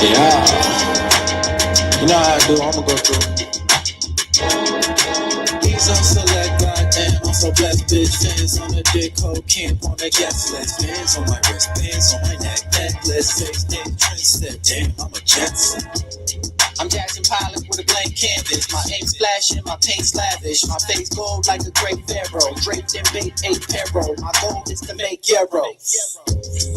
Yeah. You know how I do, I'ma go through. These are select, goddamn, I'm so blessed, bitch. Fans on the dick, cold camp on the guest list. Bands on my wrist, bands on my neck, necklace. 6 day trend set, damn, I'm a Jetson. I'm Jackson Pollock with a blank canvas. My aim splashing, my paint's lavish. My face gold like a great pharaoh. Draped in bait, 8 peril. My goal is to make euros.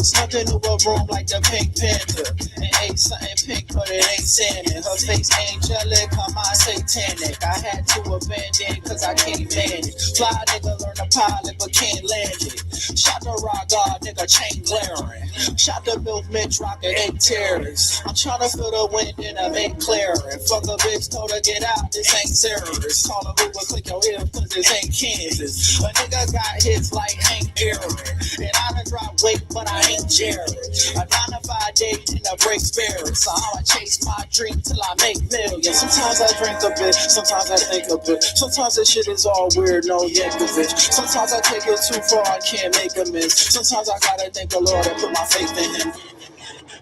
Snuck into a room like the Pink Panther and ate something pink, but it ain't salmon. Her face angelic, her mind satanic. I had to abandon cause I can't manage. Fly nigga learn to pilot but can't land it. Shot the rock guard, nigga chain glaring. Shot the milk Mitch rockin' 8 terrorists. I'm tryna feel the wind and I make clearing. Fuck a bitch, told her get out, this ain't serious. Call a Uber, click your ear cause this ain't Kansas. A nigga got hits like Hank Aaron. And I done dropped weight but I ain't Jared. A 9 to 5 day and I break spirits. So how I chase my dream till I make millions. Sometimes I drink a bit, sometimes I think a bit. Sometimes this shit is all weird, no Yankovic. Sometimes I take it too far, I can't make a miss. Sometimes I gotta thank the Lord and put my faith in him.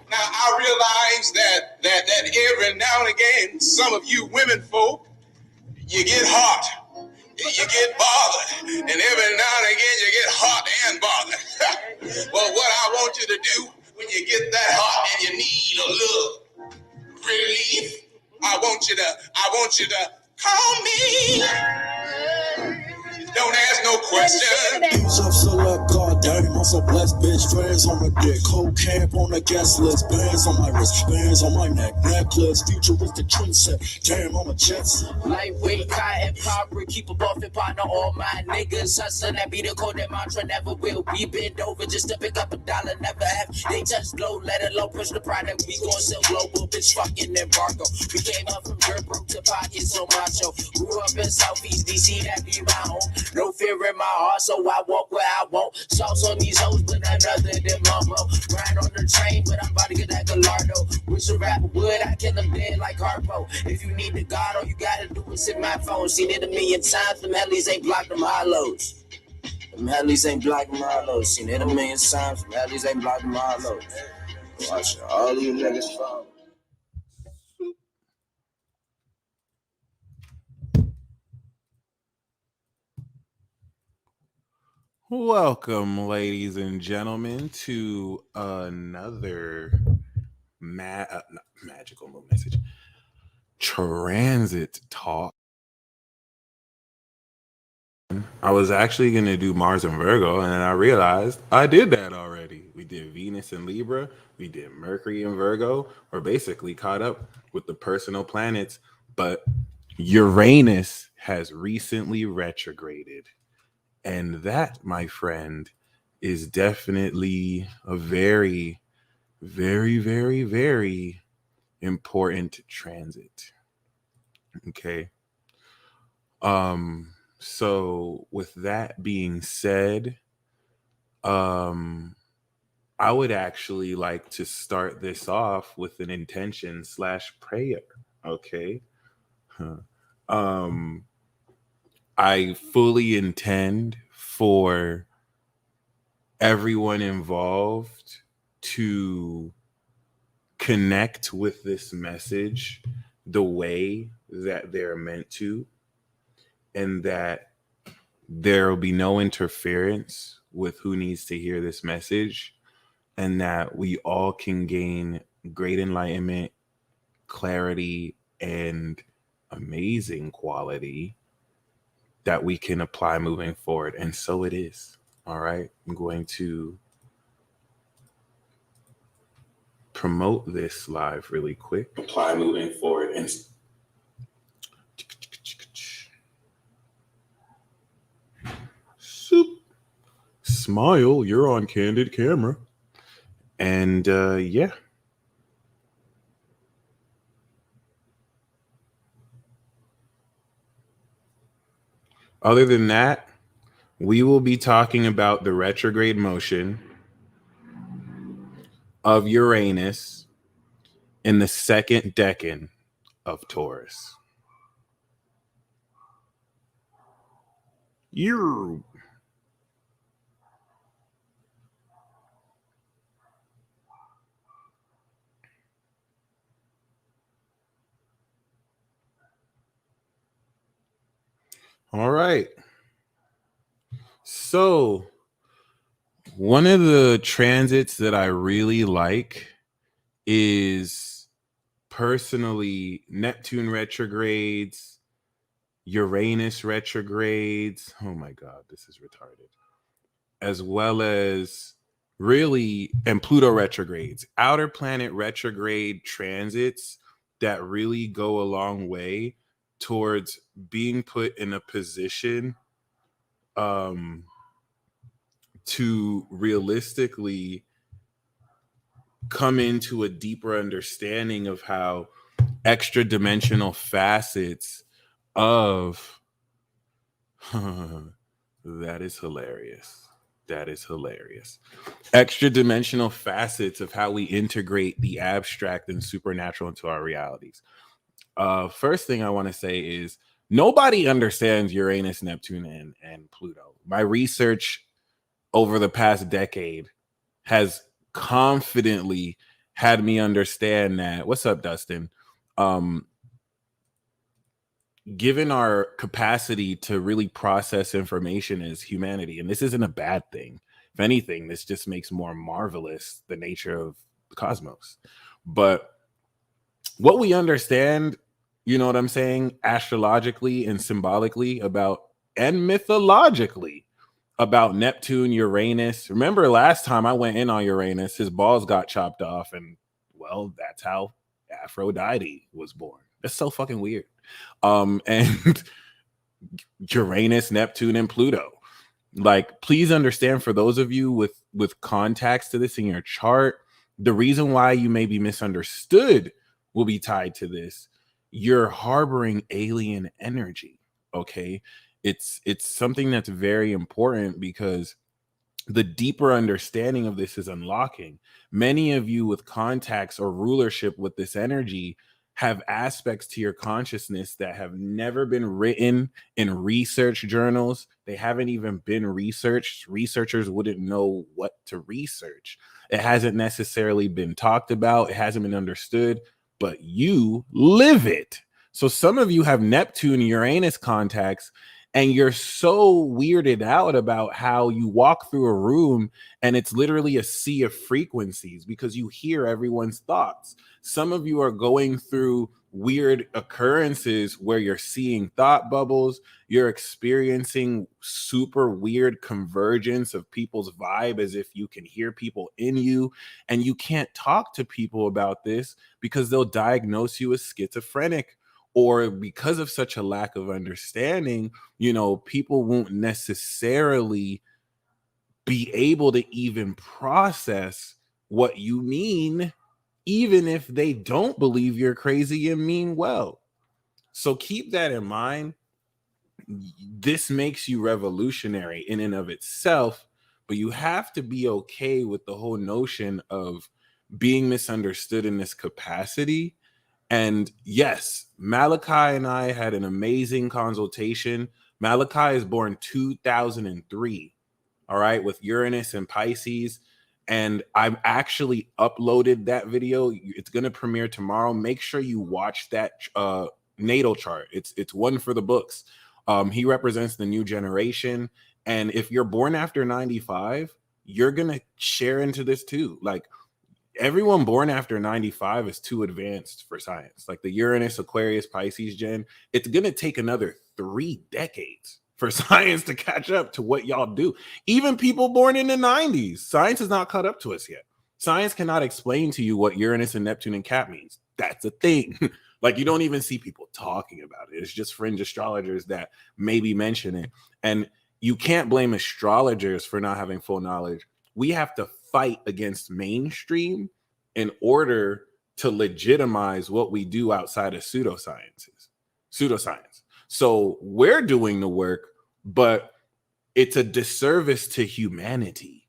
Now I realize that every now and again, some of you women folk, you get hot, you get bothered, and every now and again you get hot and bothered. Well, what I want you to do when you get that hot and you need a little relief, I want you to call me. Don't ask no question. These up select, goddamn, I'm so blessed, bitch. Fans on my dick, cold camp on the guest list. Bands on my wrist, bands on my neck, necklace. Futuristic trend set, damn, I'm a Jetson. Lightweight, cotton, popper, keep a buffin' partner. All my niggas hustling, that be the code, that mantra never will be. Bend over just to pick up a dollar, never have. They touch low, let it low, push the product. We gon' sell global, bitch, fucking embargo. We came up from dirt broke to pockets so macho. Grew up in Southeast DC, that be my home. No fear in my heart, so I walk where I want. Sauce on these hoes, but none other than mama. Grind on the train, but I'm about to get that Gallardo. Wish a rapper would, I kill him dead like Harpo. If you need the God, all you gotta do is hit my phone. Seen it a million times, them hellies ain't blocked them hollows. Them hellies ain't blocking my hollows. Seen it a million times, them hellies ain't blocking my hollows. Watch all you niggas fall. Welcome, ladies and gentlemen, to another magical moon message transit talk. I was actually going to do Mars and Virgo, and then I realized I did that already. We did Venus and Libra. We did Mercury and Virgo. We're basically caught up with the personal planets, but Uranus has recently retrograded. And that, my friend, is definitely a very, very, very, very important transit. Okay. So with that being said, I would actually like to start this off with an intention / prayer. Okay. I fully intend for everyone involved to connect with this message the way that they're meant to, and that there will be no interference with who needs to hear this message, and that we all can gain great enlightenment, clarity, and amazing quality that we can apply moving forward. And so it is. All right. I'm going to promote this live really quick. Apply moving forward. And smile, you're on candid camera. And yeah. Other than that, we will be talking about the retrograde motion of Uranus in the second decan of Taurus. You. All right. So, one of the transits that I really like is personally Neptune retrogrades, Uranus retrogrades. Oh my God, this is retarded. As well as really, and Pluto retrogrades, outer planet retrograde transits that really go a long way towards being put in a position to realistically come into a deeper understanding of how extra dimensional facets of that is hilarious. That is hilarious. Extra dimensional facets of how we integrate the abstract and supernatural into our realities. First thing I want to say is nobody understands Uranus, Neptune, and Pluto. My research over the past decade has confidently had me understand that. What's up, Dustin? Given our capacity to really process information as humanity, and this isn't a bad thing. If anything, this just makes more marvelous the nature of the cosmos. But what we understand, you know what I'm saying, astrologically and symbolically about, and mythologically about Neptune, Uranus. Remember last time I went in on Uranus, his balls got chopped off, and well, that's how Aphrodite was born. That's so fucking weird. And Uranus, Neptune, and Pluto. Like, please understand, for those of you with contacts to this in your chart, the reason why you may be misunderstood will be tied to this. You're harboring alien energy. Okay. It's something that's very important, because the deeper understanding of this is unlocking. Many of you with contacts or rulership with this energy have aspects to your consciousness that have never been written in research journals. They haven't even been researched. Researchers wouldn't know what to research. It hasn't necessarily been talked about. It hasn't been understood, but you live it. So some of you have Neptune, Uranus contacts, and you're so weirded out about how you walk through a room and it's literally a sea of frequencies because you hear everyone's thoughts. Some of you are going through weird occurrences where you're seeing thought bubbles. You're experiencing super weird convergence of people's vibe, as if you can hear people in you, and you can't talk to people about this because they'll diagnose you as schizophrenic. Or because of such a lack of understanding, you know, people won't necessarily be able to even process what you mean, even if they don't believe you're crazy and mean well. So keep that in mind. This makes you revolutionary in and of itself, but you have to be okay with the whole notion of being misunderstood in this capacity. And yes, Malachi and I had an amazing consultation. Malachi is born 2003, all right, with Uranus and Pisces. And I've actually uploaded that video. It's going to premiere tomorrow. Make sure you watch that natal chart. It's one for the books. He represents the new generation. And if you're born after 95, you're going to share into this too. Like, everyone born after 95 is too advanced for science. Like the Uranus, Aquarius, Pisces gen, it's going to take another 3 decades for science to catch up to what y'all do. Even people born in the 90s, science is not caught up to us yet. Science cannot explain to you what Uranus and Neptune and Cap means. That's a thing. Like, you don't even see people talking about it. It's just fringe astrologers that maybe mention it. And you can't blame astrologers for not having full knowledge. We have to fight against mainstream in order to legitimize what we do outside of pseudoscience. So we're doing the work, but it's a disservice to humanity.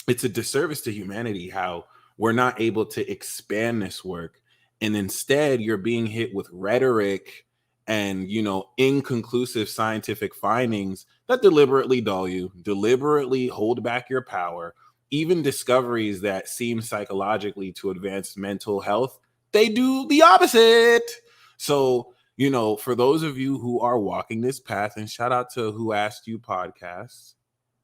It's a disservice to humanity how we're not able to expand this work. And instead, you're being hit with rhetoric and, you know, inconclusive scientific findings that deliberately dull you, deliberately hold back your power. Even discoveries that seem psychologically to advance mental health, they do the opposite. So you know, for those of you who are walking this path, and shout out to Who Asked You podcast,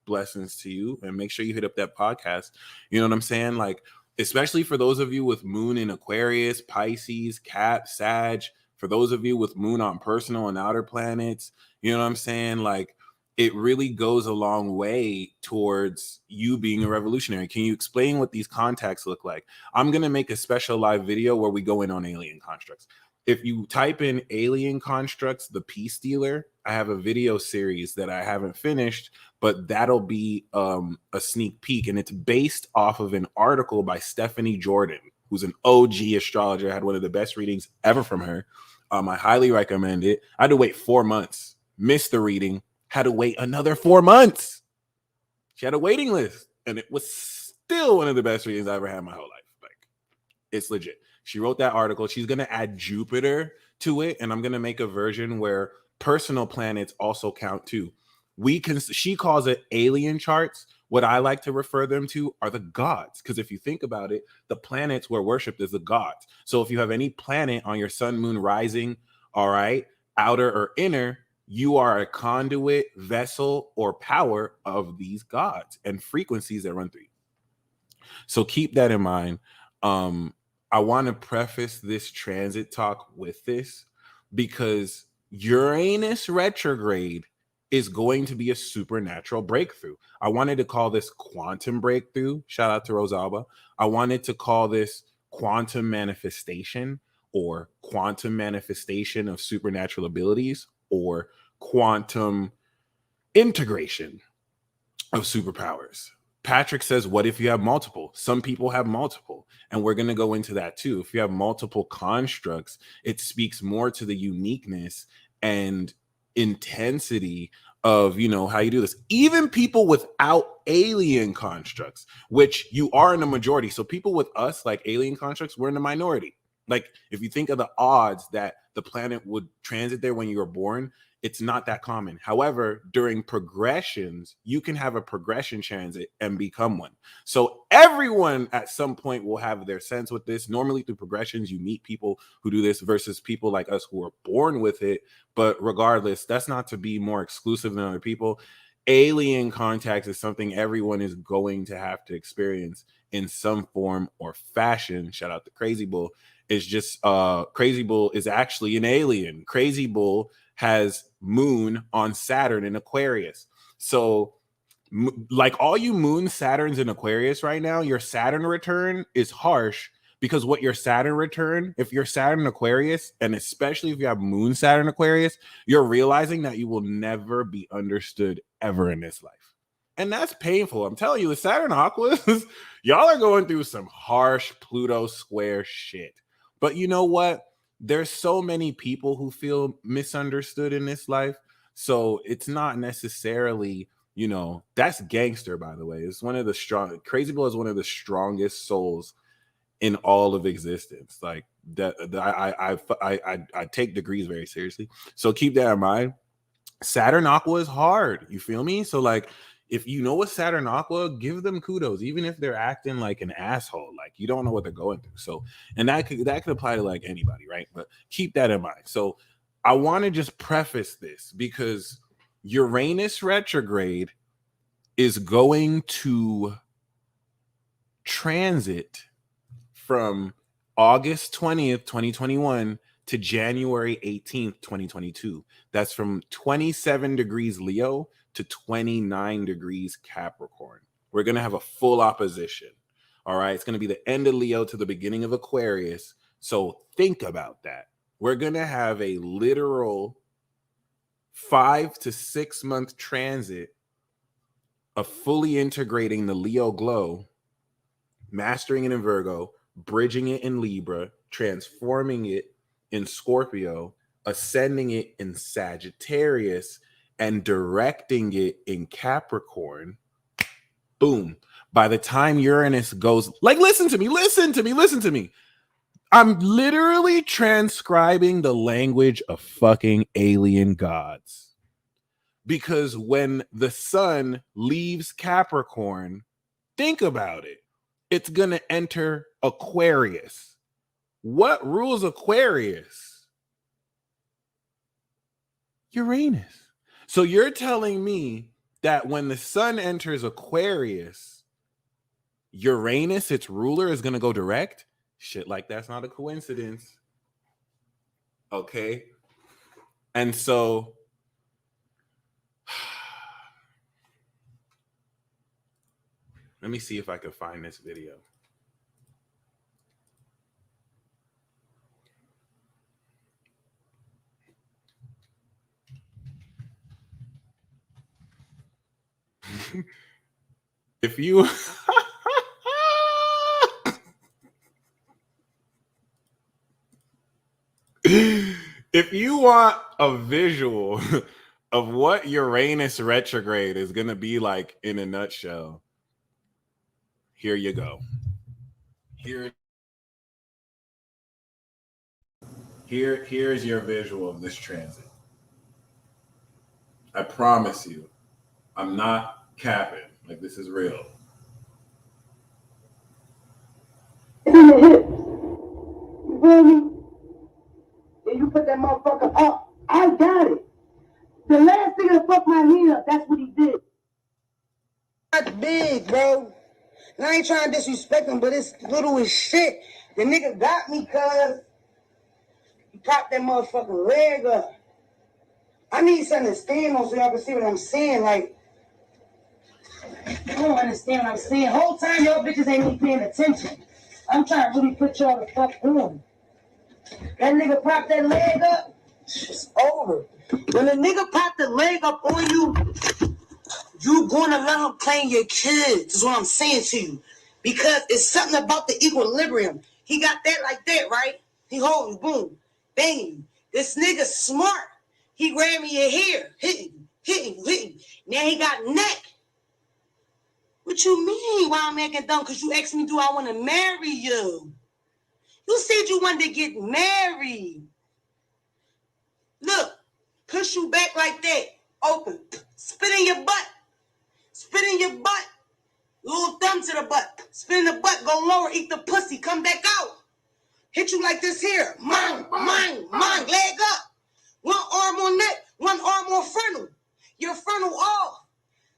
blessings to you, and make sure you hit up that podcast. You know what I'm saying? Like, especially for those of you with moon in Aquarius, Pisces, Cap, Sag, for those of you with moon on personal and outer planets, you know what I'm saying? Like, it really goes a long way towards you being a revolutionary. Can you explain what these contacts look like? I'm going to make a special live video where we go in on alien constructs. If you type in alien constructs, the peace dealer, I have a video series that I haven't finished, but that'll be a sneak peek. And it's based off of an article by Stephanie Jordan, who's an OG astrologer. I had one of the best readings ever from her. I highly recommend it. I had to wait 4 months, missed the reading, had to wait another 4 months. She had a waiting list, and it was still one of the best readings I ever had in my whole life. Like, it's legit. She wrote that article. She's going to add Jupiter to it, and I'm going to make a version where personal planets also count too. She calls it alien charts. What I like to refer them to are the gods, because if you think about it, the planets were worshipped as the gods. So if you have any planet on your sun, moon, rising, all right, outer or inner, you are a conduit, vessel, or power of these gods and frequencies that run through you. So keep that in mind. I want to preface this transit talk with this because Uranus retrograde is going to be a supernatural breakthrough. I wanted to call this quantum breakthrough. Shout out to Rosalba. I wanted to call this quantum manifestation, or quantum manifestation of supernatural abilities, or quantum integration of superpowers. Patrick says, what if you have multiple? Some people have multiple, and we're going to go into that too. If you have multiple constructs, it speaks more to the uniqueness and intensity of, you know, how you do this. Even people without alien constructs, which you are in the majority. So people with us, like alien constructs, we're in the minority. Like, if you think of the odds that the planet would transit there when you were born, it's not that common. However, during progressions, you can have a progression transit and become one. So everyone at some point will have their sense with this. Normally through progressions, you meet people who do this versus people like us who are born with it. But regardless, that's not to be more exclusive than other people. Alien contact is something everyone is going to have to experience in some form or fashion. Shout out to Crazy Bull. It's just Crazy Bull is actually an alien. Crazy Bull has moon on Saturn in Aquarius. So like all you moon Saturns in Aquarius right now, your Saturn return is harsh, because what your Saturn return, if you're Saturn Aquarius, and especially if you have moon Saturn Aquarius, you're realizing that you will never be understood ever in this life. And that's painful. I'm telling you, the Saturn Aquas, y'all are going through some harsh Pluto square shit. But you know what? There's so many people who feel misunderstood in this life. So it's not necessarily, you know, that's gangster, by the way. It's one of the strong, Crazy Bull is one of the strongest souls in all of existence. Like that, I take degrees very seriously. So keep that in mind. Saturn Aqua is hard. You feel me? So like, if you know a Saturn Aqua, give them kudos, even if they're acting like an asshole. Like, you don't know what they're going through. So, and that could apply to like anybody, right? But keep that in mind. So I want to just preface this because Uranus retrograde is going to transit from August 20th, 2021 to January 18th, 2022. That's from 27 degrees Leo to 29 degrees Capricorn. We're going to have a full opposition. All right. It's going to be the end of Leo to the beginning of Aquarius. So think about that. We're going to have a literal 5 to 6 month transit of fully integrating the Leo glow, mastering it in Virgo, bridging it in Libra, transforming it in Scorpio, ascending it in Sagittarius, and directing it in Capricorn. Boom. By the time Uranus goes, like, listen to me. I'm literally transcribing the language of fucking alien gods. Because when the sun leaves Capricorn, think about it. It's going to enter Aquarius. What rules Aquarius? Uranus. So you're telling me that when the sun enters Aquarius, Uranus, its ruler, is going to go direct? Shit like that's not a coincidence. Okay. And so let me see if I can find this video. If you if you want a visual of what Uranus retrograde is going to be like in a nutshell, here you go. Here's your visual of this transit. I promise you, I'm not capping. Like, this is real. You feel me? And you put that motherfucker up. I got it. The last nigga that fucked my head up, that's what he did. That's big, bro. And I ain't trying to disrespect him, but it's little as shit. The nigga got me, cuz he popped that motherfucking leg up. I need something to stand on so y'all can see what I'm saying. Like, you don't understand what I'm saying. Whole time y'all bitches ain't even paying attention. I'm trying to really put y'all the fuck on. That nigga popped that leg up, it's over. When a nigga pop the leg up on you, you gonna let him claim your kids, is what I'm saying to you. Because it's something about the equilibrium. He got that like that, right? He holding, boom, bang. This nigga smart. He grabbed me your hair, hitting. Now he got neck. What you mean why I'm acting dumb? Because you asked me, do I want to marry you? You said you wanted to get married. Look, push you back like that. Open. Spit in your butt. Spit in your butt. Little thumb to the butt. Spit in the butt. Go lower. Eat the pussy. Come back out. Hit you like this here. Mine. Leg up. One arm on neck. One arm on frontal. Your frontal off.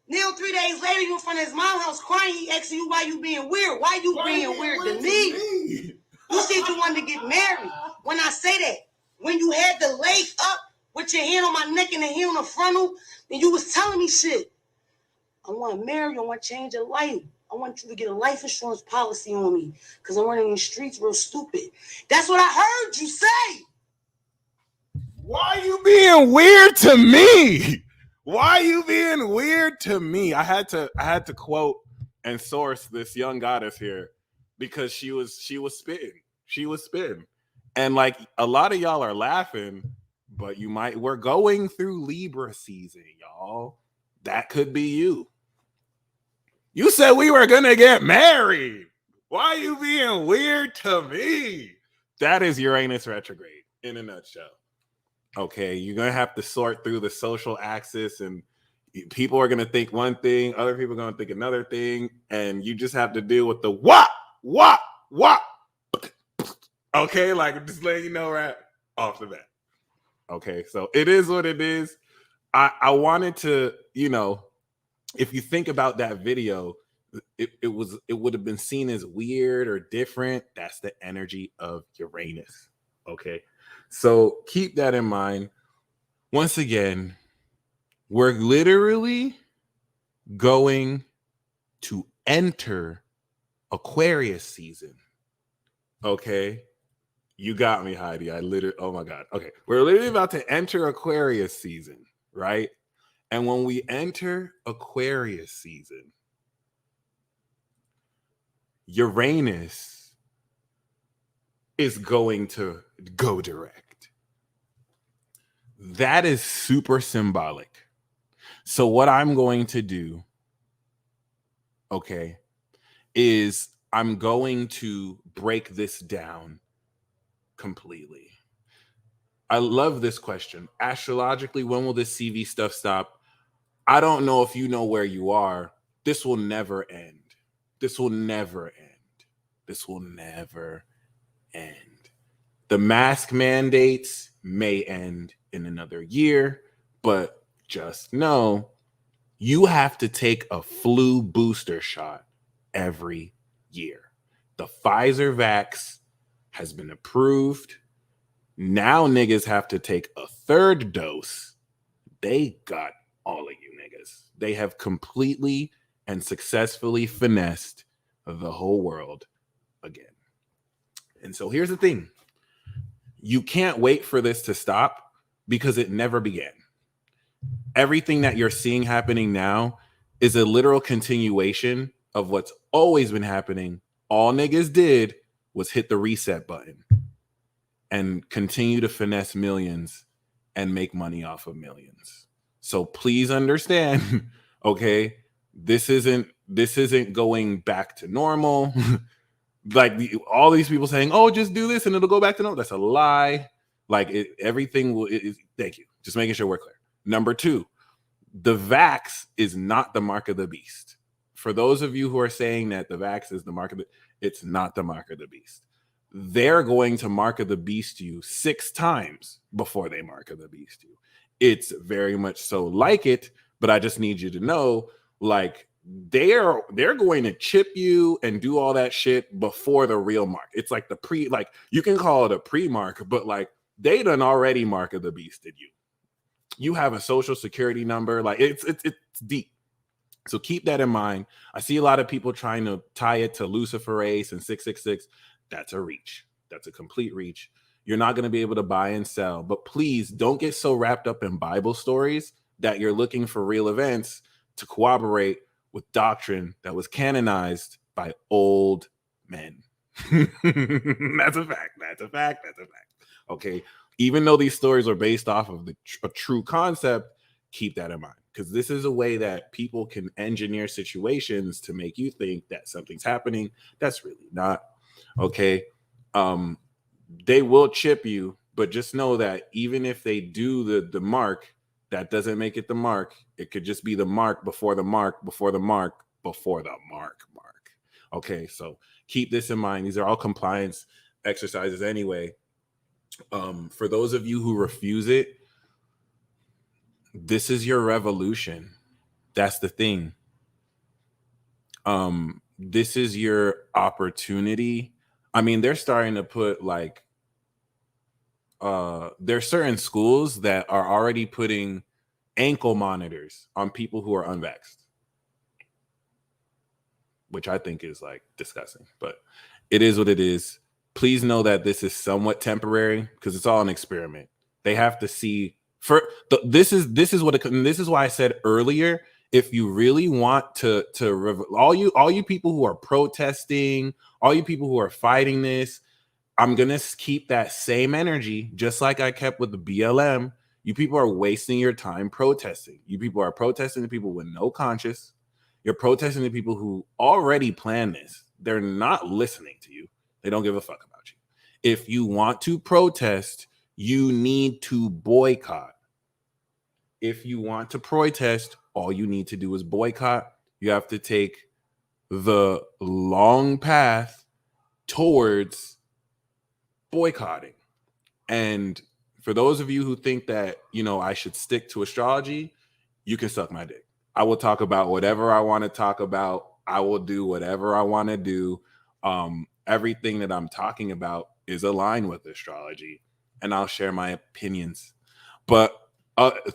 Now 3 days later, you in front of his mom's house crying. He asking you why you being weird. Why you being weird to me? You said you wanted to get married. When I say that, when you had the leg up with your hand on my neck and the hand on the frontal, and you was telling me shit. I want to marry you. I want to change your life. I want you to get a life insurance policy on me because I'm running in the streets real stupid. That's what I heard you say. Why are you being weird to me? Why are you being weird to me? I had to quote and source this young goddess here because she was spitting. She was spitting. And like a lot of y'all are laughing, but we're going through Libra season, y'all. That could be you. You said we were gonna get married. Why are you being weird to me? That is Uranus retrograde in a nutshell. Okay, you're gonna have to sort through the social axis, and people are gonna think one thing, other people are gonna think another thing, and you just have to deal with the what. Okay, like just letting you know right off the bat. Okay, so it is what it is. I wanted to, if you think about that video, it would have been seen as weird or different. That's the energy of Uranus. Okay. So keep that in mind. Once again, we're literally going to enter Aquarius season. Okay. You got me, Heidi. Oh my God. Okay. We're literally about to enter Aquarius season, right? And when we enter Aquarius season, Uranus is going to go direct. That is super symbolic. So what I'm going to do, okay, is I'm going to break this down completely. I love this question. Astrologically, when will this CV stuff stop? I don't know if you know where you are. This will never end. This will never end. This will never end. The mask mandates may end in another year, But just know you have to take a flu booster shot every year. The Pfizer vax has been approved. Now niggas have to take a third dose. They got all of you niggas. They have completely and successfully finessed the whole world again. And so here's the thing. You can't wait for this to stop because it never began. Everything that you're seeing happening now is a literal continuation of what's always been happening. All niggas did was hit the reset button and continue to finesse millions and make money off of millions. So please understand, okay, this isn't going back to normal. Like all these people saying, "Oh, just do this and it'll go back to normal." That's a lie. Like everything will. Thank you. Just making sure we're clear. Number 2, the vax is not the mark of the beast. For those of you who are saying that the vax is the mark of the, it's not the mark of the beast. They're going to mark of the beast you 6 times before they mark of the beast you. It's very much so like it, but I just need you to know, like, they're going to chip you and do all that shit before the real mark. It's like the pre, like you can call it a pre-mark, but like they done already mark of the beasted you. You have a social security number, like it's deep. So keep that in mind. I see a lot of people trying to tie it to luciferase and 666. That's a reach. That's a complete reach. You're not going to be able to buy and sell, but please don't get so wrapped up in Bible stories that you're looking for real events to corroborate with doctrine that was canonized by old men. That's a fact. That's a fact. That's a fact. Okay. Even though these stories are based off of a true concept, keep that in mind, because this is a way that people can engineer situations to make you think that something's happening that's really not. Okay. They will chip you, but just know that even if they do the mark, that doesn't make it the mark. It could just be the mark before the mark, before the mark, before the mark. Okay, so keep this in mind. These are all compliance exercises anyway. For those of you who refuse it, this is your revolution. That's the thing. This is your opportunity. I mean, they're starting to put like there's certain schools that are already putting ankle monitors on people who are unvaxxed, which I think is like disgusting, but it is what it is. Please know that this is somewhat temporary because it's all an experiment. They have to see this is why I said earlier, if you really want to all you people who are protesting, all you people who are fighting this, I'm going to keep that same energy, just like I kept with the BLM. You people are wasting your time protesting. You people are protesting the people with no conscience. You're protesting the people who already planned this. They're not listening to you. They don't give a fuck about you. If you want to protest, you need to boycott. If you want to protest, all you need to do is boycott. You have to take the long path towards boycotting. And for those of you who think that, I should stick to astrology, you can suck my dick. I will talk about whatever I want to talk about. I will do whatever I want to do. Everything that I'm talking about is aligned with astrology, and I'll share my opinions. But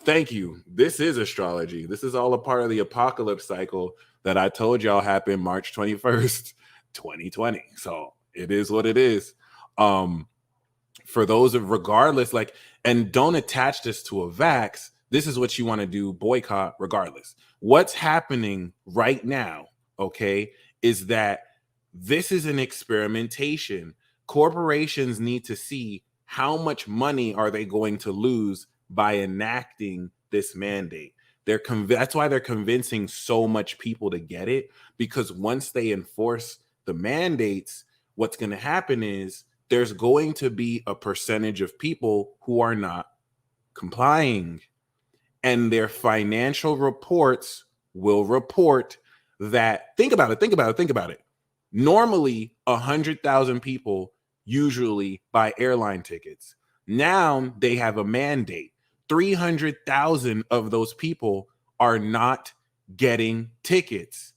thank you. This is astrology. This is all a part of the apocalypse cycle that I told y'all happened March 21st, 2020. So it is what it is. For those of regardless, and don't attach this to a vax. This is what you want to do, boycott regardless. What's happening right now, okay, is that this is an experimentation. Corporations need to see how much money are they going to lose by enacting this mandate. That's why they're convincing so much people to get it, because once they enforce the mandates, what's going to happen is there's going to be a percentage of people who are not complying, and their financial reports will report that. Think about it. Normally, 100,000 people usually buy airline tickets. Now they have a mandate. 300,000 of those people are not getting tickets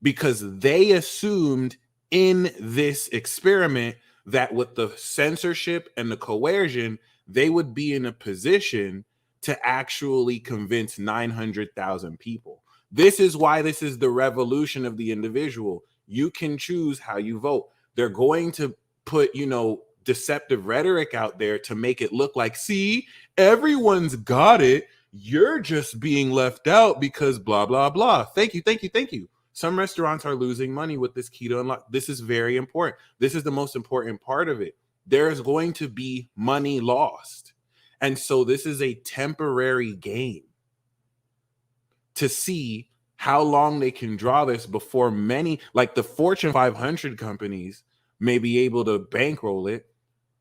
because they assumed in this experiment that with the censorship and the coercion, they would be in a position to actually convince 900,000 people. This is why this is the revolution of the individual. You can choose how you vote. They're going to put, deceptive rhetoric out there to make it look like, see, everyone's got it. You're just being left out because blah, blah, blah. Thank you, thank you, thank you. Some restaurants are losing money with this keto unlock. This is very important. This is the most important part of it. There's going to be money lost. And so this is a temporary game to see how long they can draw this before many, like the Fortune 500 companies, may be able to bankroll it.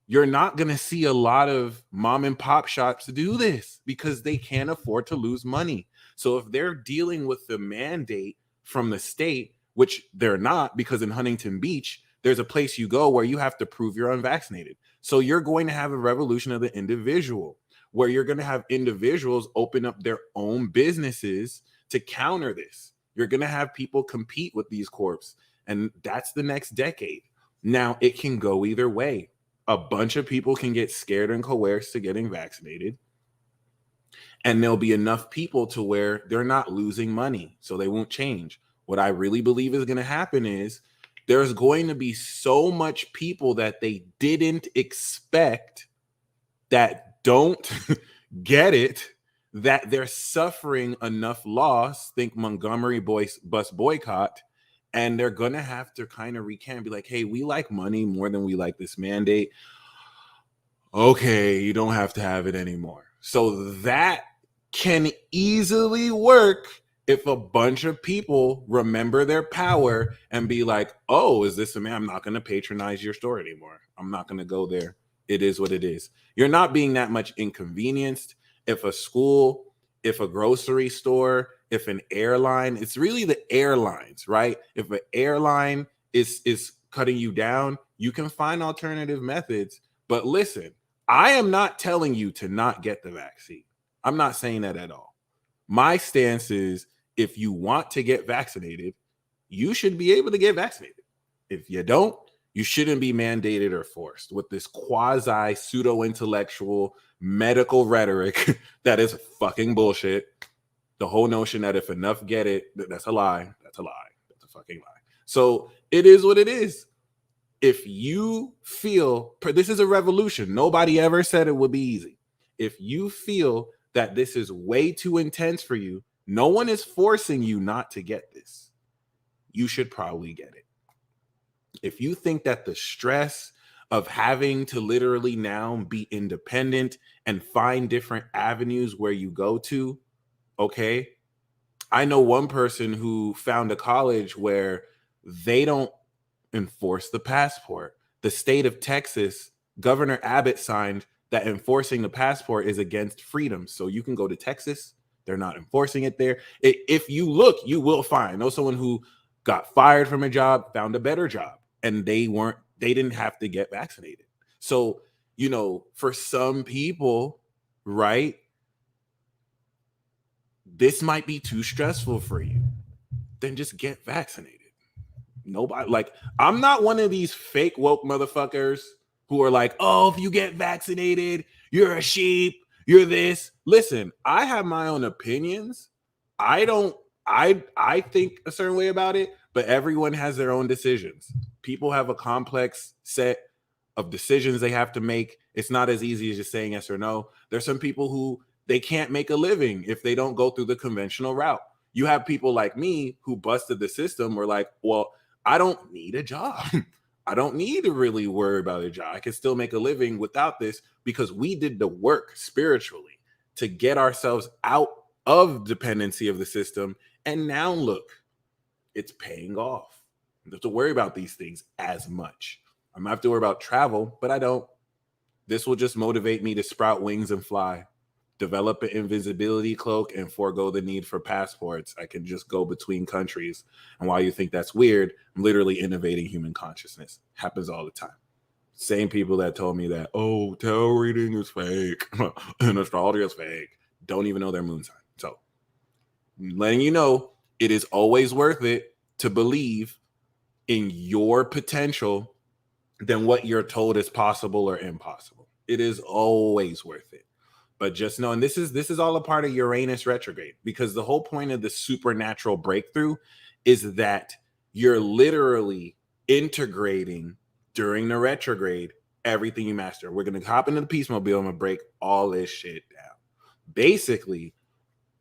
You're not going to see a lot of mom and pop shops do this because they can't afford to lose money. So if they're dealing with the mandate from the state, which they're not, because in Huntington Beach, there's a place you go where you have to prove you're unvaccinated. So you're going to have a revolution of the individual, where you're going to have individuals open up their own businesses to counter this. You're going to have people compete with these corps, and that's the next decade. Now, it can go either way. A bunch of people can get scared and coerced to getting vaccinated, and there'll be enough people to where they're not losing money, so they won't change. What I really believe is going to happen is there's going to be so much people that they didn't expect that don't get it, that they're suffering enough loss. Think Montgomery bus boycott. And they're going to have to kind of recant, be like, hey, we like money more than we like this mandate. Okay, you don't have to have it anymore. So that can easily work if a bunch of people remember their power and be like, oh, is this a man? I'm not going to patronize your store anymore. I'm not going to go there. It is what it is. You're not being that much inconvenienced. If a school, if a grocery store, if an airline, it's really the airlines, right? If an airline is cutting you down, you can find alternative methods. But listen, I am not telling you to not get the vaccine. I'm not saying that at all. My stance is if you want to get vaccinated, you should be able to get vaccinated. If you don't, you shouldn't be mandated or forced with this quasi pseudo-intellectual medical rhetoric that is fucking bullshit. The whole notion that if enough get it, that's a lie. That's a lie. That's a fucking lie. So it is what it is. If you feel, this is a revolution. Nobody ever said it would be easy. If you feel that this is way too intense for you, no one is forcing you not to get this. You should probably get it. If you think that the stress of having to literally now be independent and find different avenues where you go to, okay. I know one person who found a college where they don't enforce the passport. The state of Texas, Governor Abbott signed that enforcing the passport is against freedom. So you can go to Texas. They're not enforcing it there. If you look, you will find. I know someone who got fired from a job, found a better job, and they didn't have to get vaccinated. So, for some people, right, this might be too stressful for you. Then just get vaccinated. Nobody, I'm not one of these fake woke motherfuckers who are like, oh, if you get vaccinated, you're a sheep, you're this. Listen, I have my own opinions. I think a certain way about it, but everyone has their own decisions. People have a complex set of decisions they have to make. It's not as easy as just saying yes or no. There's some people who they can't make a living if they don't go through the conventional route. You have people like me who busted the system. We're like, well, I don't need a job. I don't need to really worry about a job. I can still make a living without this because we did the work spiritually to get ourselves out of dependency of the system. And now look, it's paying off. I don't have to worry about these things as much. I might have to worry about travel, but I don't. This will just motivate me to sprout wings and fly, develop an invisibility cloak, and forego the need for passports. I can just go between countries. And while you think that's weird, I'm literally innovating human consciousness. Happens all the time. Same people that told me that, oh, tarot reading is fake and astrology is fake, don't even know their moon sign. So letting you know, it is always worth it to believe in your potential than what you're told is possible or impossible. It is always worth it. But just knowing this is all a part of Uranus retrograde, because the whole point of the supernatural breakthrough is that you're literally integrating during the retrograde everything you master. We're going to hop into the Peace Mobile and break all this shit down. Basically,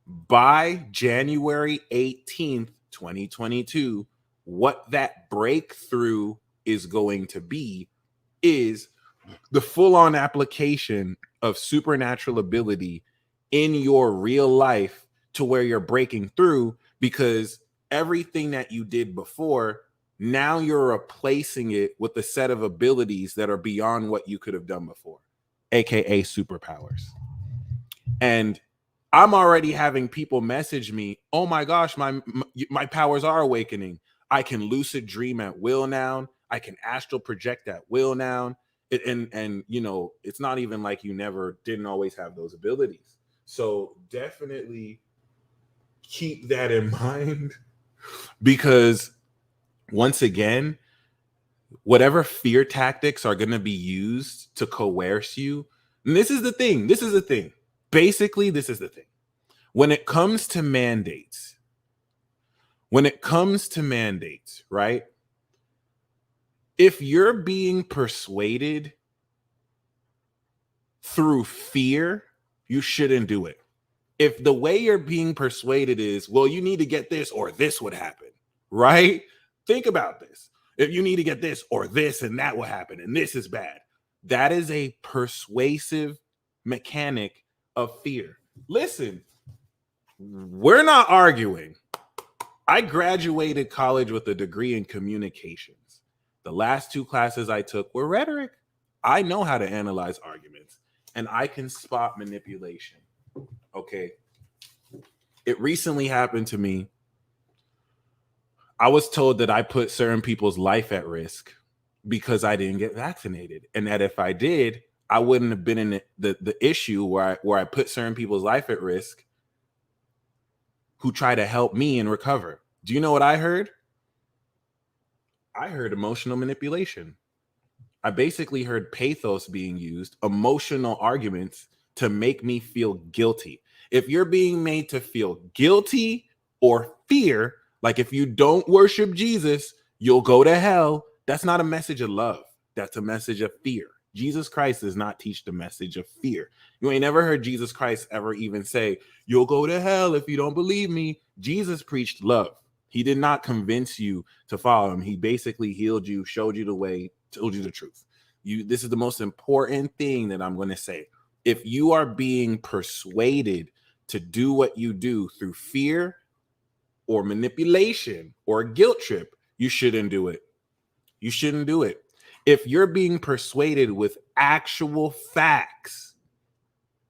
by January 18th, 2022, what that breakthrough is going to be is the full-on application of supernatural ability in your real life to where you're breaking through, because everything that you did before, now you're replacing it with a set of abilities that are beyond what you could have done before, aka superpowers. And I'm already having people message me, oh my gosh, my powers are awakening. I can lucid dream at will now. I can astral project at will now. And you know, it's not even like you didn't always have those abilities. So definitely keep that in mind, because once again, whatever fear tactics are going to be used to coerce you, and this is the thing. Basically, this is the thing. When it comes to mandates, right? If you're being persuaded through fear, you shouldn't do it. If the way you're being persuaded is, well, you need to get this or this would happen, right? Think about this. If you need to get this or this and that will happen and this is bad, that is a persuasive mechanic of fear. Listen, we're not arguing. I graduated college with a degree in communications. The last 2 classes I took were rhetoric. I know how to analyze arguments and I can spot manipulation. Okay. It recently happened to me. I was told that I put certain people's life at risk because I didn't get vaccinated, and that if I did, I wouldn't have been in the issue where I put certain people's life at risk who try to help me and recover. Do you know what I heard? I heard emotional manipulation. I basically heard pathos being used, emotional arguments to make me feel guilty. If you're being made to feel guilty or fear, like if you don't worship Jesus, you'll go to hell, that's not a message of love. That's a message of fear. Jesus Christ does not teach the message of fear. You ain't never heard Jesus Christ ever even say, you'll go to hell if you don't believe me. Jesus preached love. He did not convince you to follow him. He basically healed you, showed you the way, told you the truth. This is the most important thing that I'm going to say. If you are being persuaded to do what you do through fear or manipulation or a guilt trip, you shouldn't do it. You shouldn't do it. If you're being persuaded with actual facts,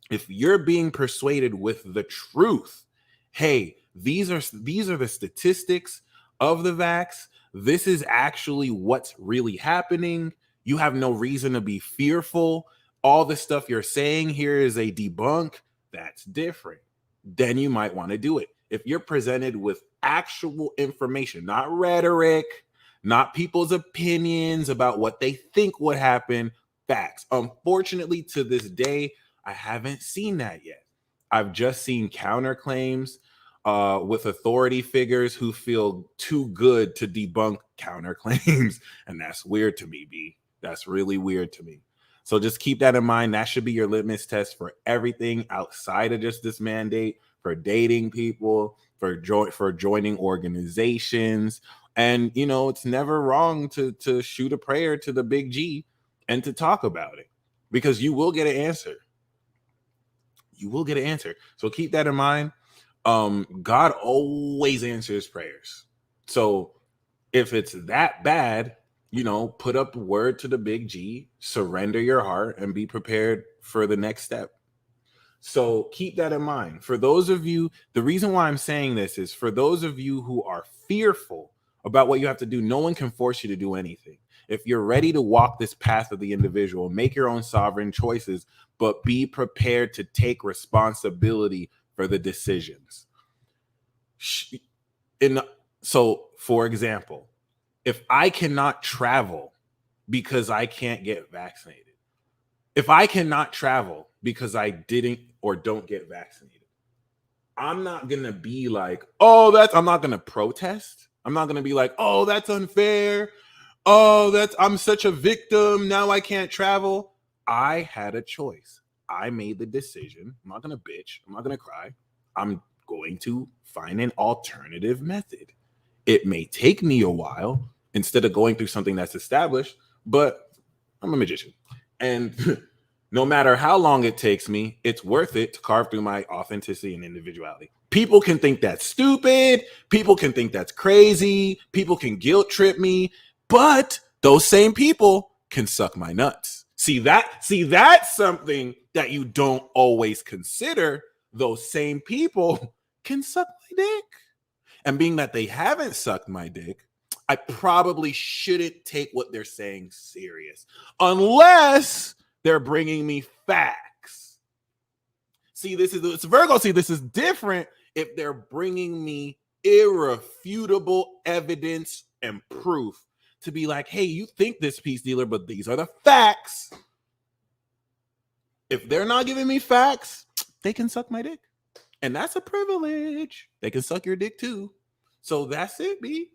if you're being persuaded with the truth, hey, these are the statistics of the vax. This is actually what's really happening. You have no reason to be fearful. All the stuff you're saying here is a debunk. That's different. Then you might want to do it. If you're presented with actual information, not rhetoric, not people's opinions about what they think would happen, facts. Unfortunately, to this day, I haven't seen that yet. I've just seen counterclaims with authority figures who feel too good to debunk counterclaims. And that's weird to me, B. That's really weird to me. So just keep that in mind. That should be your litmus test for everything outside of just this mandate, for dating people, for joining organizations. And, you know, it's never wrong to shoot a prayer to the big G and to talk about it, because you will get an answer. You will get an answer. So keep that in mind. God always answers prayers. So if it's that bad, you know, put up word to the big G, surrender your heart, and be prepared for the next step. So keep that in mind. For those of you, the reason why I'm saying this is for those of you who are fearful about what you have to do, no one can force you to do anything. If you're ready to walk this path of the individual, make your own sovereign choices, but be prepared to take responsibility for the decisions. So, for example, if I cannot travel because I can't get vaccinated, if I cannot travel because I didn't or don't get vaccinated, I'm not going to be like, I'm not going to protest. I'm not going to be like, oh, that's unfair. Oh, I'm such a victim. Now I can't travel. I had a choice. I made the decision. I'm not going to bitch. I'm not going to cry. I'm going to find an alternative method. It may take me a while instead of going through something that's established, but I'm a magician. And no matter how long it takes me, it's worth it to carve through my authenticity and individuality. People can think that's stupid. People can think that's crazy. People can guilt trip me, but those same people can suck my nuts. See, that's something that you don't always consider. Those same people can suck my dick. And being that they haven't sucked my dick, I probably shouldn't take what they're saying serious unless they're bringing me facts. See, it's Virgo. See, this is different if they're bringing me irrefutable evidence and proof to be like, hey, you think this peace dealer, but these are the facts. If they're not giving me facts, they can suck my dick. And that's a privilege. They can suck your dick too. So that's it, B.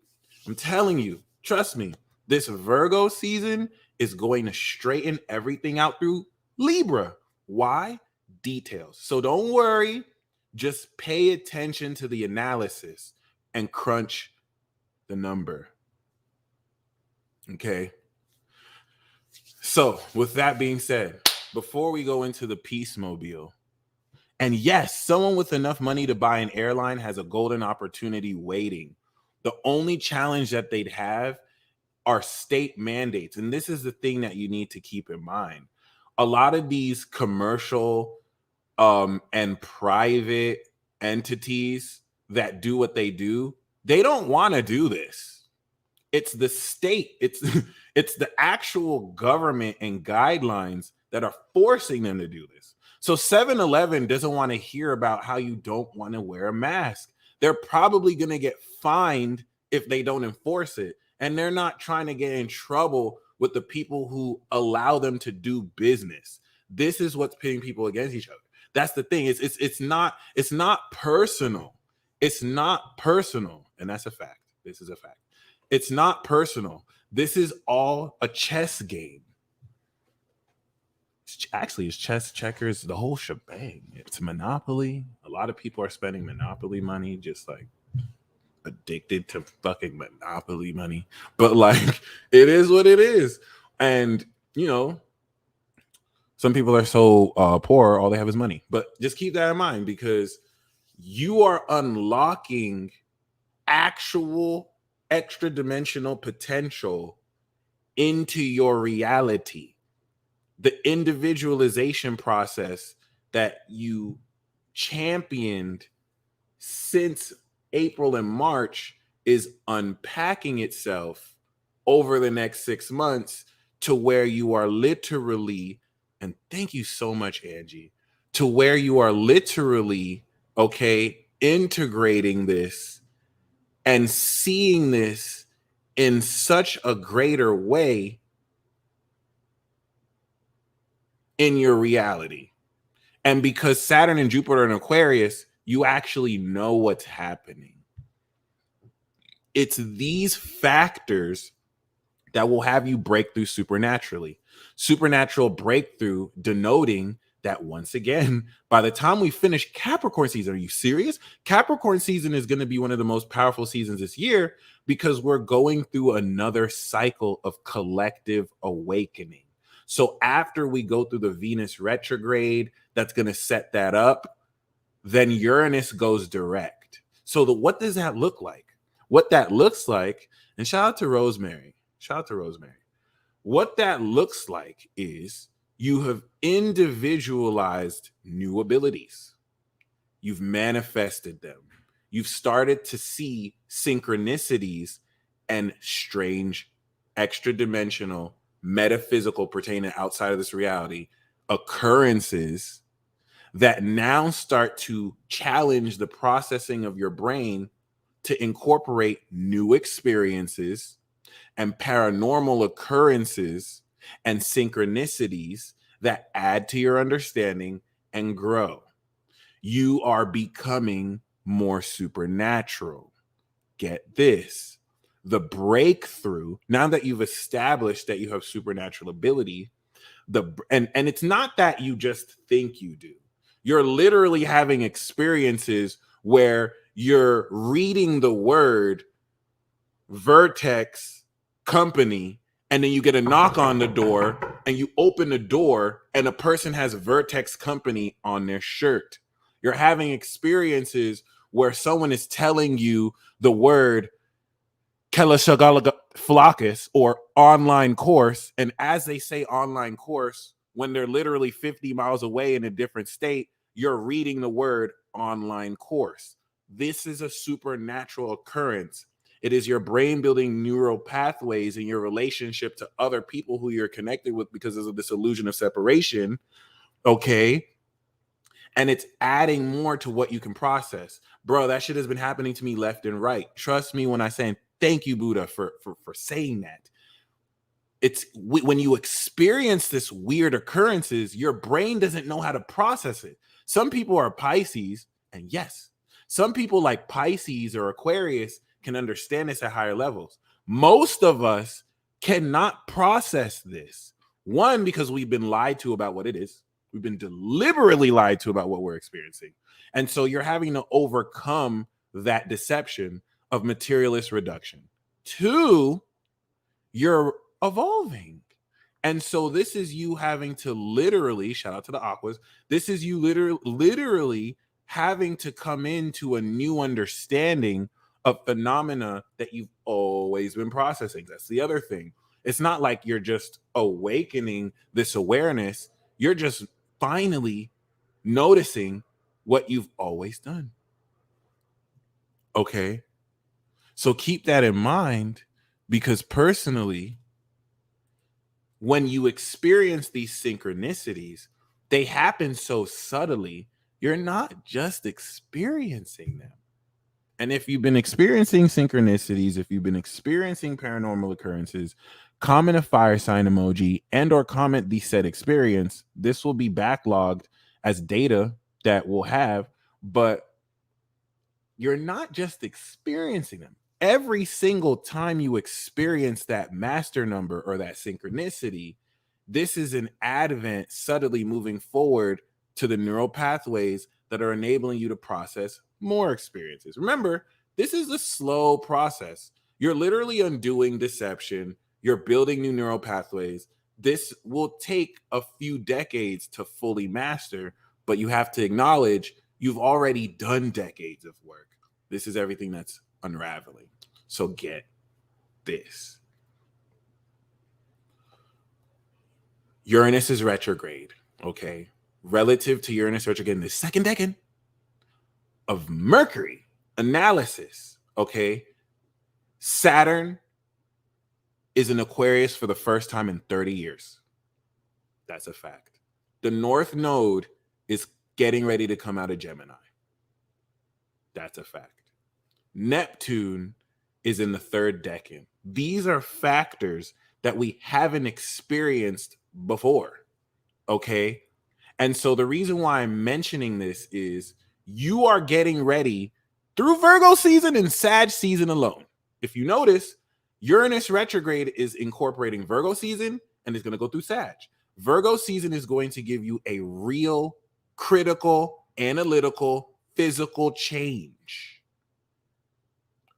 I'm telling you, trust me, this Virgo season is going to straighten everything out through Libra. Why? Details. So don't worry. Just pay attention to the analysis and crunch the number. Okay. So with that being said, before we go into the Peace Mobile, and yes, someone with enough money to buy an airline has a golden opportunity waiting. The only challenge that they'd have are state mandates. And this is the thing that you need to keep in mind. A lot of these commercial and private entities that do what they do, they don't want to do this. It's the state. It's the actual government and guidelines that are forcing them to do this. So 7-Eleven doesn't want to hear about how you don't want to wear a mask. They're probably going to get fined if they don't enforce it. And they're not trying to get in trouble with the people who allow them to do business. This is what's pitting people against each other. That's the thing. It's not personal. It's not personal. And that's a fact. This is a fact. It's not personal. This is all a chess game. Actually, it's chess, checkers, the whole shebang. It's Monopoly. A lot of people are spending Monopoly money, just like addicted to fucking Monopoly money. But like, it is what it is. And, you know, some people are so poor, all they have is money. But just keep that in mind, because you are unlocking actual extra dimensional potential into your reality. The individualization process that you championed since April and March is unpacking itself over the next 6 months to where you are literally, and thank you so much, Angie, to where you are literally, okay, integrating this and seeing this in such a greater way in your reality. And because Saturn and Jupiter and Aquarius, you actually know what's happening. It's these factors that will have you break through supernaturally. Supernatural breakthrough denoting that, once again, by the time we finish Capricorn season, are you serious? Capricorn season is going to be one of the most powerful seasons this year because we're going through another cycle of collective awakening. So after we go through the Venus retrograde, that's going to set that up, then Uranus goes direct. So what does that look like? What that looks like, and shout out to Rosemary. What that looks like is you have individualized new abilities. You've manifested them. You've started to see synchronicities and strange extra dimensional, metaphysical, pertaining outside of this reality occurrences that now start to challenge the processing of your brain to incorporate new experiences and paranormal occurrences and synchronicities that add to your understanding and grow. You are becoming more supernatural. Get this. The breakthrough, now that you've established that you have supernatural ability, and it's not that you just think you do. You're literally having experiences where you're reading the word Vertex Company, and then you get a knock on the door, and you open the door, and a person has Vertex Company on their shirt. You're having experiences where someone is telling you the word Flockus or online course, and as they say online course, when they're literally 50 miles away in a different state, you're reading the word online course. This is a supernatural occurrence. It is your brain building neural pathways in your relationship to other people who you're connected with because of this illusion of separation. Okay. And it's adding more to what you can process. Bro, that shit has been happening to me left and right. Trust me when I say thank you, Buddha, for saying that. It's when you experience this weird occurrences, your brain doesn't know how to process it. Some people are Pisces, and yes, some people like Pisces or Aquarius can understand this at higher levels. Most of us cannot process this. One, because we've been lied to about what it is. We've been deliberately lied to about what we're experiencing. And so you're having to overcome that deception of materialist reduction. Two, you're evolving. And so this is you having to literally, shout out to the Aquas, this is you literally having to come into a new understanding of phenomena that you've always been processing. That's the other thing. It's not like you're just awakening this awareness. You're just finally noticing what you've always done. Okay. So keep that in mind, because personally, when you experience these synchronicities, they happen so subtly, you're not just experiencing them. And if you've been experiencing synchronicities, if you've been experiencing paranormal occurrences, comment a fire sign emoji and or comment the said experience. This will be backlogged as data that we'll have, but you're not just experiencing them. Every single time you experience that master number or that synchronicity, this is an advent subtly moving forward to the neural pathways that are enabling you to process more experiences. Remember, this is a slow process. You're literally undoing deception. You're building new neural pathways. This will take a few decades to fully master, but you have to acknowledge you've already done decades of work. This is everything that's unraveling. So get this. Uranus is retrograde, okay? Relative to Uranus retrograde in the second decade of Mercury analysis, okay? Saturn is in Aquarius for the first time in 30 years. That's a fact. The North Node is getting ready to come out of Gemini. That's a fact. Neptune is in the third decan. These are factors that we haven't experienced before, okay? And so the reason why I'm mentioning this is you are getting ready through Virgo season and Sag season alone. If you notice, Uranus retrograde is incorporating Virgo season and it's going to go through Sag. Virgo season is going to give you a real, critical, analytical, physical change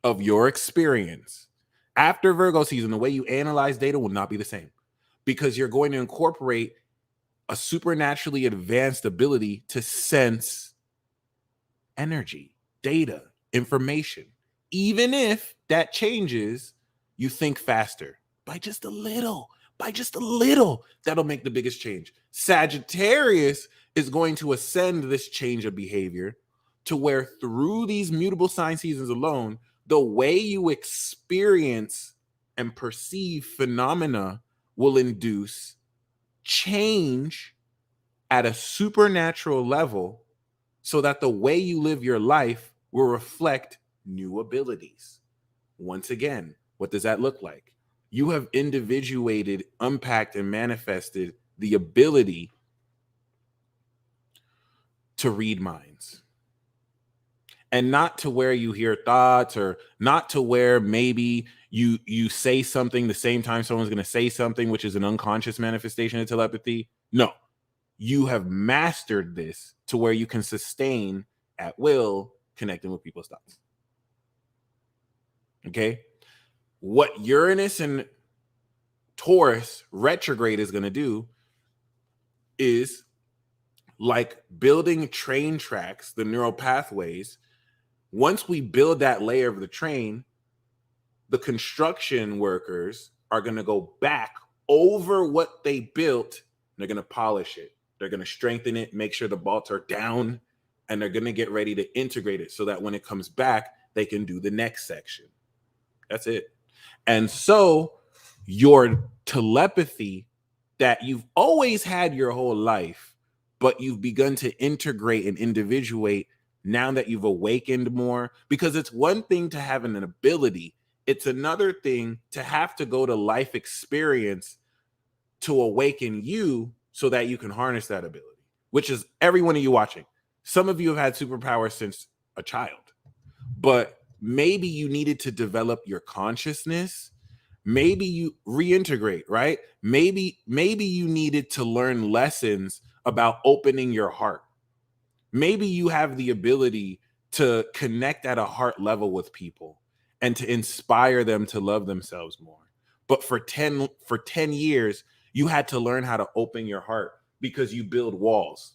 of your experience. After Virgo season, the way you analyze data will not be the same, because you're going to incorporate a supernaturally advanced ability to sense energy, data, information. Even if that changes, you think faster by just a little, that'll make the biggest change. Sagittarius is going to ascend this change of behavior to where through these mutable sign seasons alone, the way you experience and perceive phenomena will induce change at a supernatural level so that the way you live your life will reflect new abilities. Once again, what does that look like? You have individuated, unpacked, and manifested the ability to read minds. And not to where you hear thoughts, or not to where maybe you say something the same time someone's going to say something, which is an unconscious manifestation of telepathy. No, you have mastered this to where you can sustain at will connecting with people's thoughts. Okay? What Uranus and Taurus retrograde is going to do is like building train tracks, the neural pathways. Once we build that layer of the train, the construction workers are going to go back over what they built. They're going to polish it. They're going to strengthen it, make sure the bolts are down, and they're going to get ready to integrate it so that when it comes back, they can do the next section. That's it. And so your telepathy that you've always had your whole life, but you've begun to integrate and individuate now that you've awakened more, because it's one thing to have an ability. It's another thing to have to go to life experience to awaken you so that you can harness that ability, which is every one of you watching. Some of you have had superpowers since a child, but maybe you needed to develop your consciousness. Maybe you reintegrate, right? Maybe you needed to learn lessons about opening your heart. Maybe you have the ability to connect at a heart level with people and to inspire them to love themselves more. But for 10 years, you had to learn how to open your heart because you build walls.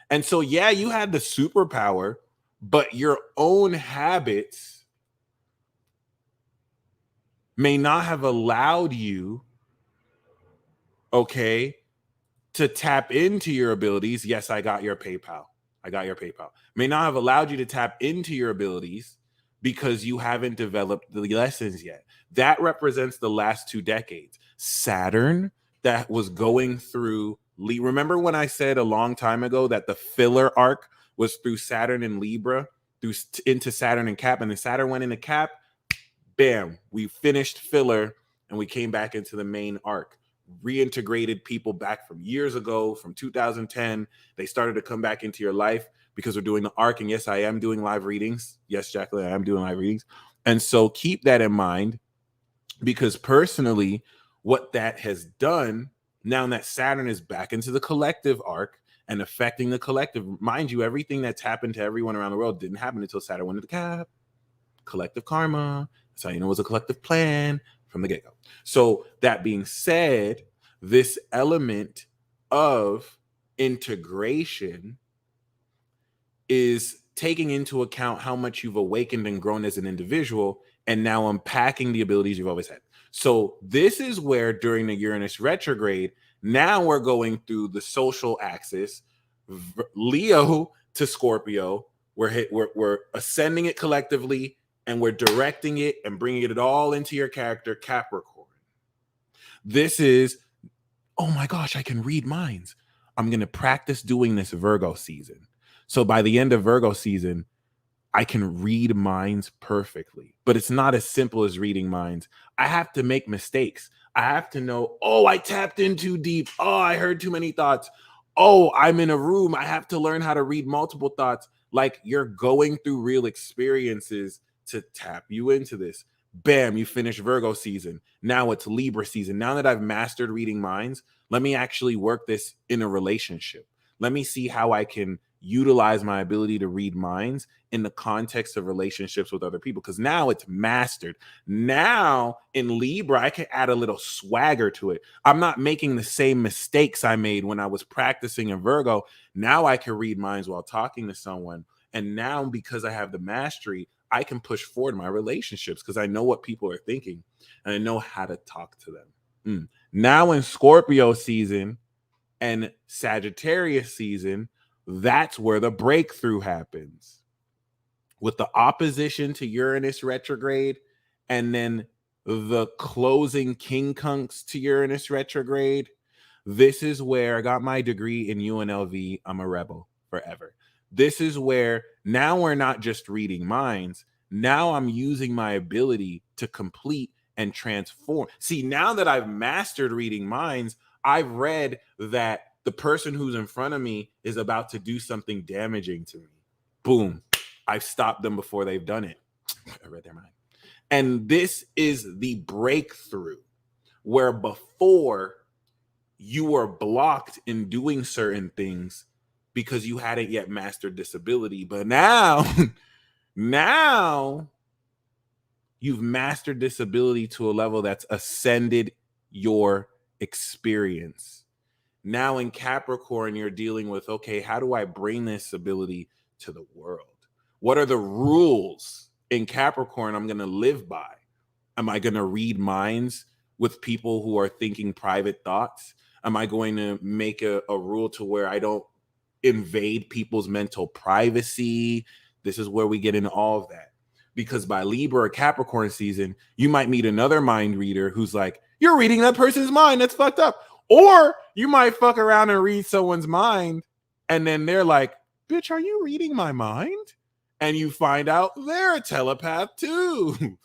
And so, yeah, you had the superpower, but your own habits may not have allowed you, okay, to tap into your abilities. Yes, I got your PayPal. May not have allowed you to tap into your abilities because you haven't developed the lessons yet. That represents the last 2 decades. Saturn that was going through, remember when I said a long time ago that the filler arc was through Saturn and Libra, into Saturn and Cap, and then Saturn went into Cap, bam, we finished filler and we came back into the main arc. Reintegrated people back from years ago, from 2010. They started to come back into your life because we're doing the arc. And yes, I am doing live readings. Yes, Jacqueline, I am doing live readings. And so keep that in mind, because personally, what that has done, now that Saturn is back into the collective arc and affecting the collective, mind you, everything that's happened to everyone around the world didn't happen until Saturn went into Cap. Collective karma. That's how you know it was a collective plan from the get-go. So that being said, this element of integration is taking into account how much you've awakened and grown as an individual, and now unpacking the abilities you've always had. So this is where during the Uranus retrograde, now we're going through the social axis, Leo to Scorpio. We're ascending it collectively, and we're directing it and bringing it all into your character, Capricorn. This is, oh my gosh, I can read minds. I'm going to practice doing this Virgo season. So by the end of Virgo season, I can read minds perfectly. But it's not as simple as reading minds. I have to make mistakes. I have to know, oh, I tapped in too deep. Oh, I heard too many thoughts. Oh, I'm in a room. I have to learn how to read multiple thoughts. Like, you're going through real experiences to tap you into this. Bam, you finish Virgo season. Now it's Libra season. Now that I've mastered reading minds, let me actually work this in a relationship. Let me see how I can utilize my ability to read minds in the context of relationships with other people, because now it's mastered. Now in Libra, I can add a little swagger to it. I'm not making the same mistakes I made when I was practicing in Virgo. Now I can read minds while talking to someone. And now, because I have the mastery, I can push forward my relationships because I know what people are thinking and I know how to talk to them. Now in Scorpio season and Sagittarius season, that's where the breakthrough happens. With the opposition to Uranus retrograde, and then the closing quincunx to Uranus retrograde. This is where I got my degree in UNLV. I'm a rebel forever. This is where now we're not just reading minds. Now I'm using my ability to complete and transform. See, now that I've mastered reading minds, I've read that the person who's in front of me is about to do something damaging to me. Boom. I've stopped them before they've done it. I read their mind. And this is the breakthrough where before you were blocked in doing certain things because you hadn't yet mastered this ability. But now, now you've mastered this ability to a level that's ascended your experience. Now in Capricorn, you're dealing with, okay, how do I bring this ability to the world? What are the rules in Capricorn I'm going to live by? Am I going to read minds with people who are thinking private thoughts? Am I going to make a rule to where I don't invade people's mental privacy? This is where we get into all of that. Because by Libra or Capricorn season, you might meet another mind reader who's like, you're reading that person's mind. That's fucked up. Or you might fuck around and read someone's mind, and then they're like, bitch, are you reading my mind? And you find out they're a telepath too.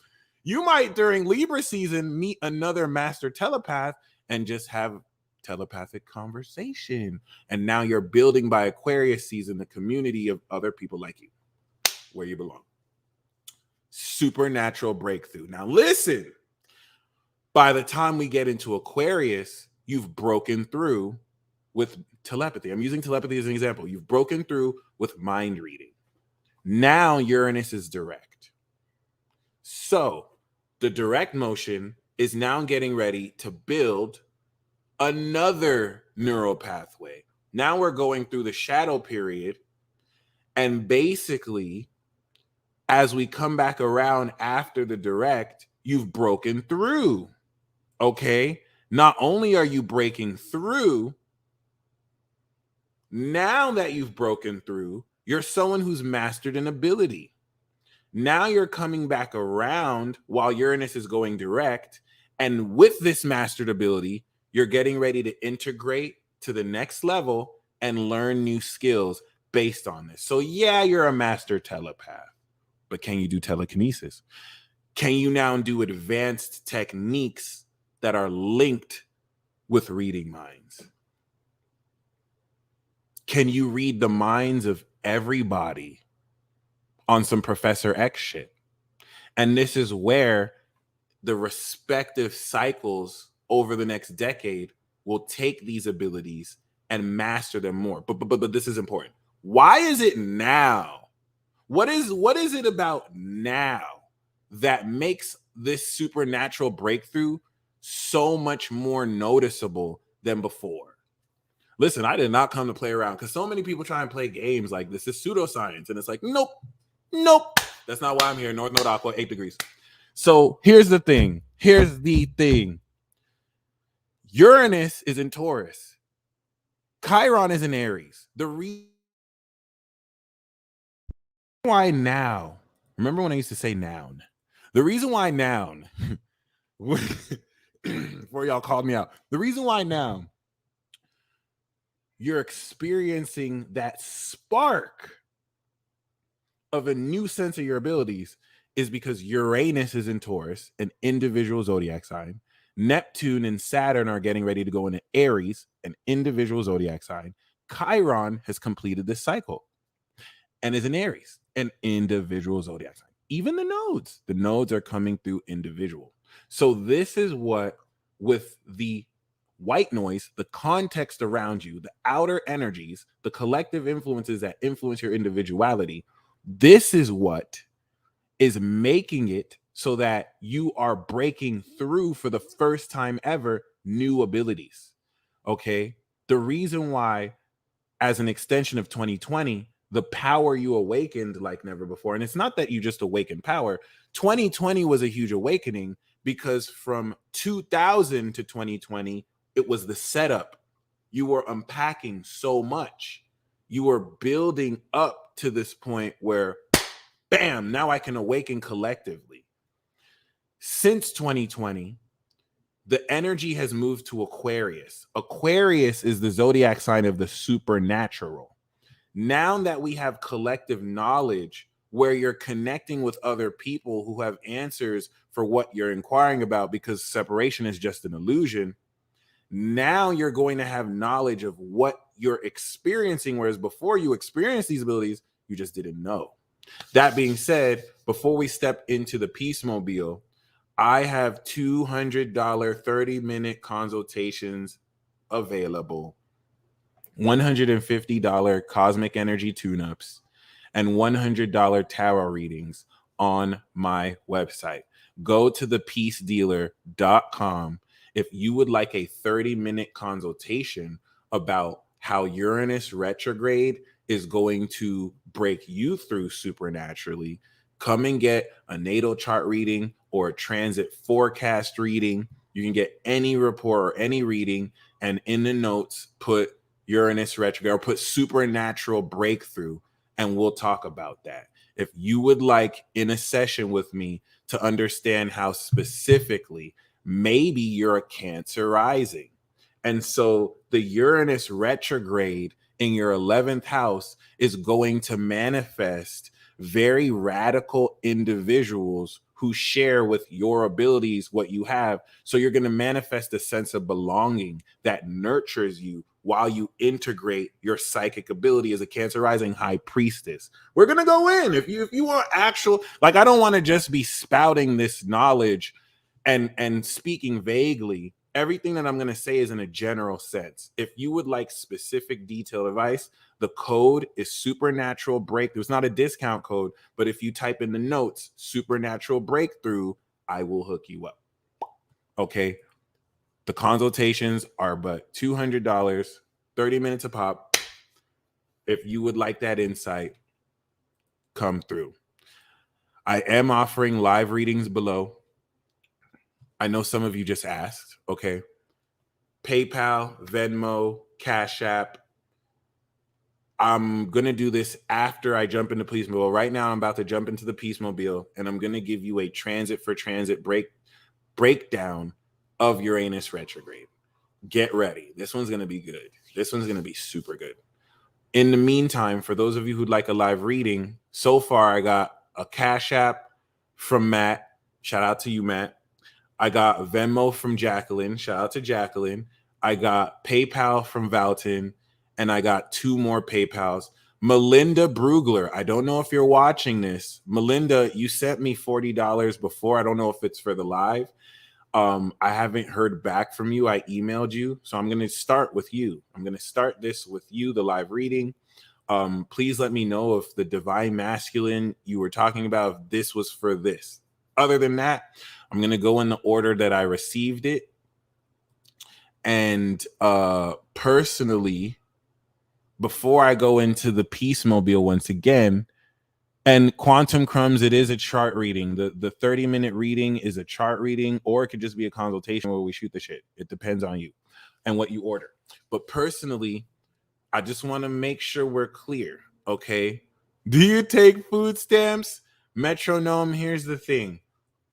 You might, during Libra season, meet another master telepath and just have telepathic conversation. And now you're building by Aquarius season the community of other people like you, where you belong. Supernatural breakthrough. Now listen, by the time we get into Aquarius, you've broken through with telepathy. I'm using telepathy as an example. You've broken through with mind reading. Now Uranus is direct. So the direct motion is now getting ready to build another neural pathway. Now we're going through the shadow period, and basically as we come back around after the direct, you've broken through. Okay? Not only are you breaking through, now that you've broken through, you're someone who's mastered an ability. Now you're coming back around while Uranus is going direct. And with this mastered ability, you're getting ready to integrate to the next level and learn new skills based on this. So yeah, you're a master telepath, but can you do telekinesis? Can you now do advanced techniques that are linked with reading minds? Can you read the minds of everybody on some Professor X shit? And this is where the respective cycles over the next decade will take these abilities and master them more. But this is important. Why is it now? What is it about now that makes this supernatural breakthrough so much more noticeable than before? Listen, I did not come to play around, because so many people try and play games like this is pseudoscience, and it's like, nope. That's not why I'm here. North Node Aqua, 8 degrees. So here's the thing. Uranus is in Taurus. Chiron is in Aries. The reason why now, remember when I used to say noun? The reason why noun, before y'all called me out, the reason why now you're experiencing that spark of a new sense of your abilities is because Uranus is in Taurus, an individual zodiac sign. Neptune and Saturn are getting ready to go into Aries, an individual zodiac sign. Chiron has completed this cycle and is in Aries, an individual zodiac sign. Even the nodes are coming through individual. So this is what, with the white noise, the context around you, the outer energies, the collective influences that influence your individuality, this is what is making it so that you are breaking through for the first time ever new abilities. Okay? The reason why, as an extension of 2020, the power you awakened like never before, and it's not that you just awakened power. 2020 was a huge awakening because from 2000 to 2020, it was the setup. You were unpacking so much. You were building up to this point where, bam, now I can awaken collectively. Since 2020, the energy has moved to Aquarius. Aquarius is the zodiac sign of the supernatural. Now that we have collective knowledge where you're connecting with other people who have answers for what you're inquiring about, because separation is just an illusion, now you're going to have knowledge of what you're experiencing, whereas before you experienced these abilities, you just didn't know. That being said, before we step into the Peace Mobile, I have $200 30-minute consultations available, $150 cosmic energy tune-ups, and $100 tarot readings on my website. Go to thepeacedealer.com if you would like a 30-minute consultation about how Uranus retrograde is going to break you through supernaturally. Come and get a natal chart reading or a transit forecast reading. You can get any report or any reading, and in the notes, put Uranus retrograde or put supernatural breakthrough, and we'll talk about that. If you would like in a session with me to understand how specifically maybe you're a Cancer rising, and so the Uranus retrograde in your 11th house is going to manifest very radical individuals who share with your abilities what you have. So you're going to manifest a sense of belonging that nurtures you while you integrate your psychic ability as a Cancer rising high priestess. We're going to go in. If you want actual, like, I don't want to just be spouting this knowledge and speaking vaguely. Everything that I'm going to say is in a general sense. If you would like specific detailed advice, the code is supernatural breakthrough. It's not a discount code, but if you type in the notes supernatural breakthrough, I will hook you up. Okay. The consultations are but $200, 30 minutes a pop. If you would like that insight, come through. I am offering live readings below. I know some of you just asked. Okay. PayPal, Venmo, Cash App. I'm going to do this after I jump into Peace Mobile. Right now, I'm about to jump into the Peace Mobile, and I'm going to give you a transit for transit breakdown of Uranus retrograde. Get ready. This one's going to be good. This one's going to be super good. In the meantime, for those of you who'd like a live reading, so far I got a Cash App from Matt. Shout out to you, Matt. I got Venmo from Jacqueline. Shout out to Jacqueline. I got PayPal from Valton, and I got 2 more PayPals. Melinda Brugler. I don't know if you're watching this. Melinda, you sent me $40 before. I don't know if it's for the live. I haven't heard back from you. I emailed you. So I'm going to start with you. I'm going to start this with you, the live reading. Please let me know if the divine masculine you were talking about, if this was for this. Other than that, I'm going to go in the order that I received it. And personally, before I go into the Peace Mobile once again, and Quantum Crumbs, it is a chart reading. The 30-minute reading is a chart reading, or it could just be a consultation where we shoot the shit. It depends on you and what you order. But personally, I just want to make sure we're clear, okay? Do you take food stamps? Metronome, here's the thing.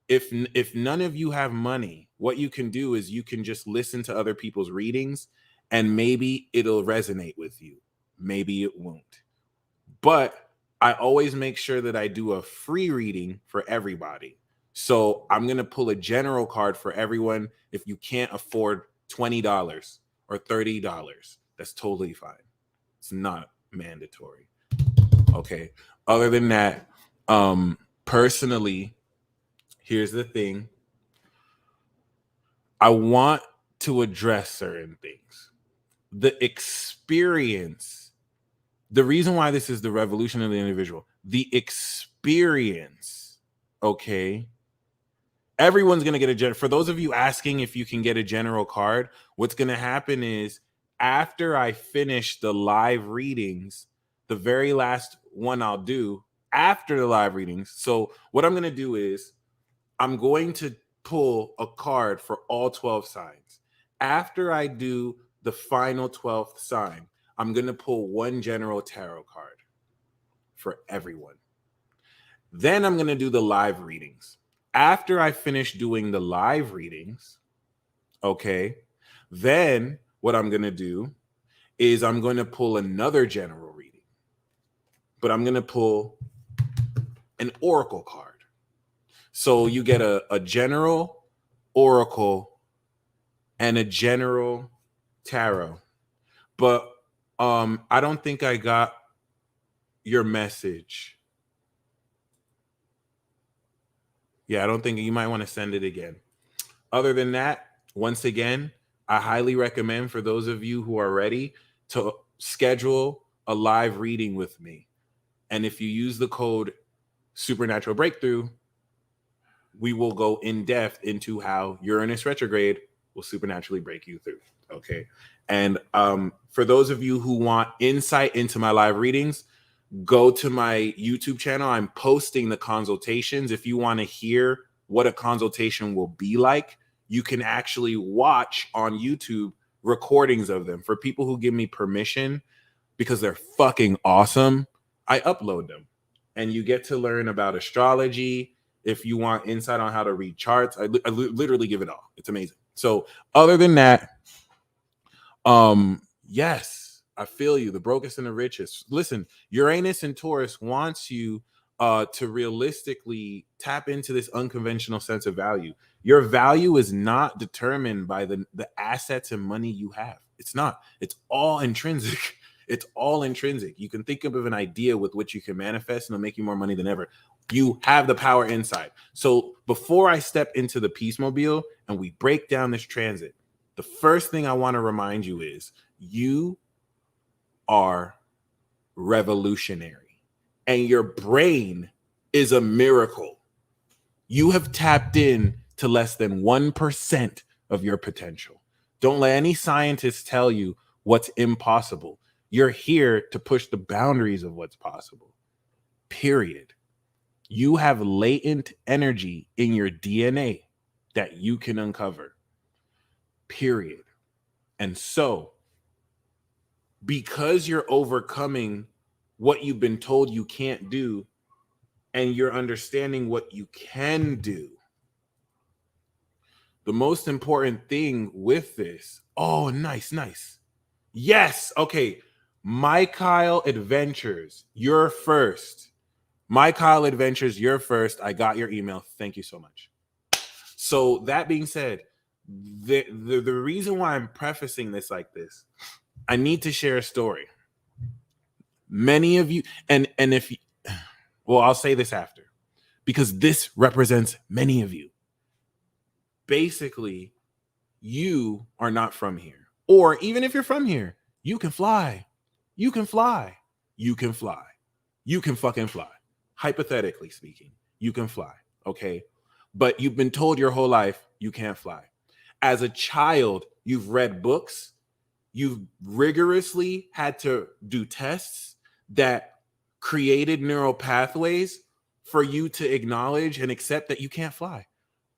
If none of you have money, what you can do is you can just listen to other people's readings, and maybe it'll resonate with you. Maybe it won't. But I always make sure that I do a free reading for everybody. So I'm going to pull a general card for everyone. If you can't afford $20 or $30, that's totally fine. It's not mandatory. Okay. Other than that, personally, here's the thing. I want to address certain things. The experience, the reason why this is the revolution of the individual, the experience, okay? Everyone's going to get a for those of you asking if you can get a general card, what's going to happen is after I finish the live readings, the very last one I'll do after the live readings. So what I'm going to do is I'm going to pull a card for all 12 signs. After I do the final 12th sign, I'm going to pull one general tarot card for everyone. Then I'm going to do the live readings. After I finish doing the live readings, okay, then what I'm going to do is I'm going to pull another general reading, but I'm going to pull an oracle card. So you get a general oracle and a general tarot. But I don't think I got your message. Yeah, I don't think you might want to send it again. Other than that, once again, I highly recommend for those of you who are ready to schedule a live reading with me. And if you use the code Supernatural Breakthrough, we will go in depth into how Uranus retrograde will supernaturally break you through. Okay. And for those of you who want insight into my live readings, go to my YouTube channel. I'm posting the consultations. If you want to hear what a consultation will be like, you can actually watch on YouTube recordings of them. For people who give me permission, because they're fucking awesome, I upload them. And you get to learn about astrology. If you want insight on how to read charts, I literally give it all. It's amazing. So other than that, yes, I feel you. The brokest and the richest. Listen, Uranus and Taurus wants you to realistically tap into this unconventional sense of value. Your value is not determined by the assets and money you have. It's not. It's all intrinsic. It's all intrinsic. You can think of an idea with which you can manifest and it'll make you more money than ever. You have the power inside. So before I step into the Peacemobile and we break down this transit, the first thing I want to remind you is you are revolutionary and your brain is a miracle. You have tapped in to less than 1% of your potential. Don't let any scientist tell you what's impossible. You're here to push the boundaries of what's possible. Period. You have latent energy in your DNA that you can uncover. Period. And so, because you're overcoming what you've been told you can't do, and you're understanding what you can do, the most important thing with this, oh, nice. Yes, okay. My Kyle Adventures, you're first. My Kyle Adventures, you're first. I got your email. Thank you so much. So that being said, the reason why I'm prefacing this like this, I need to share a story. Many of you, and if you, well, I'll say this after, because this represents many of you. Basically, you are not from here. Or even if you're from here, you can fly. You can fly. You can fly. You can fucking fly. Hypothetically speaking, you can fly. Okay. But you've been told your whole life you can't fly. As a child, you've read books. You've rigorously had to do tests that created neural pathways for you to acknowledge and accept that you can't fly.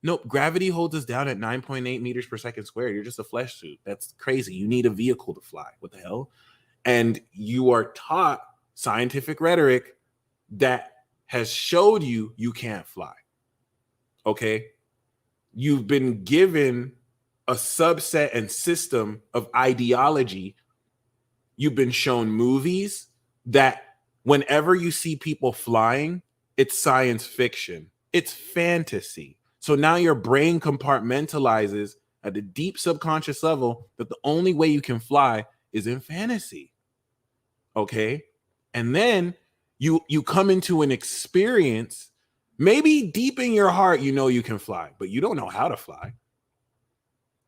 Nope, gravity holds us down at 9.8 meters per second squared. You're just a flesh suit. That's crazy. You need a vehicle to fly. What the hell? And you are taught scientific rhetoric that has showed you you can't fly. Okay? You've been given a subset and system of ideology. You've been shown movies that whenever you see people flying, it's science fiction. It's fantasy. So now your brain compartmentalizes at the deep subconscious level that the only way you can fly is in fantasy. Okay? And then you come into an experience, maybe deep in your heart, you know you can fly, but you don't know how to fly.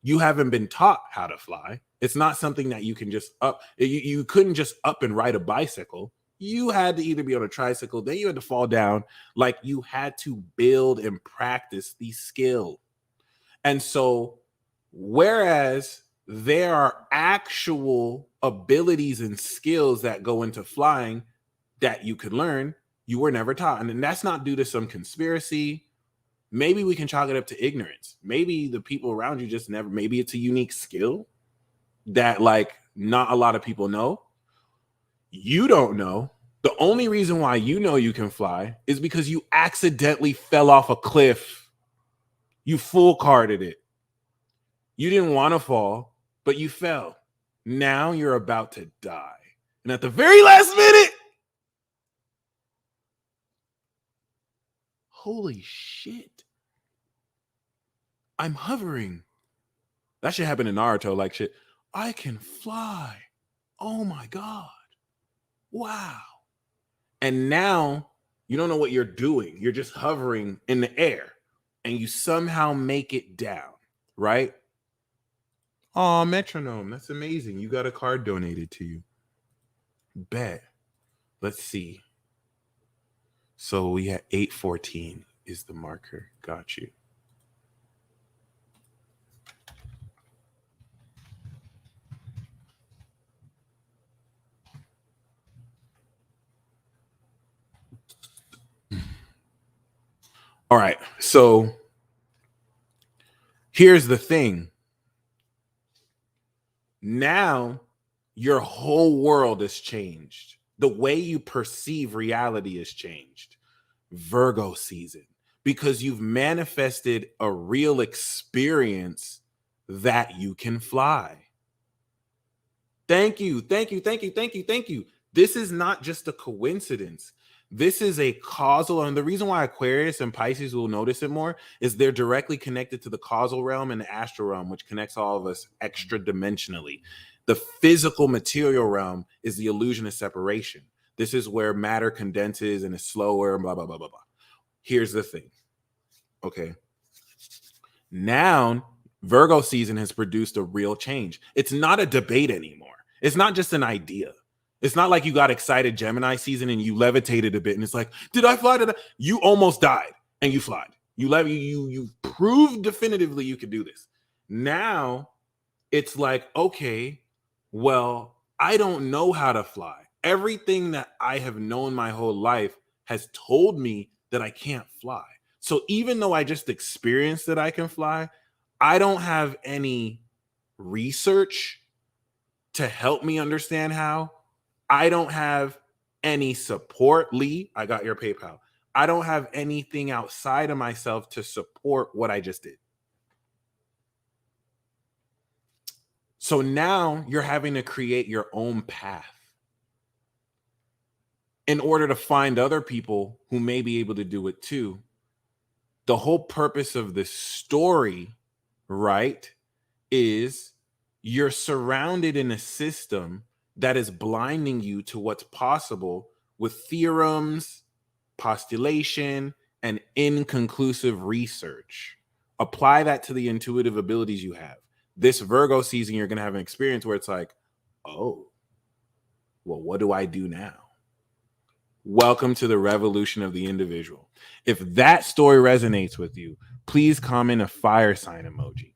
You haven't been taught how to fly. It's not something that you can just up. You couldn't just up and ride a bicycle. You had to either be on a tricycle, then you had to fall down. Like you had to build and practice the skill. And so, whereas there are actual abilities and skills that go into flying that you could learn, you were never taught. And that's not due to some conspiracy. Maybe we can chalk it up to ignorance. Maybe the people around you just never, maybe it's a unique skill that like not a lot of people know. You don't know. The only reason why you know you can fly is because you accidentally fell off a cliff You full carded it. You didn't want to fall, but you fell. Now you're about to die. And at the very last minute, holy shit, I'm hovering. That shit happened in Naruto, like shit. I can fly. Oh my God. Wow. And now you don't know what you're doing. You're just hovering in the air and you somehow make it down, right? Oh, metronome. That's amazing. You got a card donated to you. Bet. Let's see. So we had 814 is the marker. Got you. All right. So here's the thing. Now your whole world has changed. The way you perceive reality has changed. Virgo season, because you've manifested a real experience that you can fly. Thank you. Thank you. Thank you. Thank you. Thank you. This is not just a coincidence. This is a causal, and the reason why Aquarius and Pisces will notice it more is they're directly connected to the causal realm and the astral realm, which connects all of us extra dimensionally. The physical material realm is the illusion of separation. This is where matter condenses and is slower, blah, blah, blah, blah, blah. Here's the thing. Okay. Now, Virgo season has produced a real change. It's not a debate anymore. It's not just an idea. It's not like you got excited Gemini season and you levitated a bit and it's like, did I fly? You almost died and you flied. You proved definitively you could do this. Now it's like, okay, well, I don't know how to fly. Everything that I have known my whole life has told me that I can't fly. So even though I just experienced that I can fly, I don't have any research to help me understand how. I don't have any support. Lee, I got your PayPal. I don't have anything outside of myself to support what I just did. So now you're having to create your own path in order to find other people who may be able to do it too. The whole purpose of this story, right, is you're surrounded in a system that is blinding you to what's possible with theorems, postulation, and inconclusive research. Apply that to the intuitive abilities you have. This Virgo season, you're going to have an experience where it's like, oh, well, what do I do now? Welcome to the revolution of the individual. If that story resonates with you, please comment a fire sign emoji,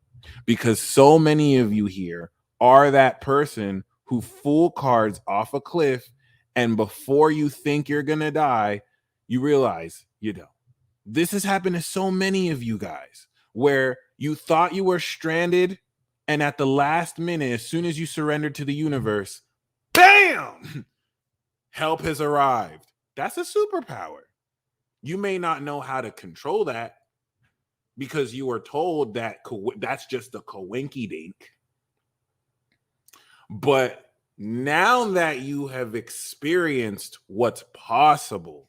because so many of you here are that person who full cards off a cliff, and before you think you're going to die, you realize you don't. This has happened to so many of you guys where you thought you were stranded, and at the last minute, as soon as you surrendered to the universe, bam, help has arrived. That's a superpower. You may not know how to control that because you were told that that's just a coinky dink. But now that you have experienced what's possible,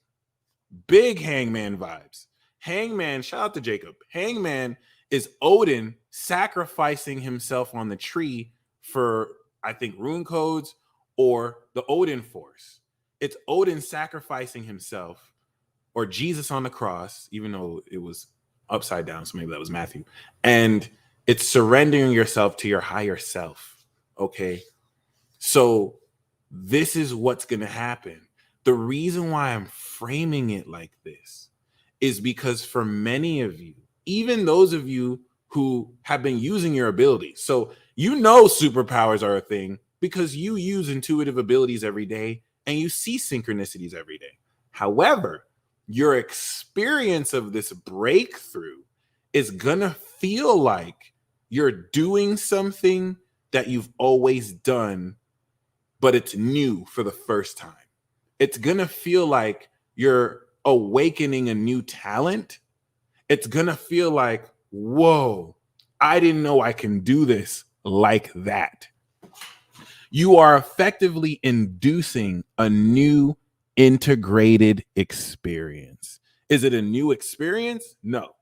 big Hangman vibes. Hangman, shout out to Jacob. Hangman is Odin sacrificing himself on the tree for, I think, rune codes or the Odin force. It's Odin sacrificing himself, or Jesus on the cross, even though it was upside down, so maybe that was Matthew. And it's surrendering yourself to your higher self, okay? So this is what's going to happen. The reason why I'm framing it like this is because for many of you, even those of you who have been using your abilities, so you know superpowers are a thing because you use intuitive abilities every day and you see synchronicities every day. However, your experience of this breakthrough is going to feel like you're doing something that you've always done, but it's new for the first time. It's going to feel like you're awakening a new talent. It's going to feel like, whoa, I didn't know I can do this like that. You are effectively inducing a new integrated experience. Is it a new experience? No.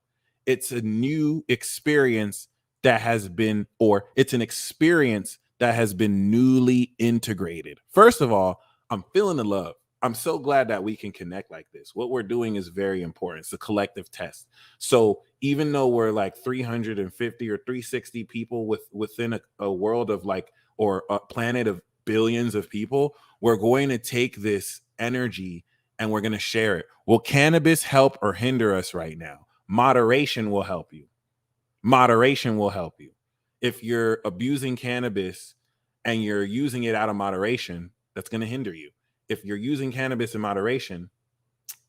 It's a new experience that has been, or it's an experience that has been newly integrated. First of all, I'm feeling the love. I'm so glad that we can connect like this. What we're doing is very important. It's a collective test. So even though we're like 350 or 360 people within a world of like, or a planet of billions of people, we're going to take this energy and we're going to share it. Will cannabis help or hinder us right now? Moderation will help you. Moderation will help you. If you're abusing cannabis and you're using it out of moderation, that's going to hinder you. If you're using cannabis in moderation,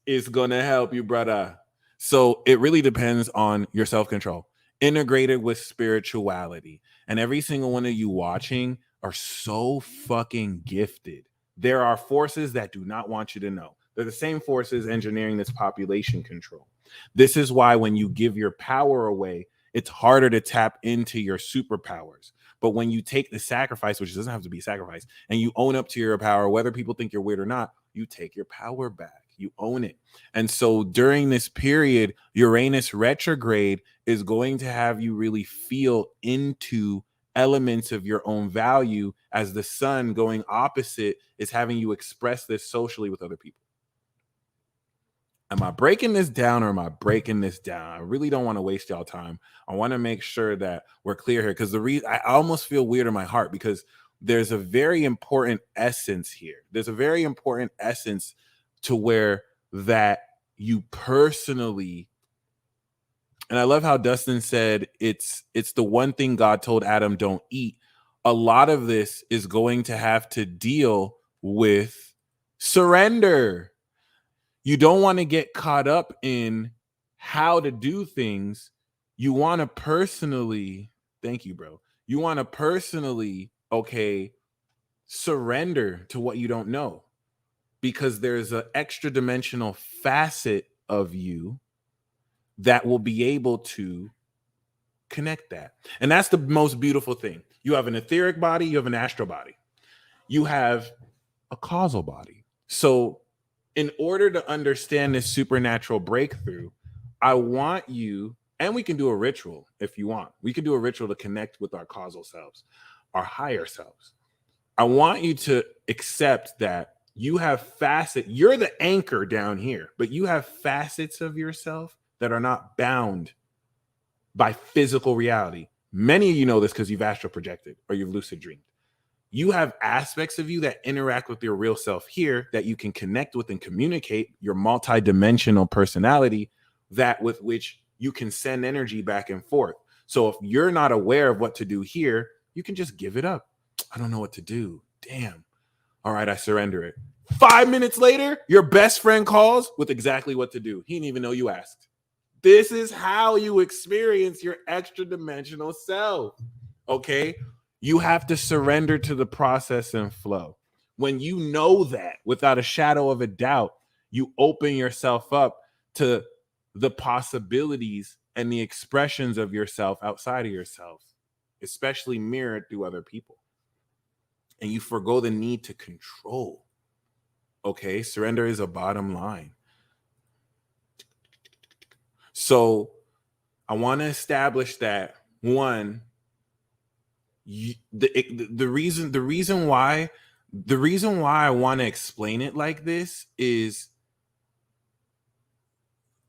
it's going to help you, brother. So it really depends on your self-control, integrated with spirituality. And every single one of you watching are so fucking gifted. There are forces that do not want you to know. They're the same forces engineering this population control. This is why when you give your power away, it's harder to tap into your superpowers. But when you take the sacrifice, which doesn't have to be sacrifice, and you own up to your power, whether people think you're weird or not, you take your power back. You own it. And so during this period, Uranus retrograde is going to have you really feel into elements of your own value, as the sun going opposite is having you express this socially with other people. Am I breaking this down or am I breaking this down? I really don't want to waste y'all time. I want to make sure that we're clear here, because I almost feel weird in my heart, because there's a very important essence here. There's a very important essence to where that you personally, and I love how Dustin said it's the one thing God told Adam don't eat. A lot of this is going to have to deal with surrender. You don't want to get caught up in how to do things. You want to personally, thank you, bro. You want to personally, okay, surrender to what you don't know, because there's an extra dimensional facet of you that will be able to connect that. And that's the most beautiful thing. You have an etheric body, you have an astral body, you have a causal body. So in order to understand this supernatural breakthrough, I want you, and we can do a ritual if you want. We can do a ritual to connect with our causal selves, our higher selves. I want you to accept that you have you're the anchor down here, but you have facets of yourself that are not bound by physical reality. Many of you know this because you've astral projected or you've lucid dreamed. You have aspects of you that interact with your real self here that you can connect with and communicate, your multidimensional personality, that with which you can send energy back and forth. So if you're not aware of what to do here, you can just give it up. I don't know what to do. Damn. All right, I surrender it. 5 minutes later, your best friend calls with exactly what to do. He didn't even know you asked. This is how you experience your extra dimensional self. Okay? You have to surrender to the process and flow. When you know that without a shadow of a doubt, you open yourself up to the possibilities and the expressions of yourself outside of yourself, especially mirrored through other people. And you forgo the need to control. Okay, surrender is a bottom line. So I want to establish that, one, the reason why I want to explain it like this is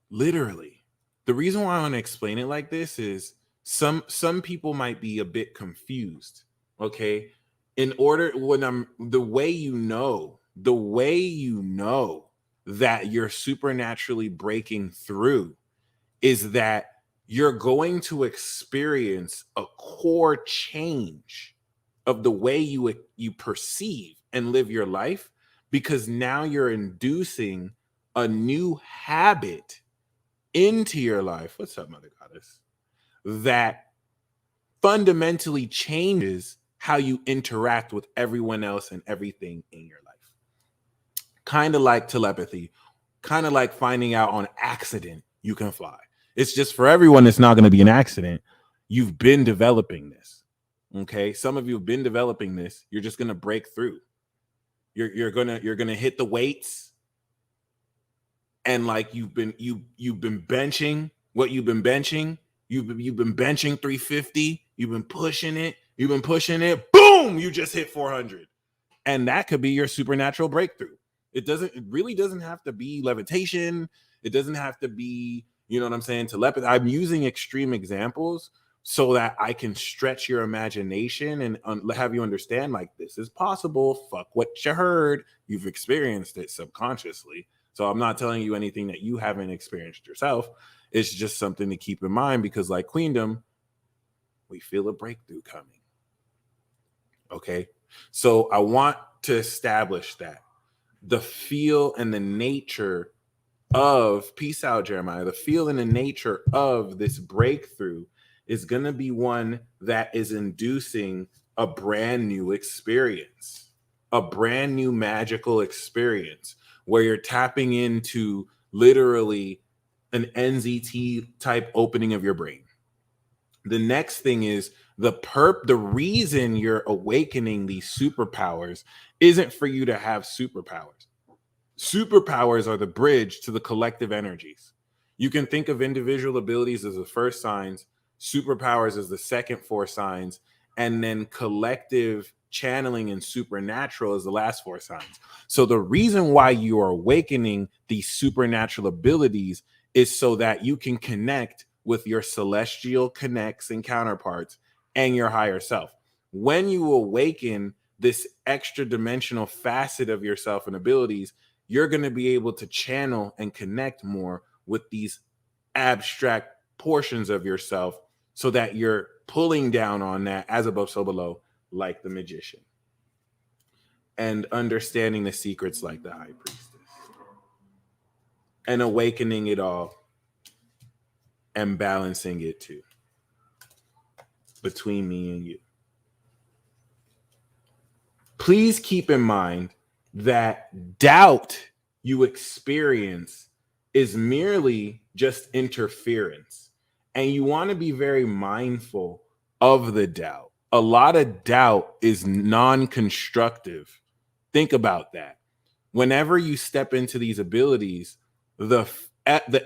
literally the reason why I want to explain it like this is some people might be a bit confused. Okay, the way you know that you're supernaturally breaking through is that you're going to experience a core change of the way you perceive and live your life, because now you're inducing a new habit into your life. What's up, Mother Goddess? That fundamentally changes how you interact with everyone else and everything in your life. Kind of like telepathy, kind of like finding out on accident you can fly. It's just for everyone, it's not going to be an accident. You've been developing this. Okay. Some of you have been developing this. You're just going to break through. You're gonna hit the weights, and like you've been benching what you've been benching. You've been benching 350. You've been pushing it. Boom! You just hit 400, and that could be your supernatural breakthrough. It really doesn't have to be levitation. It doesn't have to be, you know what I'm saying, telepathy. I'm using extreme examples so that I can stretch your imagination and have you understand, like, this is possible. Fuck what you heard. You've experienced it subconsciously. So I'm not telling you anything that you haven't experienced yourself. It's just something to keep in mind, because like Queendom, we feel a breakthrough coming. Okay. So I want to establish that the feel and the nature of, peace out, Jeremiah, the feel and the nature of this breakthrough is going to be one that is inducing a brand new experience, a brand new magical experience where you're tapping into literally an NZT type opening of your brain. The next thing is the reason you're awakening these superpowers isn't for you to have superpowers. Superpowers are the bridge to the collective energies. You can think of individual abilities as the first signs, superpowers as the second four signs, and then collective channeling and supernatural as the last four signs. So the reason why you are awakening these supernatural abilities is so that you can connect with your celestial connects and counterparts and your higher self. When you awaken this extra dimensional facet of yourself and abilities, you're going to be able to channel and connect more with these abstract portions of yourself, so that you're pulling down on that as above, so below, like the magician, and understanding the secrets like the high priestess, and awakening it all and balancing it too between me and you. Please keep in mind that doubt you experience is merely just interference. And you want to be very mindful of the doubt. A lot of doubt is non-constructive. Think about that. Whenever you step into these abilities, the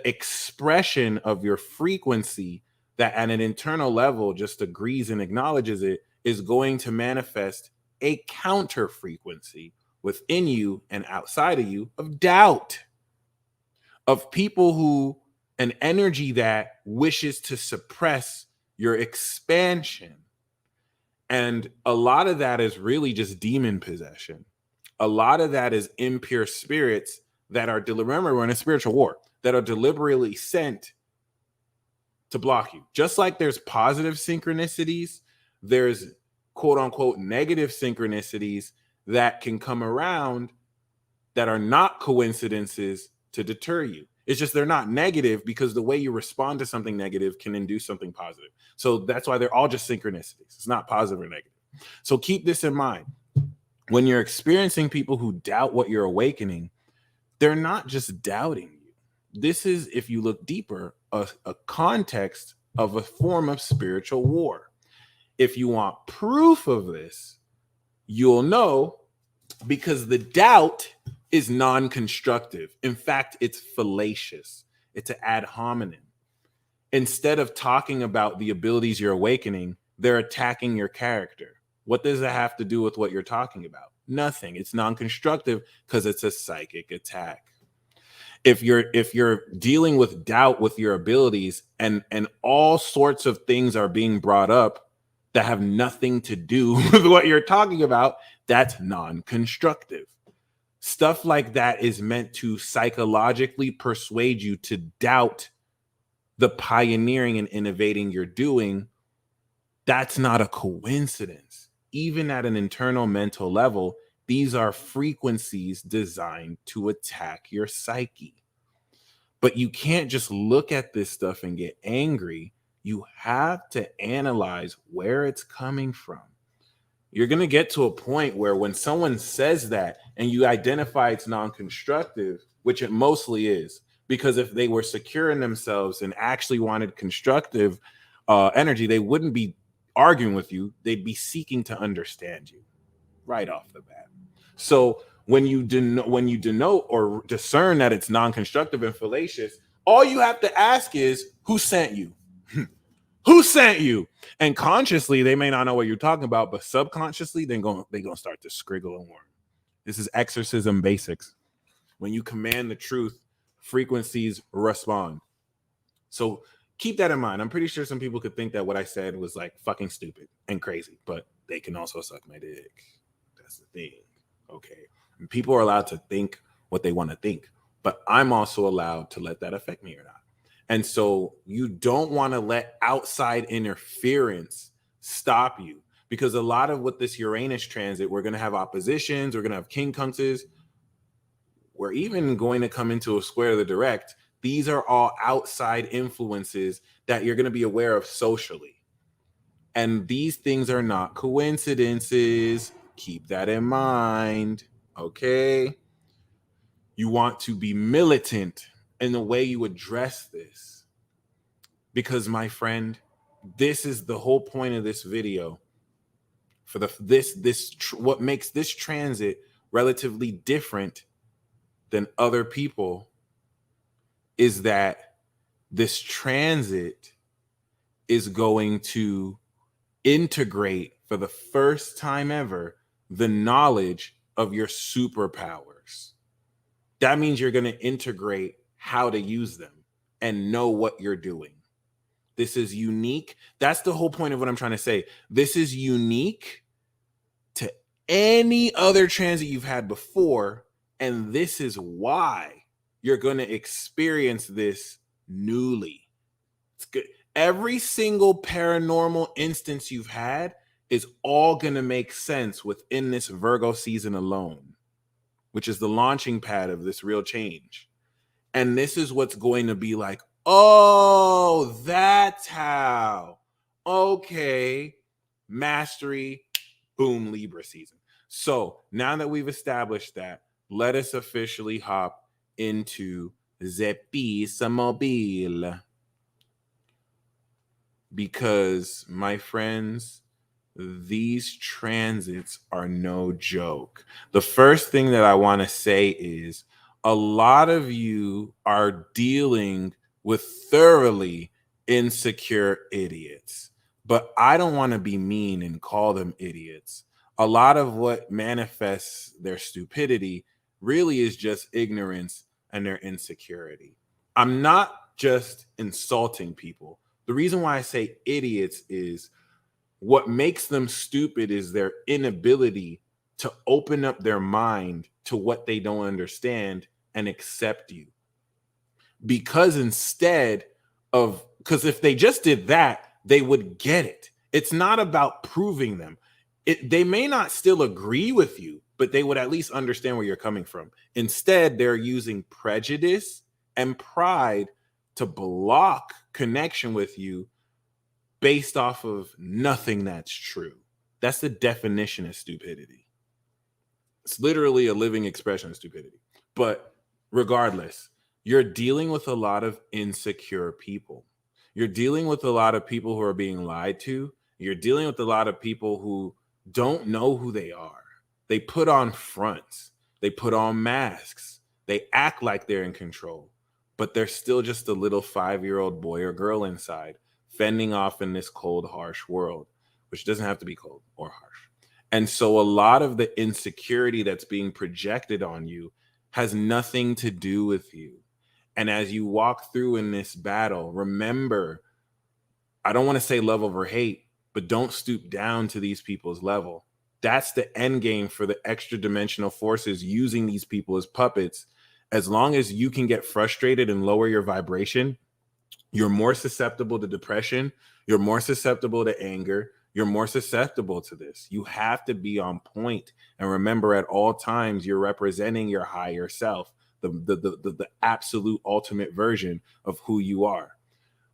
expression of your frequency that at an internal level just agrees and acknowledges it is going to manifest a counter frequency within you and outside of you of doubt, of people who, an energy that wishes to suppress your expansion. And a lot of that is really just demon possession. A lot of that is impure spirits that are, remember, we're in a spiritual war, that are deliberately sent to block you. Just like there's positive synchronicities, there's quote unquote negative synchronicities that can come around that are not coincidences to deter you. It's just they're not negative, because the way you respond to something negative can induce something positive. So that's why they're all just synchronicities. It's not positive or negative. So keep this in mind. When you're experiencing people who doubt what you're awakening, they're not just doubting you. This is, if you look deeper, a context of a form of spiritual war. If you want proof of this, you'll know, because the doubt is non-constructive. In fact, it's fallacious. It's an ad hominem. Instead of talking about the abilities you're awakening, they're attacking your character. What does that have to do with what you're talking about? Nothing. It's non-constructive because it's a psychic attack. If you're dealing with doubt with your abilities, and all sorts of things are being brought up that have nothing to do with what you're talking about, that's non-constructive. Stuff like that is meant to psychologically persuade you to doubt the pioneering and innovating you're doing. That's not a coincidence. Even at an internal mental level, these are frequencies designed to attack your psyche. But you can't just look at this stuff and get angry. You have to analyze where it's coming from. You're going to get to a point where when someone says that and you identify it's non-constructive, which it mostly is, Because if they were secure in themselves and actually wanted constructive energy, they wouldn't be arguing with you. They'd be seeking to understand you right off the bat. So when you denote or discern that it's non-constructive and fallacious, all you have to ask is, who sent you? Who sent you? And consciously, they may not know what you're talking about, but subconsciously, they're gonna start to scriggle and worm. This is exorcism basics. When you command the truth, frequencies respond. So keep that in mind. I'm pretty sure some people could think that what I said was like fucking stupid and crazy, but they can also suck my dick. That's the thing. Okay. And people are allowed to think what they want to think, but I'm also allowed to let that affect me or not. And so you don't want to let outside interference stop you, because a lot of what this Uranus transit, we're going to have oppositions, we're going to have quincunxes, we're even going to come into a square of the direct. These are all outside influences that you're going to be aware of socially. And these things are not coincidences. Keep that in mind. Okay. You want to be militant in the way you address this. Because, my friend, this is the whole point of this video. For what makes this transit relatively different than other people is that this transit is going to integrate for the first time ever the knowledge of your superpowers. That means you're going to integrate how to use them and know what you're doing. This is unique. That's the whole point of what I'm trying to say. This is unique to any other transit you've had before, and this is why you're going to experience this newly. It's good. Every single paranormal instance you've had is all going to make sense within this Virgo season alone, which is the launching pad of this real change. And this is what's going to be like, oh, that's how. Okay. Mastery, boom, Libra season. So now that we've established that, let us officially hop into the piece mobile. Because, my friends, these transits are no joke. The first thing that I want to say is a lot of you are dealing with thoroughly insecure idiots, but I don't want to be mean and call them idiots. A lot of what manifests their stupidity really is just ignorance and their insecurity. I'm not just insulting people. The reason why I say idiots is what makes them stupid is their inability to open up their mind to what they don't understand and accept you. Because if they just did that, they would get it. It's not about proving them. They may not still agree with you, but they would at least understand where you're coming from. Instead, they're using prejudice and pride to block connection with you based off of nothing that's true. That's the definition of stupidity. It's literally a living expression of stupidity. But regardless, you're dealing with a lot of insecure people. You're dealing with a lot of people who are being lied to. You're dealing with a lot of people who don't know who they are. They put on fronts. They put on masks. They act like they're in control, but they're still just a little 5-year-old boy or girl inside, fending off in this cold, harsh world, which doesn't have to be cold or harsh. And so a lot of the insecurity that's being projected on you has nothing to do with you. And as you walk through in this battle, remember, I don't want to say love over hate, but don't stoop down to these people's level. That's the end game for the extra dimensional forces using these people as puppets. As long as you can get frustrated and lower your vibration, you're more susceptible to depression. You're more susceptible to anger. You're more susceptible to this. You have to be on point. And remember, at all times, you're representing your higher self, the absolute ultimate version of who you are,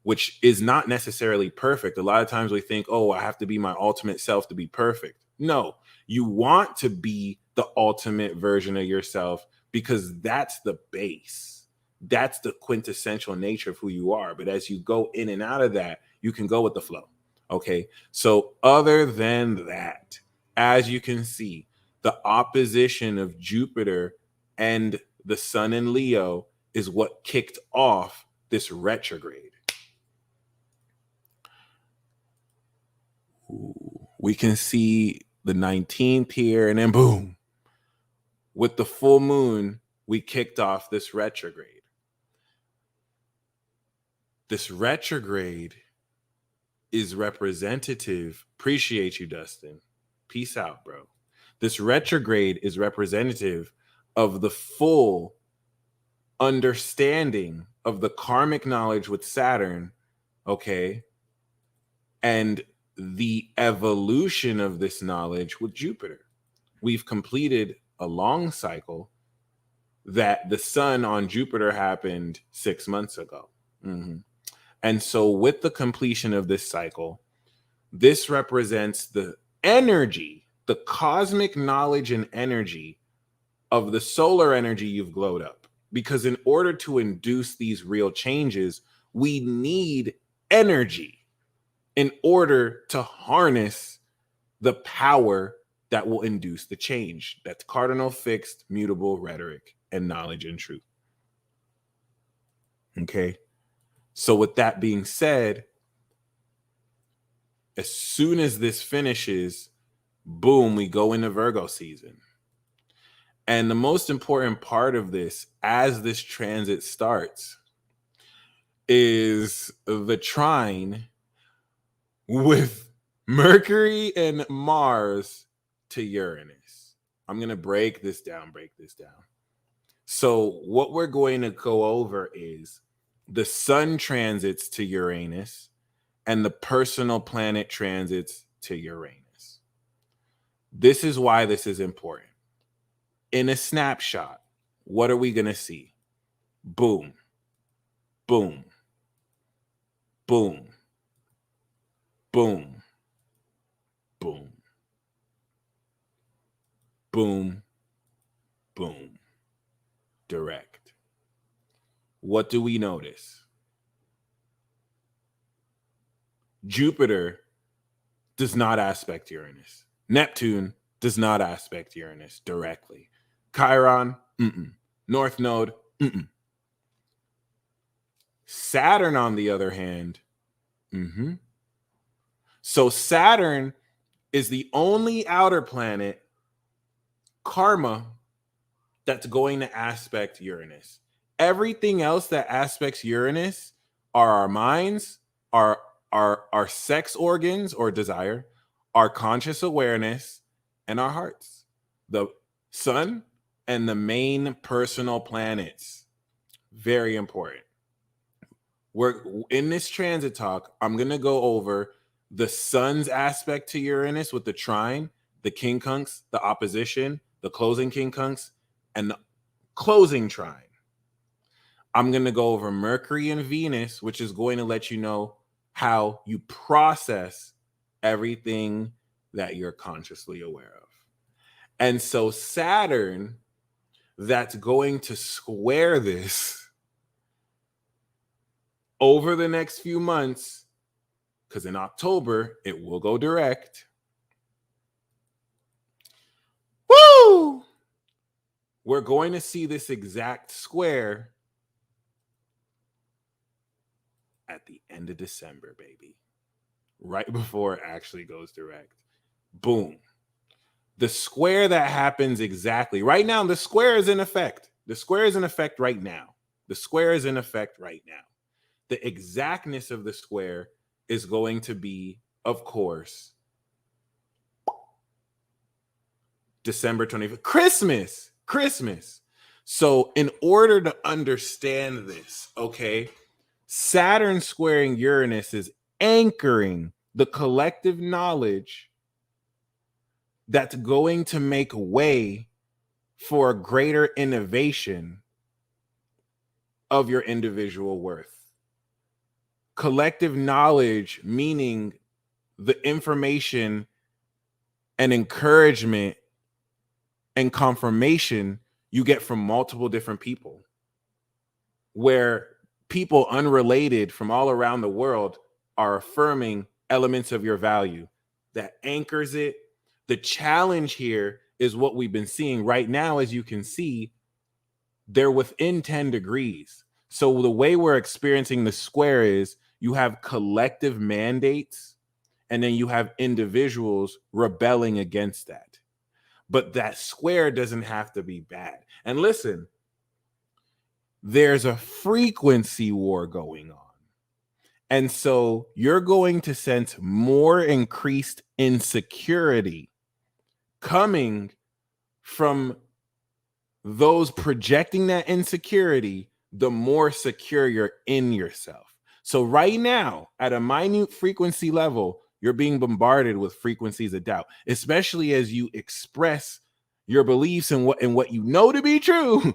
which is not necessarily perfect. A lot of times we think, oh, I have to be my ultimate self to be perfect. No, you want to be the ultimate version of yourself because that's the base. That's the quintessential nature of who you are. But as you go in and out of that, you can go with the flow. Okay. So other than that, as you can see, the opposition of Jupiter and the sun in Leo is what kicked off this retrograde. Ooh, we can see the 19th here, and then boom, with the full moon, we kicked off this retrograde. This retrograde is representative. Appreciate you, Dustin. Peace out, bro. This retrograde is representative of the full understanding of the karmic knowledge with Saturn, okay, and the evolution of this knowledge with Jupiter. We've completed a long cycle that the sun on Jupiter happened 6 months ago. And so with the completion of this cycle, this represents the energy, the cosmic knowledge and energy of the solar energy you've glowed up. Because in order to induce these real changes, we need energy in order to harness the power that will induce the change. That's cardinal, fixed, mutable rhetoric, and knowledge and truth. Okay. So with that being said, as soon as this finishes, boom, we go into Virgo season. And the most important part of this, as this transit starts, is the trine with Mercury and Mars to Uranus. I'm going to break this down. So what we're going to go over is the sun transits to Uranus and the personal planet transits to Uranus. This is why this is important. In a snapshot, what are we going to see? Boom, boom, boom, boom, boom, boom, boom. Direct. What do we notice? Jupiter does not aspect Uranus. Neptune does not aspect Uranus directly. Chiron, North Node, Saturn, on the other hand, So Saturn is the only outer planet, karma, that's going to aspect Uranus. Everything else that aspects Uranus are our minds, our sex organs or desire, our conscious awareness, and our hearts. The sun and the main personal planets. Very important. We're in this transit talk, I'm going to go over the sun's aspect to Uranus with the trine, the quincunx, the opposition, the closing quincunx, and the closing trine. I'm going to go over Mercury and Venus, which is going to let you know how you process everything that you're consciously aware of. And so Saturn, that's going to square this over the next few months, because in October, it will go direct. Woo! We're going to see this exact square at the end of December, baby. Right before it actually goes direct. Boom. The square that happens exactly right now, the square is in effect. The square is in effect right now. The square is in effect right now. The exactness of the square is going to be, of course, December 25th. Christmas. So in order to understand this, okay, Saturn squaring Uranus is anchoring the collective knowledge that's going to make way for a greater innovation of your individual worth. Collective knowledge, meaning the information and encouragement and confirmation you get from multiple different people. where people unrelated from all around the world are affirming elements of your value that anchors it. The challenge here is what we've been seeing right now. As you can see, they're within 10 degrees. So the way we're experiencing the square is you have collective mandates and then you have individuals rebelling against that. But that square doesn't have to be bad. And listen, there's a frequency war going on. And so you're going to sense more increased insecurity coming from those projecting that insecurity, the more secure you're in yourself. So right now, at a minute frequency level, you're being bombarded with frequencies of doubt, especially as you express your beliefs and what you know to be true.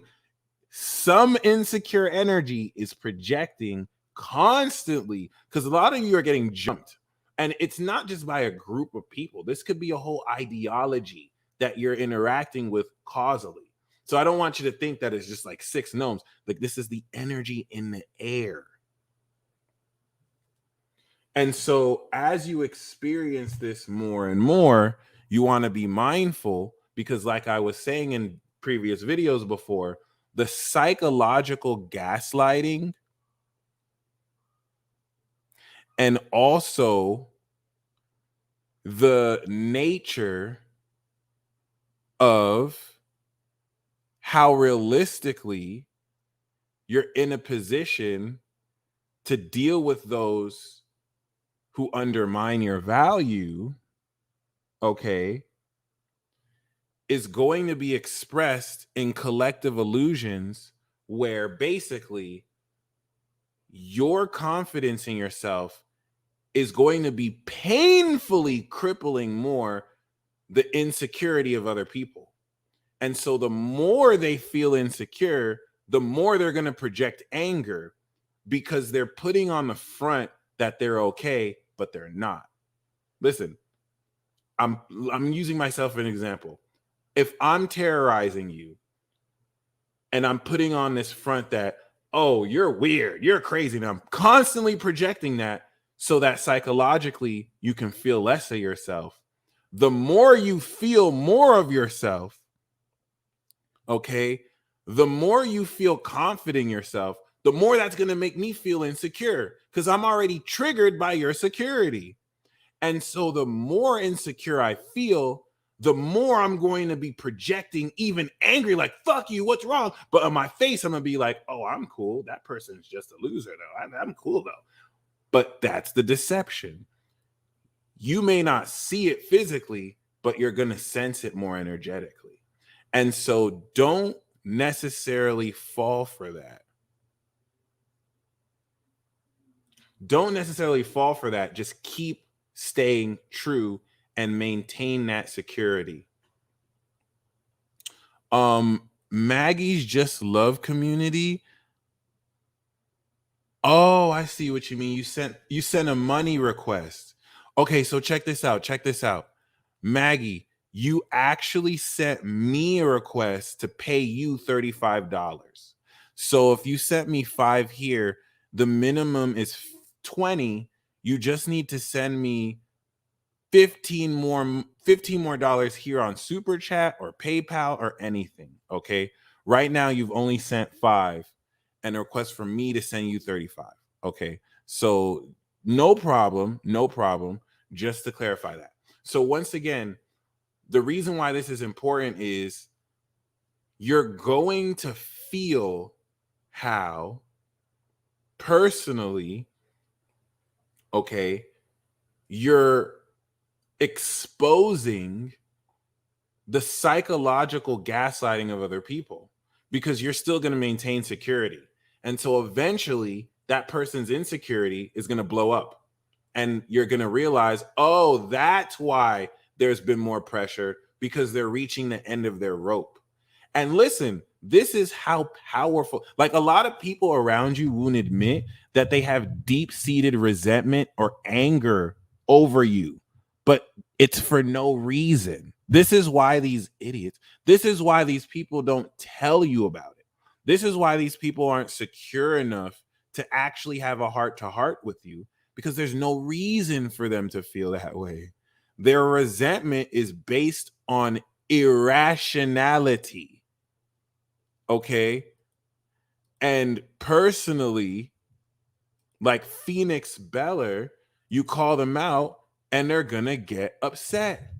Some insecure energy is projecting constantly because a lot of you are getting jumped. And it's not just by a group of people. This could be a whole ideology that you're interacting with causally. So I don't want you to think that it's just like 6 gnomes. Like, this is the energy in the air. And so as you experience this more and more, you want to be mindful because, like I was saying in previous videos before, the psychological gaslighting and also the nature of how realistically you're in a position to deal with those who undermine your value, okay, is going to be expressed in collective illusions where basically your confidence in yourself is going to be painfully crippling more the insecurity of other people. And so the more they feel insecure, the more they're going to project anger because they're putting on the front that they're okay, but they're not. Listen, I'm using myself as an example. If I'm terrorizing you and I'm putting on this front that, oh, you're weird, you're crazy, and I'm constantly projecting that so that psychologically you can feel less of yourself, the more you feel more of yourself, okay, the more you feel confident in yourself, the more that's going to make me feel insecure because I'm already triggered by your security. And so the more insecure I feel, the more I'm going to be projecting even angry, like, fuck you, what's wrong? But on my face, I'm going to be like, oh, I'm cool. That person's just a loser, though. I'm cool, though. But that's the deception. You may not see it physically, but you're going to sense it more energetically. And so don't necessarily fall for that. Don't necessarily fall for that. Just keep staying true and maintain that security. Maggie's Just Love community. Oh, I see what you mean. You sent a money request. Okay, so check this out. Maggie, you actually sent me a request to pay you $35. So if you sent me 5 here, the minimum is 20. You just need to send me 15 more dollars here on Super Chat or PayPal or anything. Okay. Right now, you've only sent 5 and a request for me to send you 35. Okay. So no problem. Just to clarify that. So once again, the reason why this is important is you're going to feel how personally, okay, you're exposing the psychological gaslighting of other people because you're still going to maintain security. And so eventually that person's insecurity is going to blow up and you're going to realize, oh, that's why there's been more pressure because they're reaching the end of their rope. And listen, this is how powerful, like a lot of people around you won't admit that they have deep-seated resentment or anger over you, but it's for no reason. This is why these idiots, this is why these people don't tell you about it. This is why these people aren't secure enough to actually have a heart-to-heart with you, because there's no reason for them to feel that way. Their resentment is based on irrationality. Okay? And personally, like Phoenix Beller, you call them out and they're gonna get upset.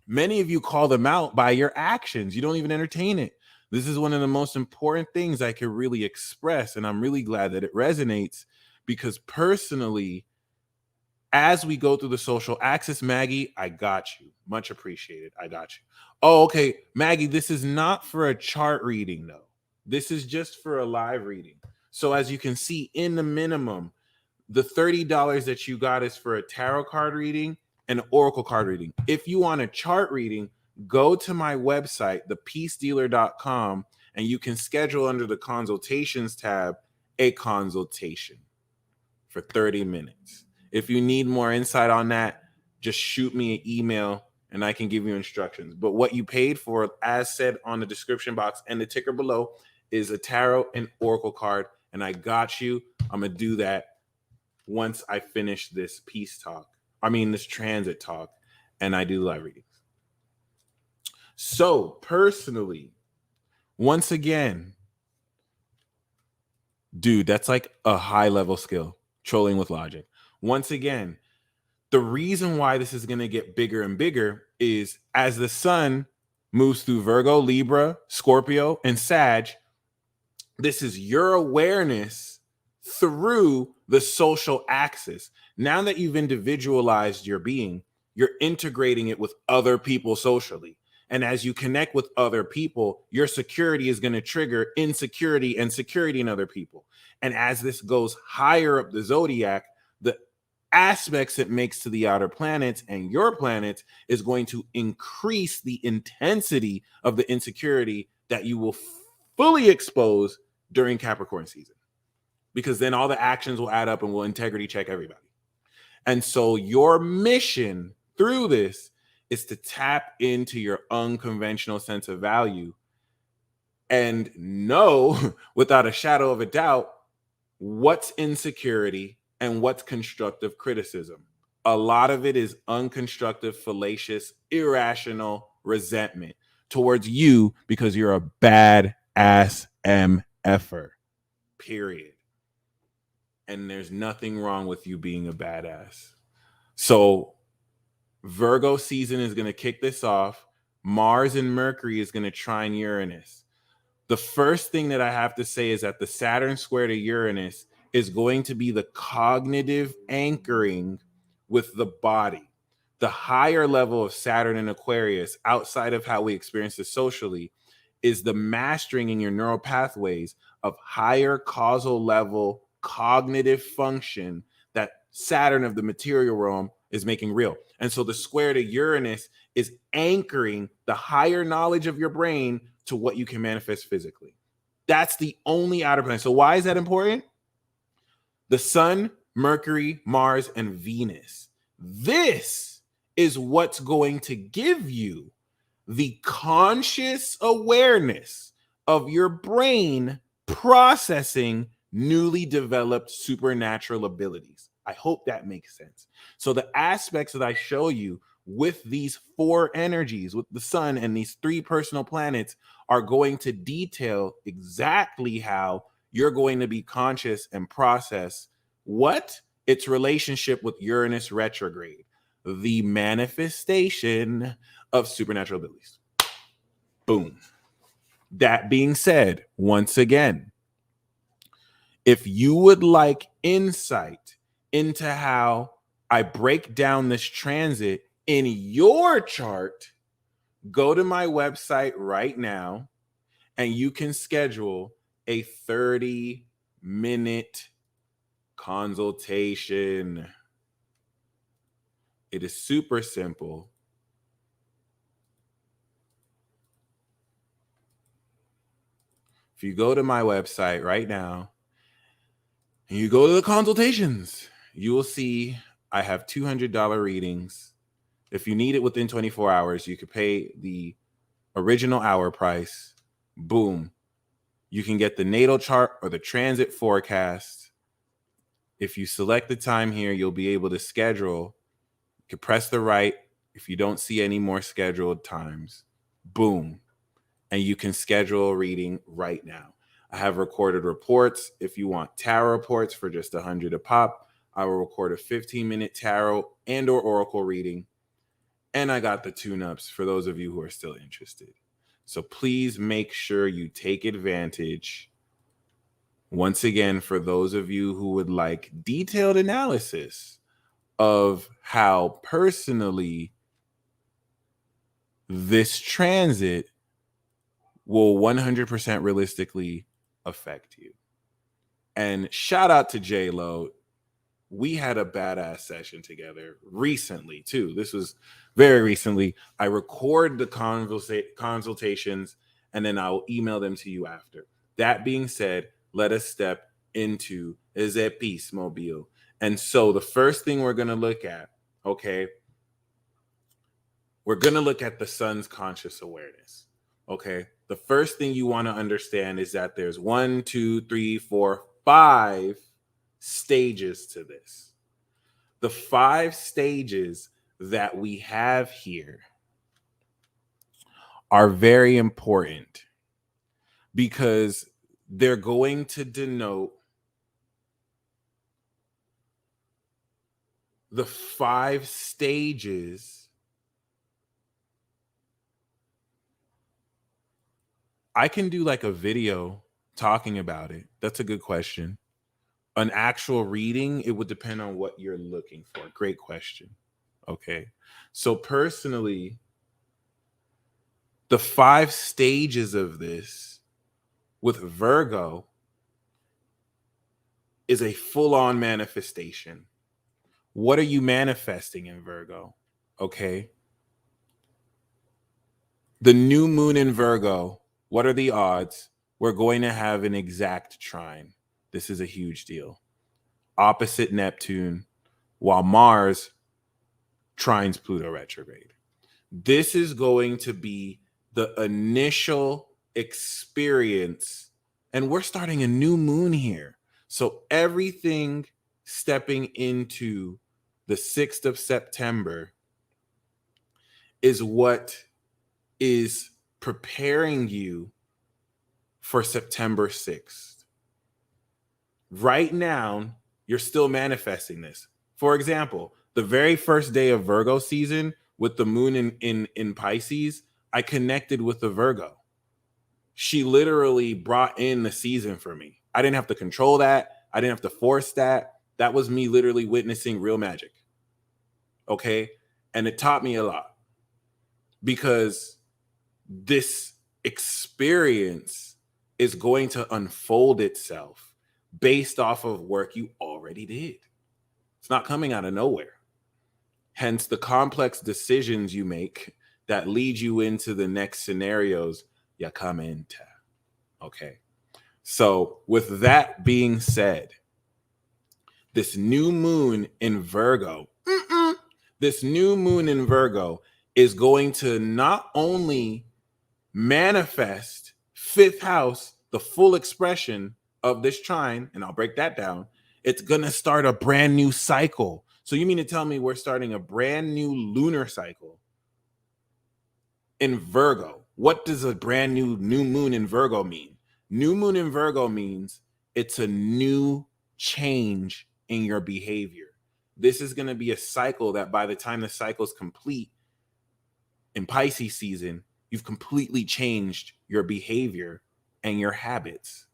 Many of you call them out by your actions. You don't even entertain it. This is one of the most important things I can really express, and I'm really glad that it resonates, because personally, as we go through the social axis, Maggie, I got you. Much appreciated. I got you. Oh, okay. Maggie, this is not for a chart reading, though. This is just for a live reading. So as you can see in the minimum, the $30 that you got is for a tarot card reading and an oracle card reading. If you want a chart reading, go to my website, thepeacedealer.com, and you can schedule under the consultations tab a consultation for 30 minutes. If you need more insight on that, just shoot me an email and I can give you instructions. But what you paid for, as said on the description box and the ticker below, is a tarot and oracle card. And I got you. I'm going to do that once I finish this this transit talk, and I do live readings. So personally, once again, dude, that's like a high level skill, trolling with logic. Once again, the reason why this is going to get bigger and bigger is as the sun moves through Virgo, Libra, Scorpio, and Sag, this is your awareness through the social axis. Now that you've individualized your being, you're integrating it with other people socially. And as you connect with other people, your security is going to trigger insecurity and security in other people. And as this goes higher up the zodiac, the aspects it makes to the outer planets and your planet is going to increase the intensity of the insecurity that you will fully expose during Capricorn season. Because then all the actions will add up and will integrity check everybody. And so your mission through this is to tap into your unconventional sense of value and know without a shadow of a doubt what's insecurity and what's constructive criticism. A lot of it is unconstructive, fallacious, irrational resentment towards you because you're a badass MFer, period. And there's nothing wrong with you being a badass. So Virgo season is going to kick this off. Mars and Mercury is going to trine Uranus. The first thing that I have to say is that the Saturn square to Uranus is going to be the cognitive anchoring with the body. The higher level of Saturn and Aquarius, outside of how we experience this socially, is the mastering in your neural pathways of higher causal level cognitive function that Saturn of the material realm is making real. And so the square to Uranus is anchoring the higher knowledge of your brain to what you can manifest physically. That's the only outer planet. So why is that important? The Sun, Mercury, Mars, and Venus. This is what's going to give you the conscious awareness of your brain processing newly developed supernatural abilities. I hope that makes sense. So the aspects that I show you with these four energies, with the sun and these three personal planets, are going to detail exactly how you're going to be conscious and process what? Its relationship with Uranus retrograde, the manifestation of supernatural abilities. Boom. That being said, once again, if you would like insight into how I break down this transit in your chart, go to my website right now and you can schedule a 30-minute consultation. It is super simple. If you go to my website right now and you go to the consultations, you will see I have $200 readings. If you need it within 24 hours, you could pay the original hour price. Boom. You can get the natal chart or the transit forecast. If you select the time here, you'll be able to schedule. You can press the right. If you don't see any more scheduled times, boom. And you can schedule a reading right now. I have recorded reports. If you want tarot reports for just $100 a pop, I will record a 15-minute tarot and or oracle reading. And I got the tune-ups for those of you who are still interested. So please make sure you take advantage. Once again, for those of you who would like detailed analysis of how personally this transit will 100% realistically affect you. And shout out to J-Lo. We had a badass session together recently too. This was very recently. I record the consultations and then I'll email them to you after. That being said, let us step into the Peace Mobile. And so the first thing we're going to look at, okay, we're going to look at the sun's conscious awareness. Okay. The first thing you want to understand is that there's 1, 2, 3, 4, 5 stages to this. The 5 stages that we have here are very important because they're going to denote the 5 stages. I can do like a video talking about it. That's a good question. An actual reading, it would depend on what you're looking for. Great question. Okay. So personally, the 5 stages of this with Virgo is a full-on manifestation. What are you manifesting in Virgo? Okay. The new moon in Virgo, what are the odds? We're going to have an exact trine. This is a huge deal. Opposite Neptune, while Mars trines Pluto retrograde. This is going to be the initial experience, and we're starting a new moon here. So everything stepping into the 6th of September is what is preparing you for September 6th. Right now, you're still manifesting this. For example, the very first day of Virgo season with the moon in Pisces, I connected with the Virgo. She literally brought in the season for me. I didn't have to control that. I didn't have to force that. That was me literally witnessing real magic. Okay? And it taught me a lot because this experience is going to unfold itself based off of work you already did. It's not coming out of nowhere. Hence the complex decisions you make that lead you into the next scenarios you come into. Okay. So with that being said, this new moon in Virgo, this new moon in Virgo is going to not only manifest 5th house, the full expression of this trine, and I'll break that down. It's going to start a brand new cycle. So you mean to tell me we're starting a brand new lunar cycle in Virgo? What does a brand new moon in Virgo mean? New moon in Virgo means it's a new change in your behavior. This is going to be a cycle that by the time the cycle is complete in Pisces season, you've completely changed your behavior and your habits.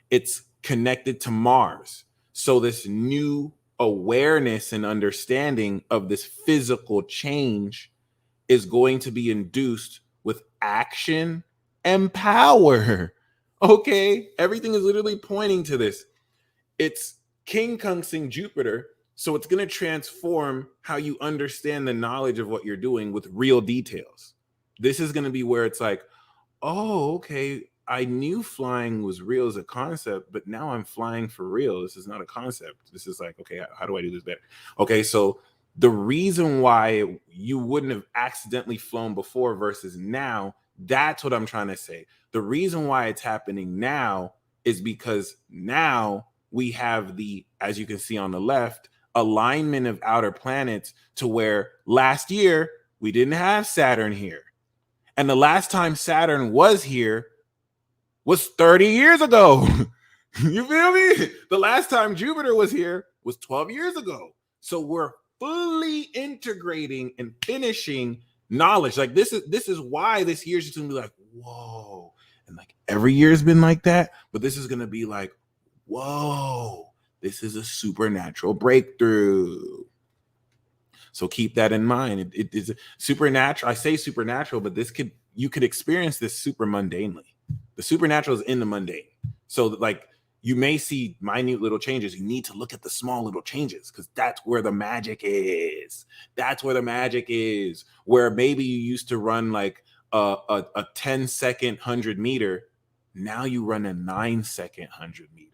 It's connected to Mars. So this new awareness and understanding of this physical change is going to be induced with action and power. Okay, everything is literally pointing to this. It's King Kunxing Jupiter, so it's going to transform how you understand the knowledge of what you're doing with real details. This is going to be where it's like, oh, okay, I knew flying was real as a concept, but now I'm flying for real. This is not a concept. This is like, okay, how do I do this better? Okay, so the reason why you wouldn't have accidentally flown before versus now, that's what I'm trying to say. The reason why it's happening now is because now we have the, as you can see on the left, alignment of outer planets to where last year we didn't have Saturn here. And the last time Saturn was here was 30 years ago. You feel me? The last time Jupiter was here was 12 years ago. So we're fully integrating and finishing knowledge. Like this is why this year's just gonna be like, whoa. And like every year's been like that, but this is gonna be like, whoa, this is a supernatural breakthrough. So keep that in mind. It is supernatural. I say supernatural, but you could experience this super mundanely. The supernatural is in the mundane. So like you may see minute little changes. You need to look at the small little changes because that's where the magic is. That's where the magic is. Where maybe you used to run like a 10-second 100-meter. Now you run a 9-second 100-meter.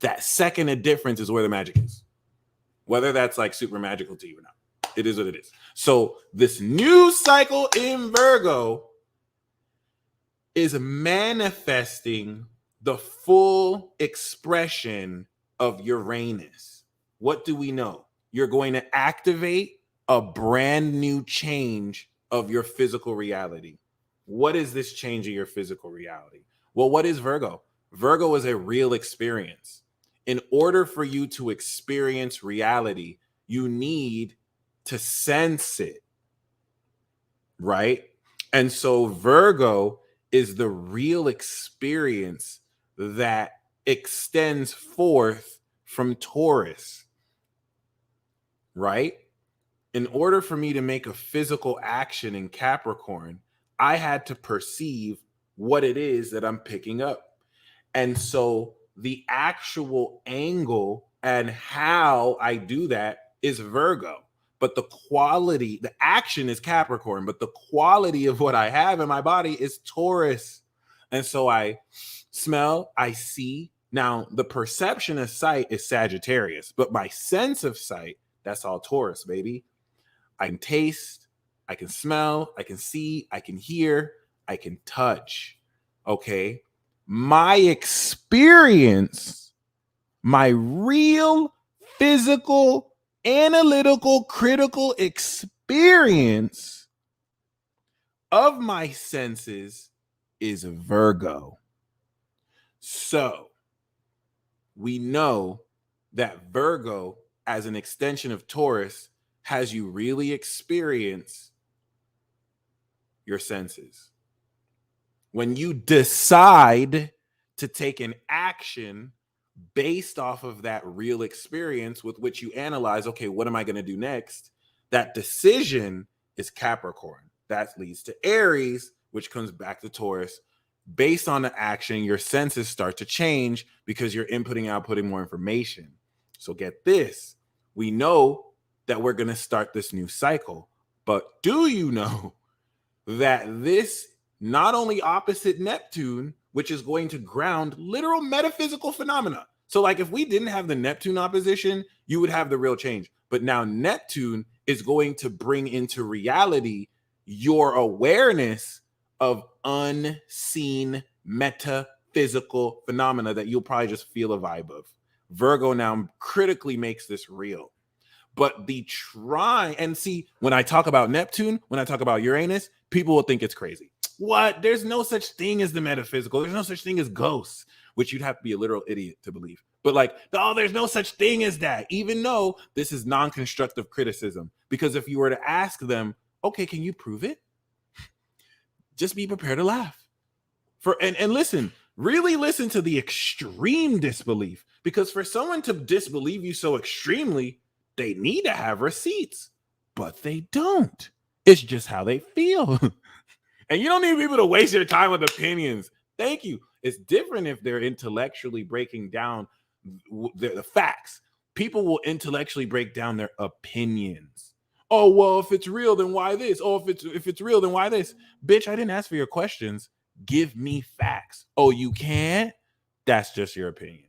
That second of difference is where the magic is. Whether that's like super magical to you or not. It is what it is. So this new cycle in Virgo is manifesting the full expression of Uranus. What do we know? You're going to activate a brand new change of your physical reality. What is this change of your physical reality? Well, what is Virgo? Virgo is a real experience. In order for you to experience reality, you need to sense it, right? And so Virgo is the real experience that extends forth from Taurus, right? In order for me to make a physical action in Capricorn, I had to perceive what it is that I'm picking up. And so the actual angle and how I do that is Virgo. But the quality, the action is Capricorn, but the quality of what I have in my body is Taurus. And so I smell, I see. Now, the perception of sight is Sagittarius, but my sense of sight, that's all Taurus, baby. I can taste, I can smell, I can see, I can hear, I can touch. Okay. My experience, my real physical analytical, critical experience of my senses is Virgo. So we know that Virgo, as an extension of Taurus, has you really experience your senses. When you decide to take an action based off of that real experience with which you analyze, okay, what am I going to do next? That decision is Capricorn. That leads to Aries, which comes back to Taurus. Based on the action, your senses start to change because you're inputting, outputting more information. So get this. We know that we're going to start this new cycle, but do you know that this not only opposite Neptune, which is going to ground literal metaphysical phenomena. So like if we didn't have the Neptune opposition, you would have the real change. But now Neptune is going to bring into reality your awareness of unseen metaphysical phenomena that you'll probably just feel a vibe of. Virgo now critically makes this real. But the trine, and see, when I talk about Neptune, when I talk about Uranus, people will think it's crazy. What? There's no such thing as the metaphysical. There's no such thing as ghosts, which you'd have to be a literal idiot to believe. But like, oh, there's no such thing as that, even though this is non-constructive criticism. Because if you were to ask them, okay, can you prove it? Just be prepared to laugh. And listen, really listen to the extreme disbelief. Because for someone to disbelieve you so extremely, they need to have receipts, but they don't. It's just how they feel. And you don't need people to waste your time with opinions. Thank you. It's different if they're intellectually breaking down the facts. People will intellectually break down their opinions. Oh, well, if it's real, then why this? Oh, if it's real, then why this? Bitch, I didn't ask for your questions. Give me facts. Oh, you can't? That's just your opinion.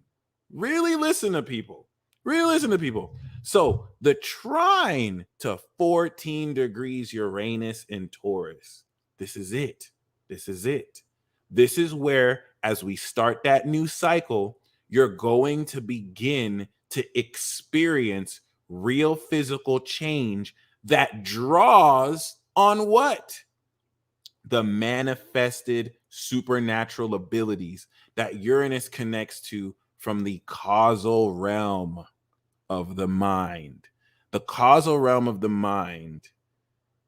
Really listen to people. Really listen to people. So the trine to 14 degrees Uranus in Taurus. This is it. This is it. This is where, as we start that new cycle, you're going to begin to experience real physical change that draws on what? The manifested supernatural abilities that Uranus connects to from the causal realm of the mind. The causal realm of the mind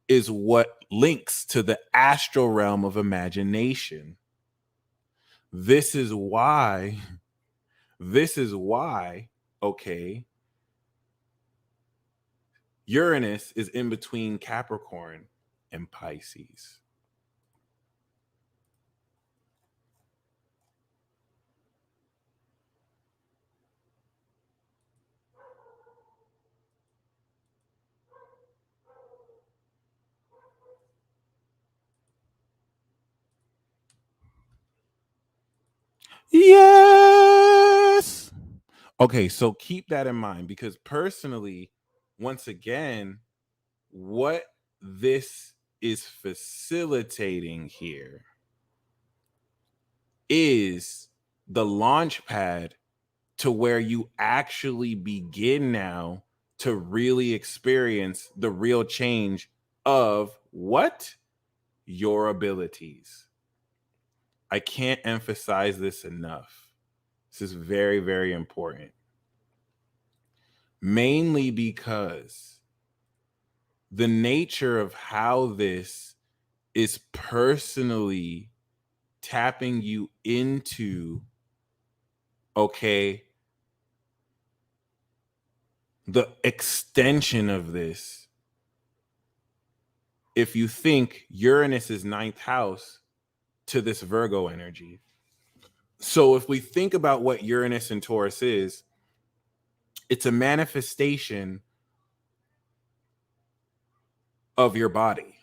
is what links to the astral realm of imagination. This is why, okay, Uranus is in between Capricorn and Pisces. Yes. Okay, so keep that in mind, because personally, once again, what this is facilitating here is the launch pad to where you actually begin now to really experience the real change of what? Your abilities. I can't emphasize this enough. This is very, very important. Mainly because the nature of how this is personally tapping you into, okay, the extension of this. If you think Uranus is ninth house to this Virgo energy. So if we think about what Uranus and Taurus is, it's a manifestation of your body.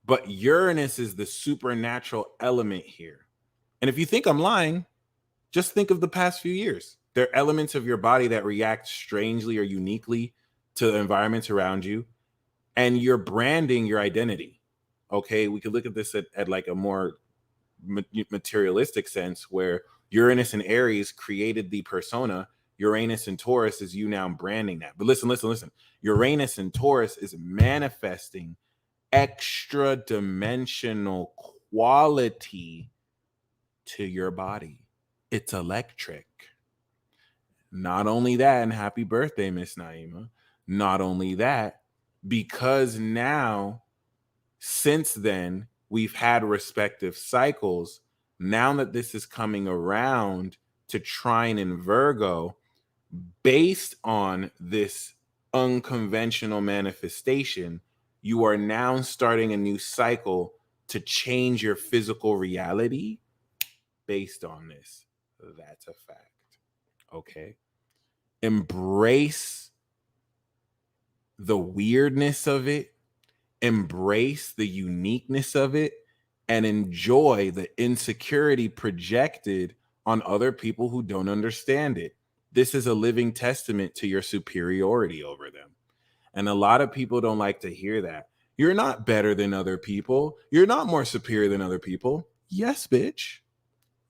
But Uranus is the supernatural element here. And if you think I'm lying, just think of the past few years. There are elements of your body that react strangely or uniquely to the environments around you, and you're branding your identity. Okay, we could look at this at like a more materialistic sense, where Uranus and Aries created the persona. Uranus and Taurus is you now branding that. But listen. Uranus and Taurus is manifesting extra dimensional quality to your body. It's electric. Not only that, and happy birthday, Miss Naima. Not only that, because now, since then, we've had respective cycles. Now that this is coming around to trine in Virgo, based on this unconventional manifestation, you are now starting a new cycle to change your physical reality based on this. That's a fact. Okay. Embrace the weirdness of it, embrace the uniqueness of it, and enjoy the insecurity projected on other people who don't understand it. This is a living testament to your superiority over them. And a lot of people don't like to hear that. You're not better than other people. You're not more superior than other people. Yes, bitch.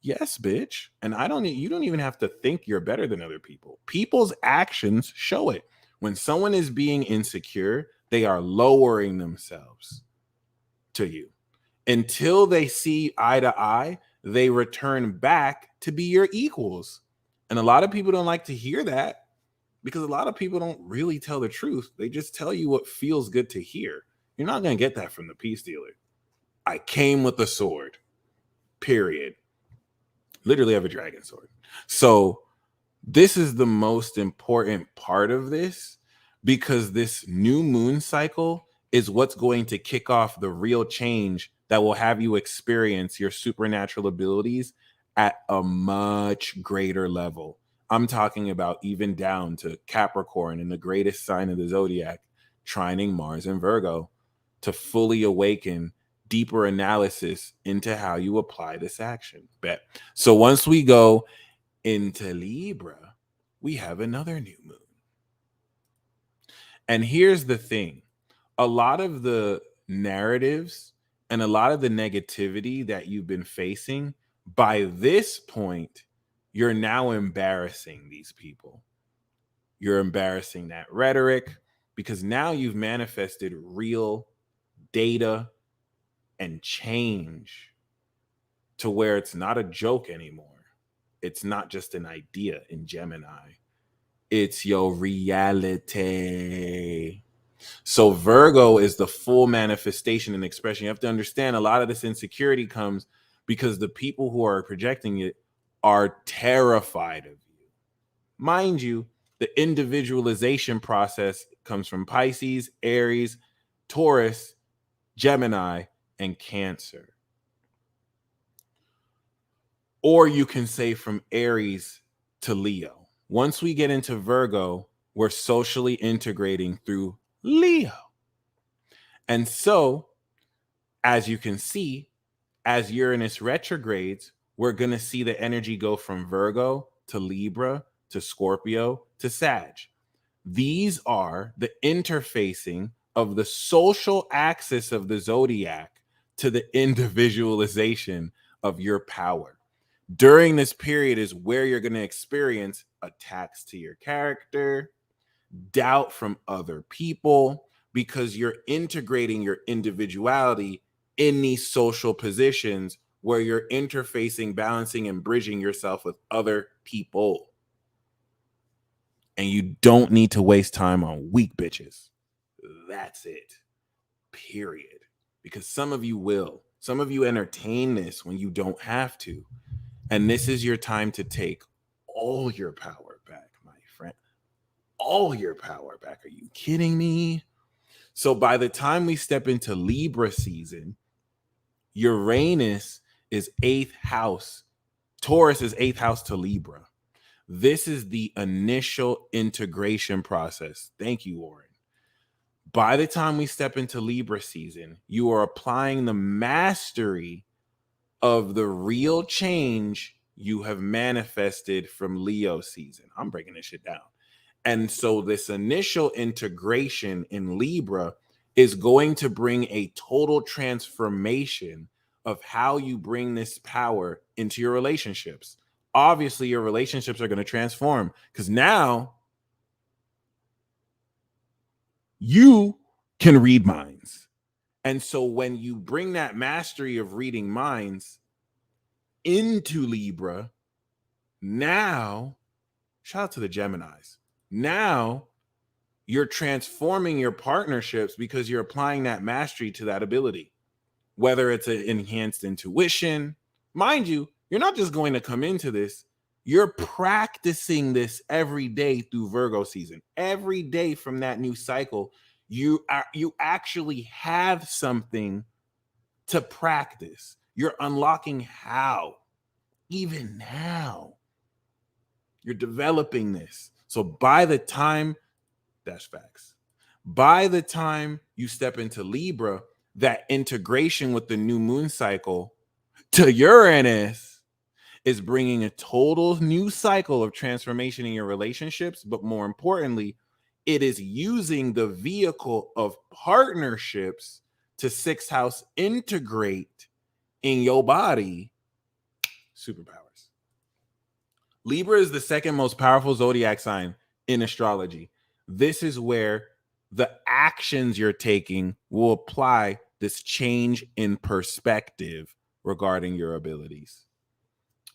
Yes, bitch. And you don't even have to think you're better than other people. People's actions show it. When someone is being insecure, they are lowering themselves to you. Until they see eye to eye, they return back to be your equals. And a lot of people don't like to hear that, because a lot of people don't really tell the truth. They just tell you what feels good to hear. You're not going to get that from the peace dealer. I came with a sword, period. Literally have a dragon sword. So this is the most important part of this, because this new moon cycle is what's going to kick off the real change that will have you experience your supernatural abilities at a much greater level. I'm talking about even down to Capricorn, and the greatest sign of the Zodiac, trining Mars and Virgo, to fully awaken deeper analysis into how you apply this action. Bet. So once we go into Libra, we have another new moon. And here's the thing. A lot of the narratives And a lot of the negativity that you've been facing, by this point, you're now embarrassing these people. You're embarrassing that rhetoric because now you've manifested real data and change to where it's not a joke anymore. It's not just an idea in Gemini. It's your reality. So Virgo is the full manifestation and expression. You have to understand a lot of this insecurity comes because the people who are projecting it are terrified of you. Mind you, the individualization process comes from Pisces, Aries, Taurus, Gemini, and Cancer. Or you can say from Aries to Leo. Once we get into Virgo, we're socially integrating through Leo. And so, as you can see, as Uranus retrogrades, we're going to see the energy go from Virgo to Libra to Scorpio to Sag. These are the interfacing of the social axis of the zodiac to the individualization of your power. During this period is where you're going to experience attacks to your character, doubt from other people, because you're integrating your individuality in these social positions where you're interfacing, balancing, and bridging yourself with other people. And you don't need to waste time on weak bitches. That's it. Period. Because some of you will. Some of you entertain this when you don't have to. And this is your time to take all your power back, my friend. All your power back. Are you kidding me? So by the time we step into Libra season, Uranus is 8th house. Taurus is 8th house to Libra. This is the initial integration process. Thank you, Warren. By the time we step into Libra season, you are applying the mastery of the real change you have manifested from Leo season. I'm breaking this shit down. And so this initial integration in Libra is going to bring a total transformation of how you bring this power into your relationships. Obviously, your relationships are going to transform because now you can read minds. And so when you bring that mastery of reading minds into Libra, now, shout out to the Geminis. Now you're transforming your partnerships because you're applying that mastery to that ability, whether it's an enhanced intuition. Mind you, you're not just going to come into this. You're practicing this every day through Virgo season. Every day from that new cycle, you actually have something to practice. You're unlocking how. Even now, you're developing this. So by the time, that's facts. By the time you step into Libra, that integration with the new moon cycle to Uranus is bringing a total new cycle of transformation in your relationships. But more importantly, it is using the vehicle of partnerships to 6th house integrate in your body superpowers. Libra is the second most powerful zodiac sign in astrology. This is where the actions you're taking will apply this change in perspective regarding your abilities.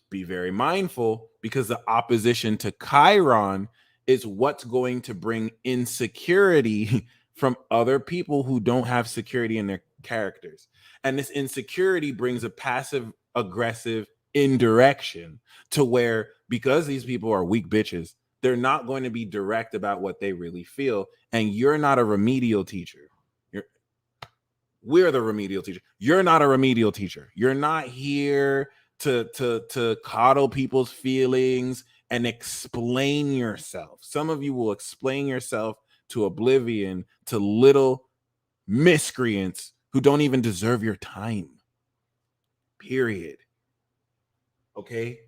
Be very mindful because the opposition to Chiron is what's going to bring insecurity from other people who don't have security in their characters. And this insecurity brings a passive aggressive indirection to where, because these people are weak bitches, they're not going to be direct about what they really feel. And you're not a remedial teacher. We're the remedial teacher. You're not a remedial teacher. You're not here to coddle people's feelings and explain yourself. Some of you will explain yourself to oblivion to little miscreants who don't even deserve your time. Period. Okay?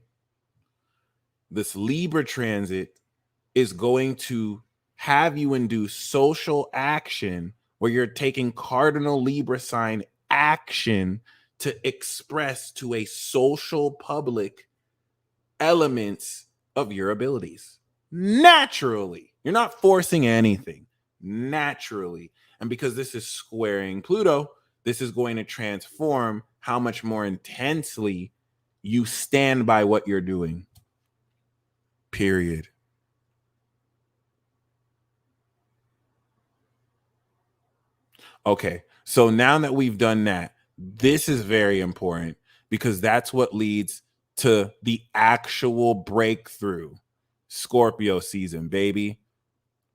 This Libra transit is going to have you induce social action where you're taking cardinal Libra sign action to express to a social public elements of your abilities naturally. You're not forcing anything, naturally. And because this is squaring Pluto, this is going to transform how much more intensely you stand by what you're doing. Period. Okay, so now that we've done that, this is very important because that's what leads to the actual breakthrough. Scorpio season, baby.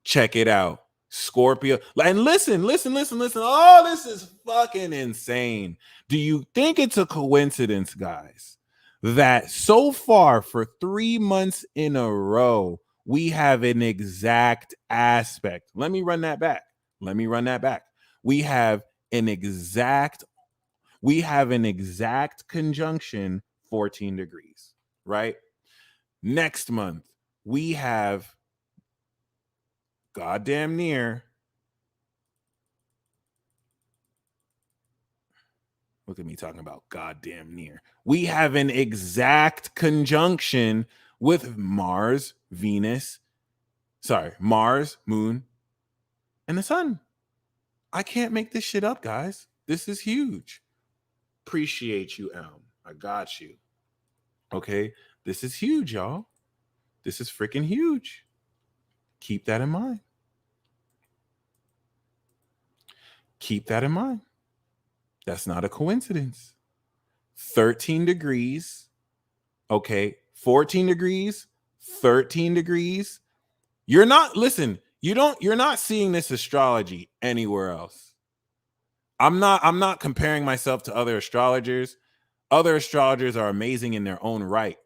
Check it out. Scorpio. And listen. Oh, this is fucking insane. Do you think it's a coincidence, guys, that so far for 3 months in a row, we have an exact aspect? Let me run that back. We have an exact conjunction 14 degrees, right? Next month, we have goddamn near. Look at me talking about goddamn near. We have an exact conjunction with Mars, Moon, and the sun. I can't make this shit up, guys. This is huge. Appreciate you, Elm. I got you. Okay? This is huge, y'all. This is freaking huge. Keep that in mind. That's not a coincidence. 13 degrees. Okay. 14 degrees, 13 degrees. You're not seeing this astrology anywhere else. I'm not comparing myself to other astrologers. Other astrologers are amazing in their own right.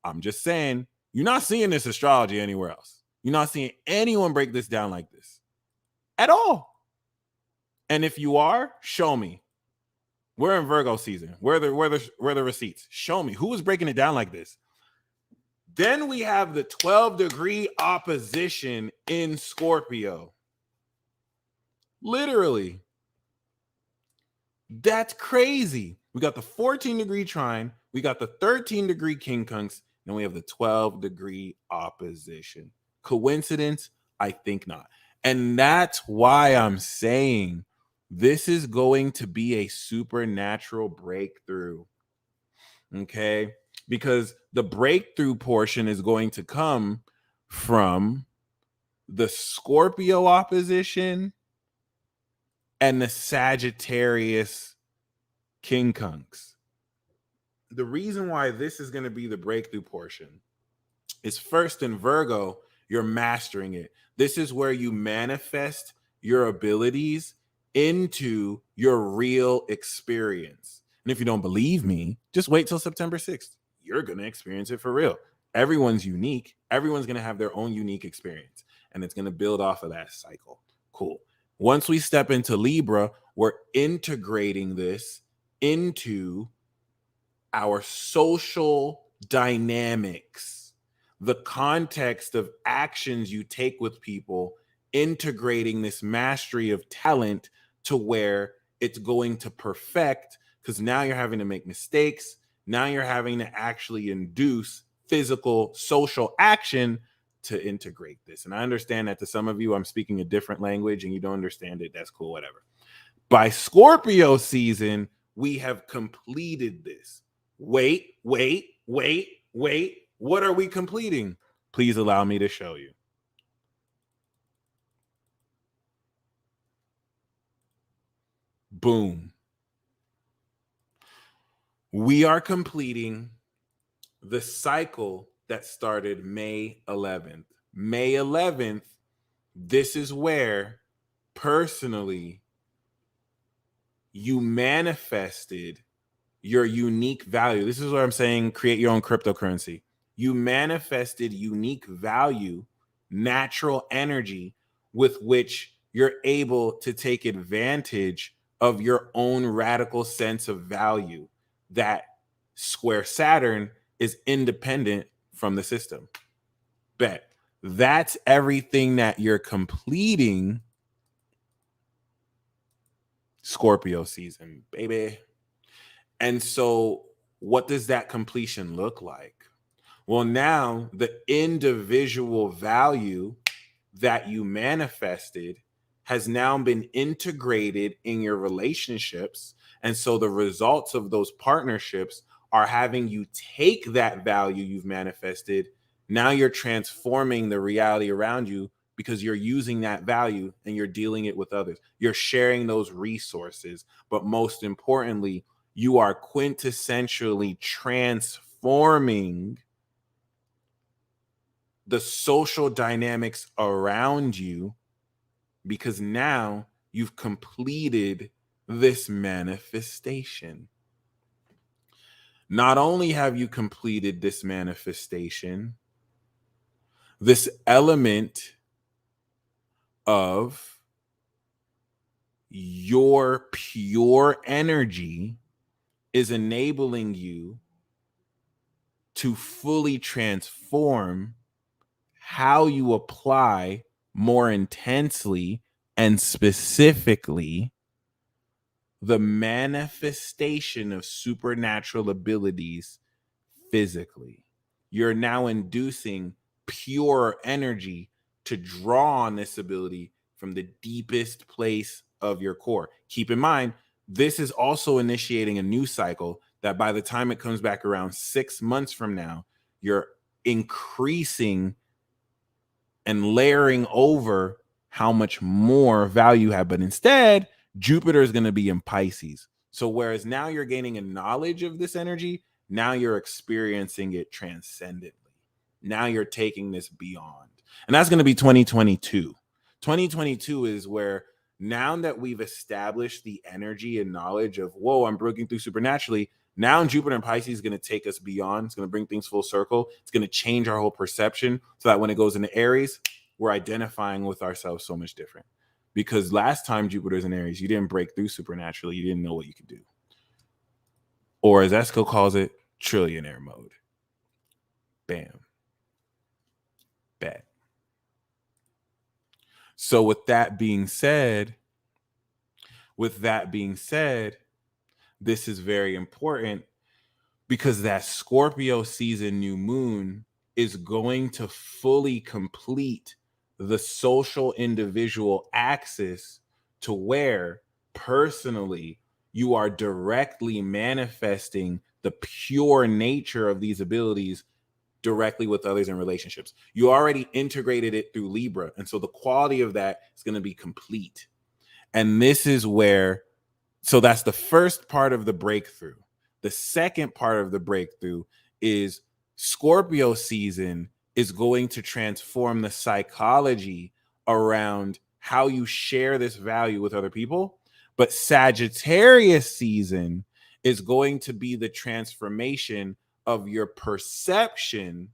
I'm just saying, you're not seeing this astrology anywhere else. You're not seeing anyone break this down like this at all. And if you are, show me. We're in Virgo season. Where are the receipts? Show me who is breaking it down like this. Then we have the 12-degree opposition in Scorpio. Literally. That's crazy. We got the 14-degree trine. We got the 13-degree quincunx. Then we have the 12-degree opposition. Coincidence? I think not. And that's why I'm saying this is going to be a supernatural breakthrough. Okay? Because the breakthrough portion is going to come from the Scorpio opposition and the Sagittarius quincunx. The reason why this is going to be the breakthrough portion is first in Virgo, you're mastering it. This is where you manifest your abilities into your real experience. And if you don't believe me, just wait till September 6th. You're going to experience it for real. Everyone's unique. Everyone's going to have their own unique experience. And it's going to build off of that cycle. Cool. Once we step into Libra, we're integrating this into our social dynamics, the context of actions you take with people, integrating this mastery of talent to where it's going to perfect, because now you're having to make mistakes. Now you're having to actually induce physical, social action to integrate this. And I understand that to some of you, I'm speaking a different language and you don't understand it. That's cool, whatever. By Scorpio season, we have completed this. Wait. What are we completing? Please allow me to show you. Boom. We are completing the cycle that started May 11th. May 11th, this is where personally you manifested your unique value. This is what I'm saying, create your own cryptocurrency. You manifested unique value, natural energy with which you're able to take advantage of your own radical sense of value. That square Saturn is independent from the system. Bet. That's everything that you're completing Scorpio season, baby. And so what does that completion look like? Well, now the individual value that you manifested has now been integrated in your relationships. And so the results of those partnerships are having you take that value you've manifested. Now you're transforming the reality around you because you're using that value and you're dealing it with others. You're sharing those resources. But most importantly, you are quintessentially transforming the social dynamics around you because now you've completed this manifestation. Not only have you completed this manifestation, this element of your pure energy is enabling you to fully transform how you apply more intensely and specifically the manifestation of supernatural abilities physically. You're now inducing pure energy to draw on this ability from the deepest place of your core. Keep in mind, this is also initiating a new cycle that by the time it comes back around 6 months from now, you're increasing and layering over how much more value you have. But instead, Jupiter is going to be in Pisces. So whereas now you're gaining a knowledge of this energy, now you're experiencing it transcendently. Now you're taking this beyond. And that's going to be 2022. 2022 is where now that we've established the energy and knowledge of, whoa, I'm breaking through supernaturally. Now Jupiter and Pisces is going to take us beyond. It's going to bring things full circle. It's going to change our whole perception so that when it goes into Aries, we're identifying with ourselves so much different. Because last time Jupiter's in Aries, you didn't break through supernaturally. You didn't know what you could do. Or as Esco calls it, trillionaire mode. Bam. Bet. So with that being said, this is very important because that Scorpio season new moon is going to fully complete the social individual axis to where personally you are directly manifesting the pure nature of these abilities directly with others in relationships. You already integrated it through Libra. And so the quality of that is going to be complete. And this is where, so that's the first part of the breakthrough. The second part of the breakthrough is Scorpio season is going to transform the psychology around how you share this value with other people. But Sagittarius season is going to be the transformation of your perception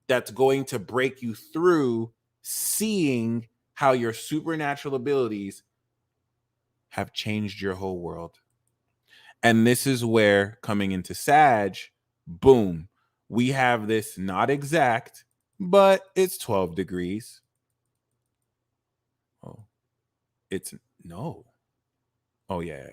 that's going to break you through seeing how your supernatural abilities have changed your whole world. And this is where, coming into Sag, boom, we have this not exact, but it's 12 degrees. Oh, it's no. Oh, yeah.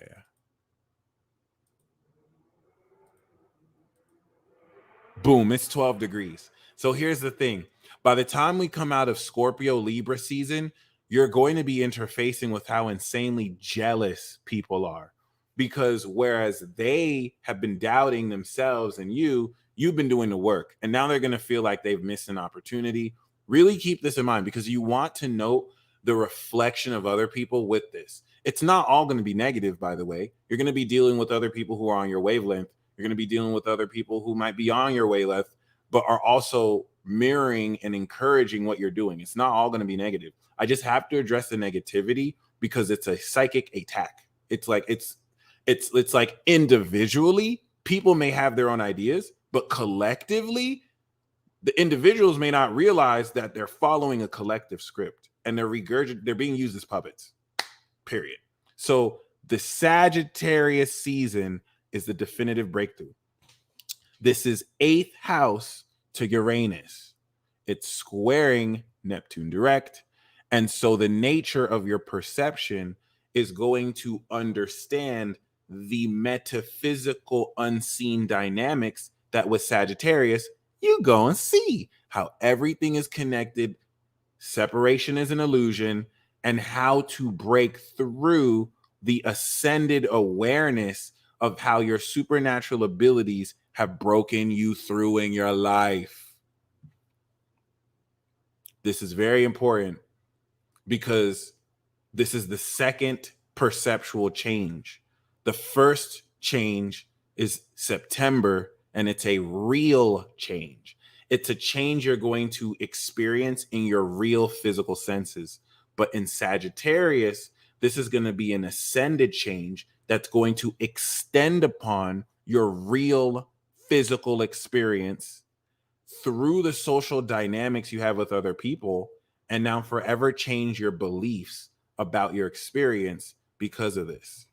Boom, it's 12 degrees. So here's the thing. By the time we come out of Scorpio Libra season, you're going to be interfacing with how insanely jealous people are. Because whereas they have been doubting themselves and you've been doing the work. And now they're going to feel like they've missed an opportunity. Really keep this in mind because you want to note the reflection of other people with this. It's not all going to be negative, by the way. You're going to be dealing with other people who are on your wavelength. You're going to be dealing with other people who might be on your wavelength, but are also mirroring and encouraging what you're doing. It's not all going to be negative. I just have to address the negativity because it's a psychic attack. It's like individually, people may have their own ideas, but collectively, the individuals may not realize that they're following a collective script and they're being used as puppets, period. So the Sagittarius season is the definitive breakthrough. This is 8th house to Uranus. It's squaring Neptune direct. And so the nature of your perception is going to understand the metaphysical unseen dynamics that with Sagittarius, you go and see how everything is connected. Separation is an illusion, and how to break through the ascended awareness of how your supernatural abilities have broken you through in your life. This is very important because this is the second perceptual change. The first change is September, and it's a real change. It's a change you're going to experience in your real physical senses. But in Sagittarius, this is going to be an ascended change that's going to extend upon your real physical experience through the social dynamics you have with other people, and now forever change your beliefs about your experience because of this.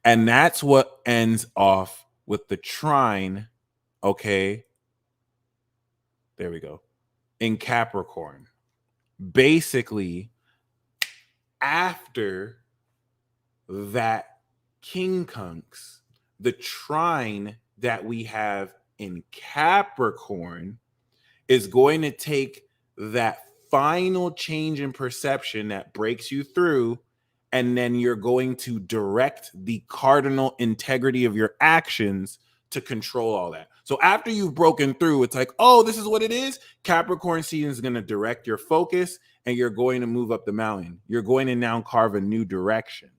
And that's what ends off with the trine, okay? There we go. In Capricorn. Basically, after that quincunx, the trine that we have in Capricorn is going to take that final change in perception that breaks you through, and then you're going to direct the cardinal integrity of your actions to control all that. So after you've broken through, it's like, oh, this is what it is. Capricorn season is going to direct your focus, and you're going to move up the mountain. You're going to now carve a new direction.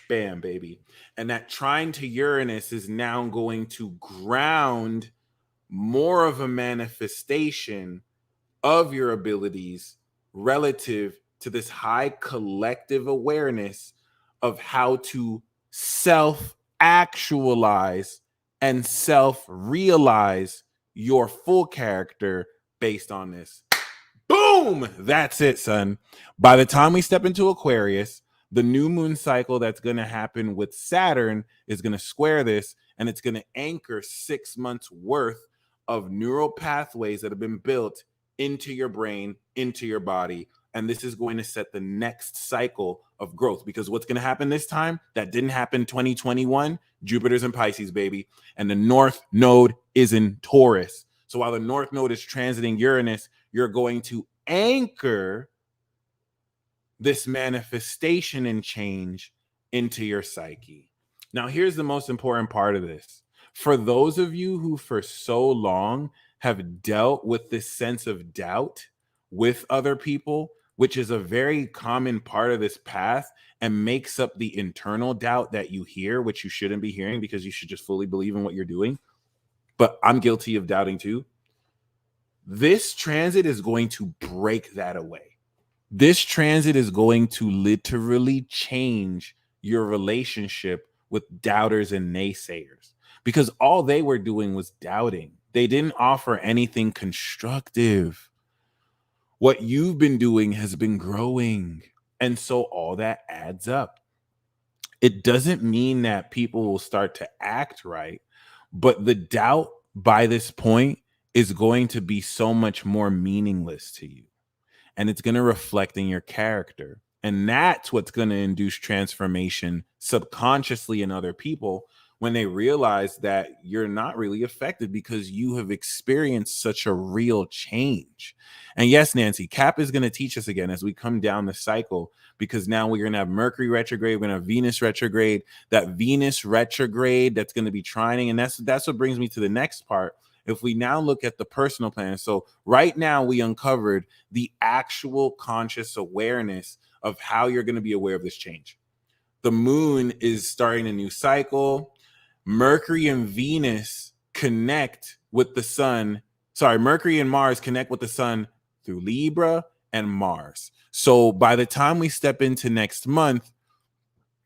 Bam, baby. And that trine to Uranus is now going to ground more of a manifestation of your abilities relative to this high collective awareness of how to self-actualize and self-realize your full character based on this. Boom! That's it, son. By the time we step into Aquarius, the new moon cycle that's going to happen with Saturn is going to square this, and it's going to anchor 6 months worth of neural pathways that have been built into your brain, into your body. And this is going to set the next cycle of growth, because what's going to happen this time that didn't happen 2021, Jupiter's in Pisces, baby. And the North Node is in Taurus. So while the North Node is transiting Uranus, you're going to anchor this manifestation and change into your psyche. Now, here's the most important part of this. For those of you who for so long have dealt with this sense of doubt with other people, which is a very common part of this path and makes up the internal doubt that you hear, which you shouldn't be hearing because you should just fully believe in what you're doing. But I'm guilty of doubting too. This transit is going to break that away. This transit is going to literally change your relationship with doubters and naysayers, because all they were doing was doubting. They didn't offer anything constructive. What you've been doing has been growing. And so all that adds up. It doesn't mean that people will start to act right, but the doubt by this point is going to be so much more meaningless to you. And it's going to reflect in your character. And that's what's going to induce transformation subconsciously in other people when they realize that you're not really affected because you have experienced such a real change. And yes, Nancy, Cap is going to teach us again as we come down the cycle, because now we're going to have Mercury retrograde, we're going to have Venus retrograde, that Venus retrograde that's going to be trining. And that's what brings me to the next part. If we now look at the personal plan, so right now we uncovered the actual conscious awareness of how you're going to be aware of this change. The moon is starting a new cycle. Mercury and Venus connect with the sun. Sorry, Mercury and Mars connect with the sun through Libra and Mars. So by the time we step into next month,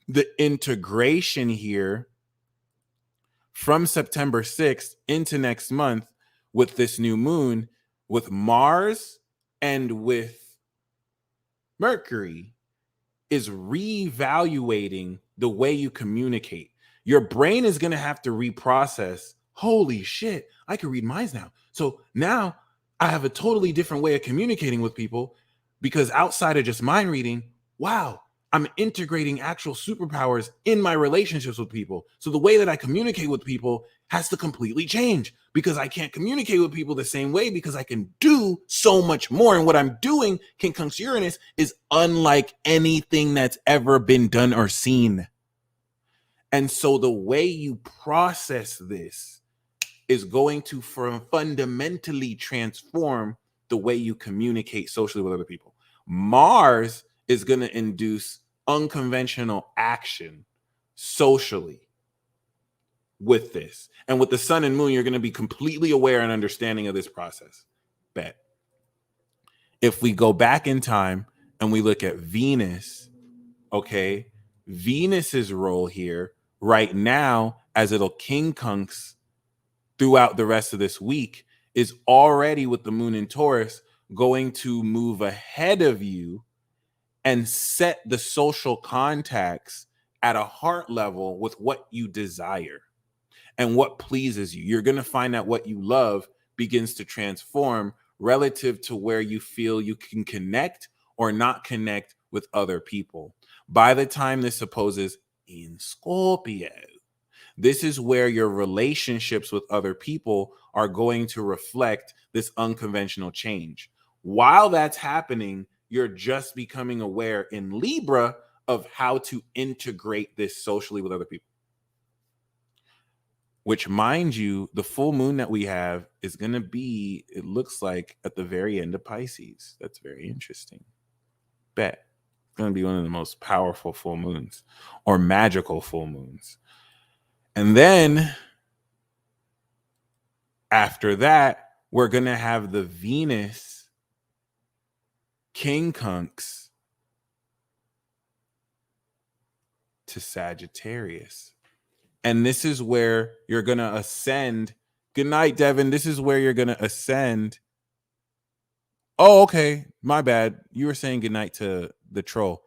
the integration here from September 6th into next month with this new moon, with Mars and with Mercury, is reevaluating the way you communicate. Your brain is going to have to reprocess. Holy shit, I can read minds now. So now I have a totally different way of communicating with people. Because outside of just mind reading, wow, I'm integrating actual superpowers in my relationships with people. So the way that I communicate with people has to completely change, because I can't communicate with people the same way, because I can do so much more. And what I'm doing, Quincunx Uranus, is unlike anything that's ever been done or seen. And so the way you process this is going to fundamentally transform the way you communicate socially with other people. Mars is going to induce unconventional action socially with this. And with the sun and moon, you're going to be completely aware and understanding of this process. Bet. If we go back in time and we look at Venus, okay, Venus's role here right now, as it'll quincunx throughout the rest of this week, is already with the moon in Taurus going to move ahead of you and set the social contacts at a heart level with what you desire and what pleases you. You're going to find that what you love begins to transform relative to where you feel you can connect or not connect with other people. By the time this opposes in Scorpio, this is where your relationships with other people are going to reflect this unconventional change. While that's happening, you're just becoming aware in Libra of how to integrate this socially with other people. Which, mind you, the full moon that we have is going to be, it looks like, at the very end of Pisces. That's very interesting. Bet. It's going to be one of the most powerful full moons, or magical full moons. And then after that, we're going to have the Venus quincunx to Sagittarius. And this is where you're going to ascend. Good night, Devin. This is where you're going to ascend. Oh, okay. My bad. You were saying good night to the troll.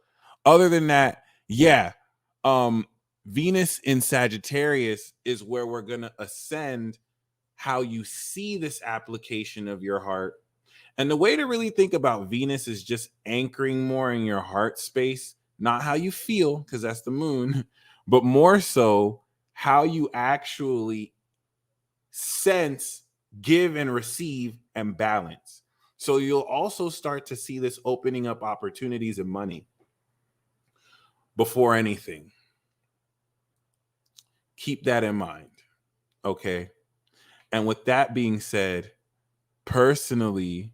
Other than that, yeah. Venus in Sagittarius is where we're going to ascend how you see this application of your heart. And the way to really think about Venus is just anchoring more in your heart space, not how you feel, because that's the moon, but more so how you actually sense, give and receive, and balance. So you'll also start to see this opening up opportunities and money before anything. Keep that in mind, okay? And with that being said, personally,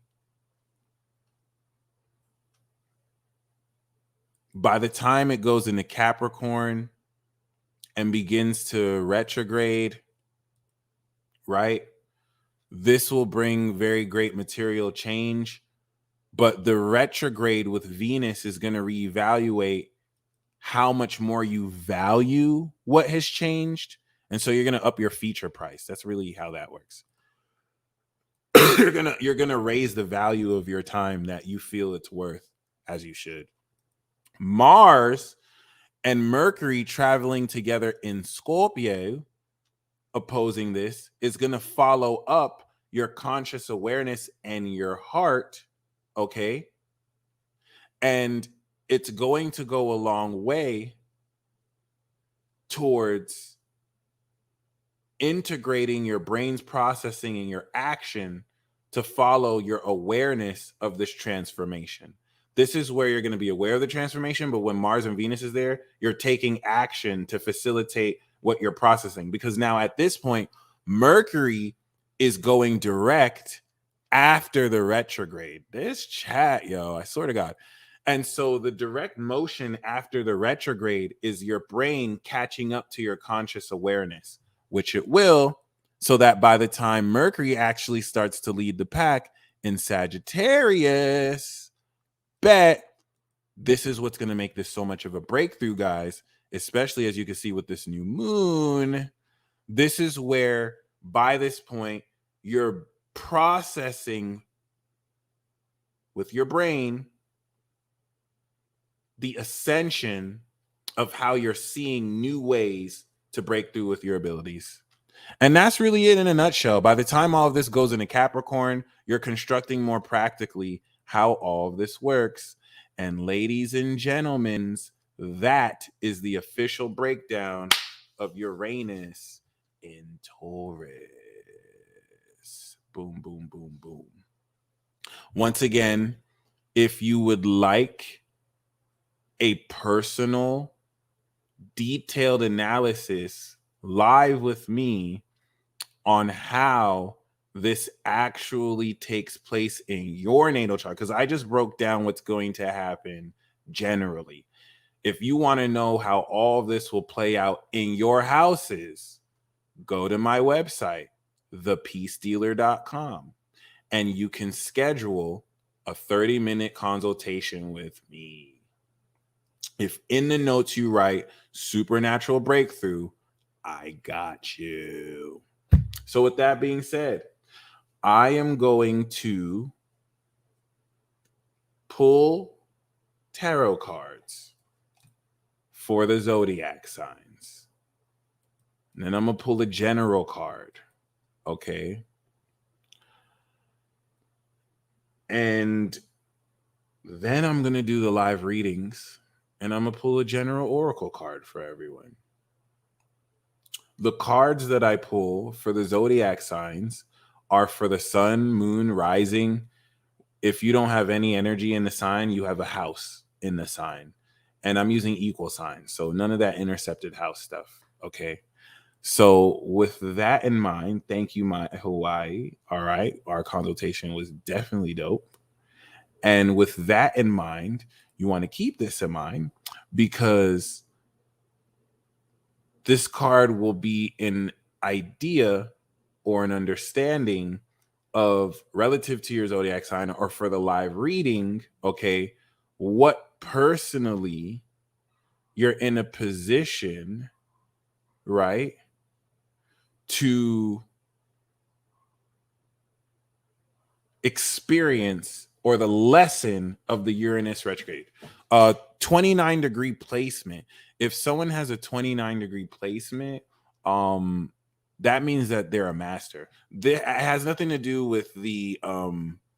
by the time it goes into Capricorn and begins to retrograde, right? This will bring very great material change, but the retrograde with Venus is going to reevaluate how much more you value what has changed. And so you're going to up your feature price. That's really how that works. you're going to raise the value of your time that you feel it's worth, as you should. Mars and Mercury traveling together in Scorpio, opposing this, is going to follow up your conscious awareness and your heart, okay? And it's going to go a long way towards integrating your brain's processing and your action to follow your awareness of this transformation. This is where you're going to be aware of the transformation, but when Mars and Venus is there, you're taking action to facilitate what you're processing. Because now at this point, Mercury is going direct after the retrograde. This chat, yo, I swear to God. And so the direct motion after the retrograde is your brain catching up to your conscious awareness, which it will, so that by the time Mercury actually starts to lead the pack in Sagittarius, bet this is what's going to make this so much of a breakthrough, guys, especially as you can see with this new moon. This is where, by this point, you're processing with your brain the ascension of how you're seeing new ways to break through with your abilities. And that's really it in a nutshell. By the time all of this goes into Capricorn, you're constructing more practically how all of this works. And ladies and gentlemen, that is the official breakdown of Uranus in Taurus. Boom, boom, boom, boom. Once again, if you would like a personal, detailed analysis live with me on how this actually takes place in your natal chart, because I just broke down what's going to happen generally. If you want to know how all of this will play out in your houses, go to my website, thepeacedealer.com, and you can schedule a 30-minute consultation with me. If in the notes you write supernatural breakthrough, I got you. So with that being said, I am going to pull tarot cards for the zodiac signs. And then I'm going to pull a general card. Okay. And then I'm going to do the live readings. And I'm going to pull a general oracle card for everyone. The cards that I pull for the zodiac signs are for the sun, moon, rising. If you don't have any energy in the sign, you have a house in the sign. And I'm using equal signs, so none of that intercepted house stuff, okay? So with that in mind, thank you, my Hawaii. All right, our consultation was definitely dope. And with that in mind, you want to keep this in mind because this card will be an idea or an understanding of relative to your zodiac sign, or for the live reading, okay, what personally you're in a position, right, to experience, or the lesson of the Uranus retrograde. 29-degree placement. If someone has a 29-degree placement, that means that they're a master. It has nothing to do with the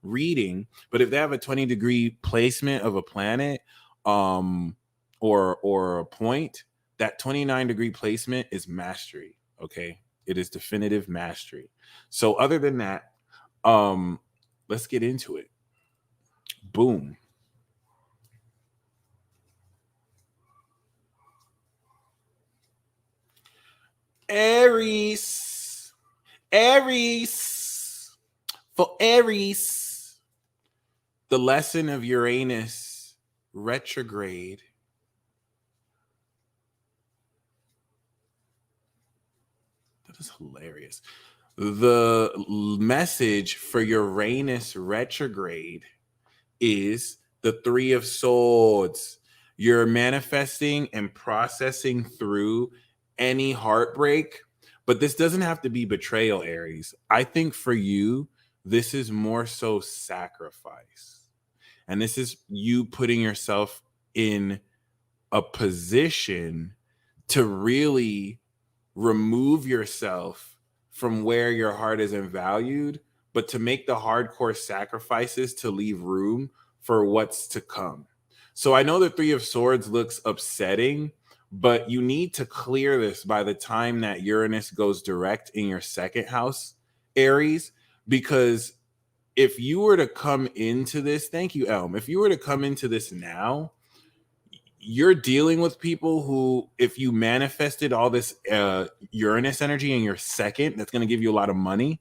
reading, but if they have a 20-degree placement of a planet or a point, that 29-degree placement is mastery. Okay, it is definitive mastery. So other than that, let's get into it. Boom. Aries. For Aries, the lesson of Uranus retrograde that is hilarious. The message for Uranus retrograde is the Three of Swords. You're manifesting and processing through any heartbreak, but this doesn't have to be betrayal, Aries. I think for you, this is more so sacrifice. And this is you putting yourself in a position to really remove yourself from where your heart isn't valued, but to make the hardcore sacrifices to leave room for what's to come. So I know the Three of Swords looks upsetting, but you need to clear this by the time that Uranus goes direct in your second house, Aries, because if you were to come into this, thank you, Elm. If you were to come into this now, you're dealing with people who, if you manifested all this Uranus energy in your second, that's going to give you a lot of money.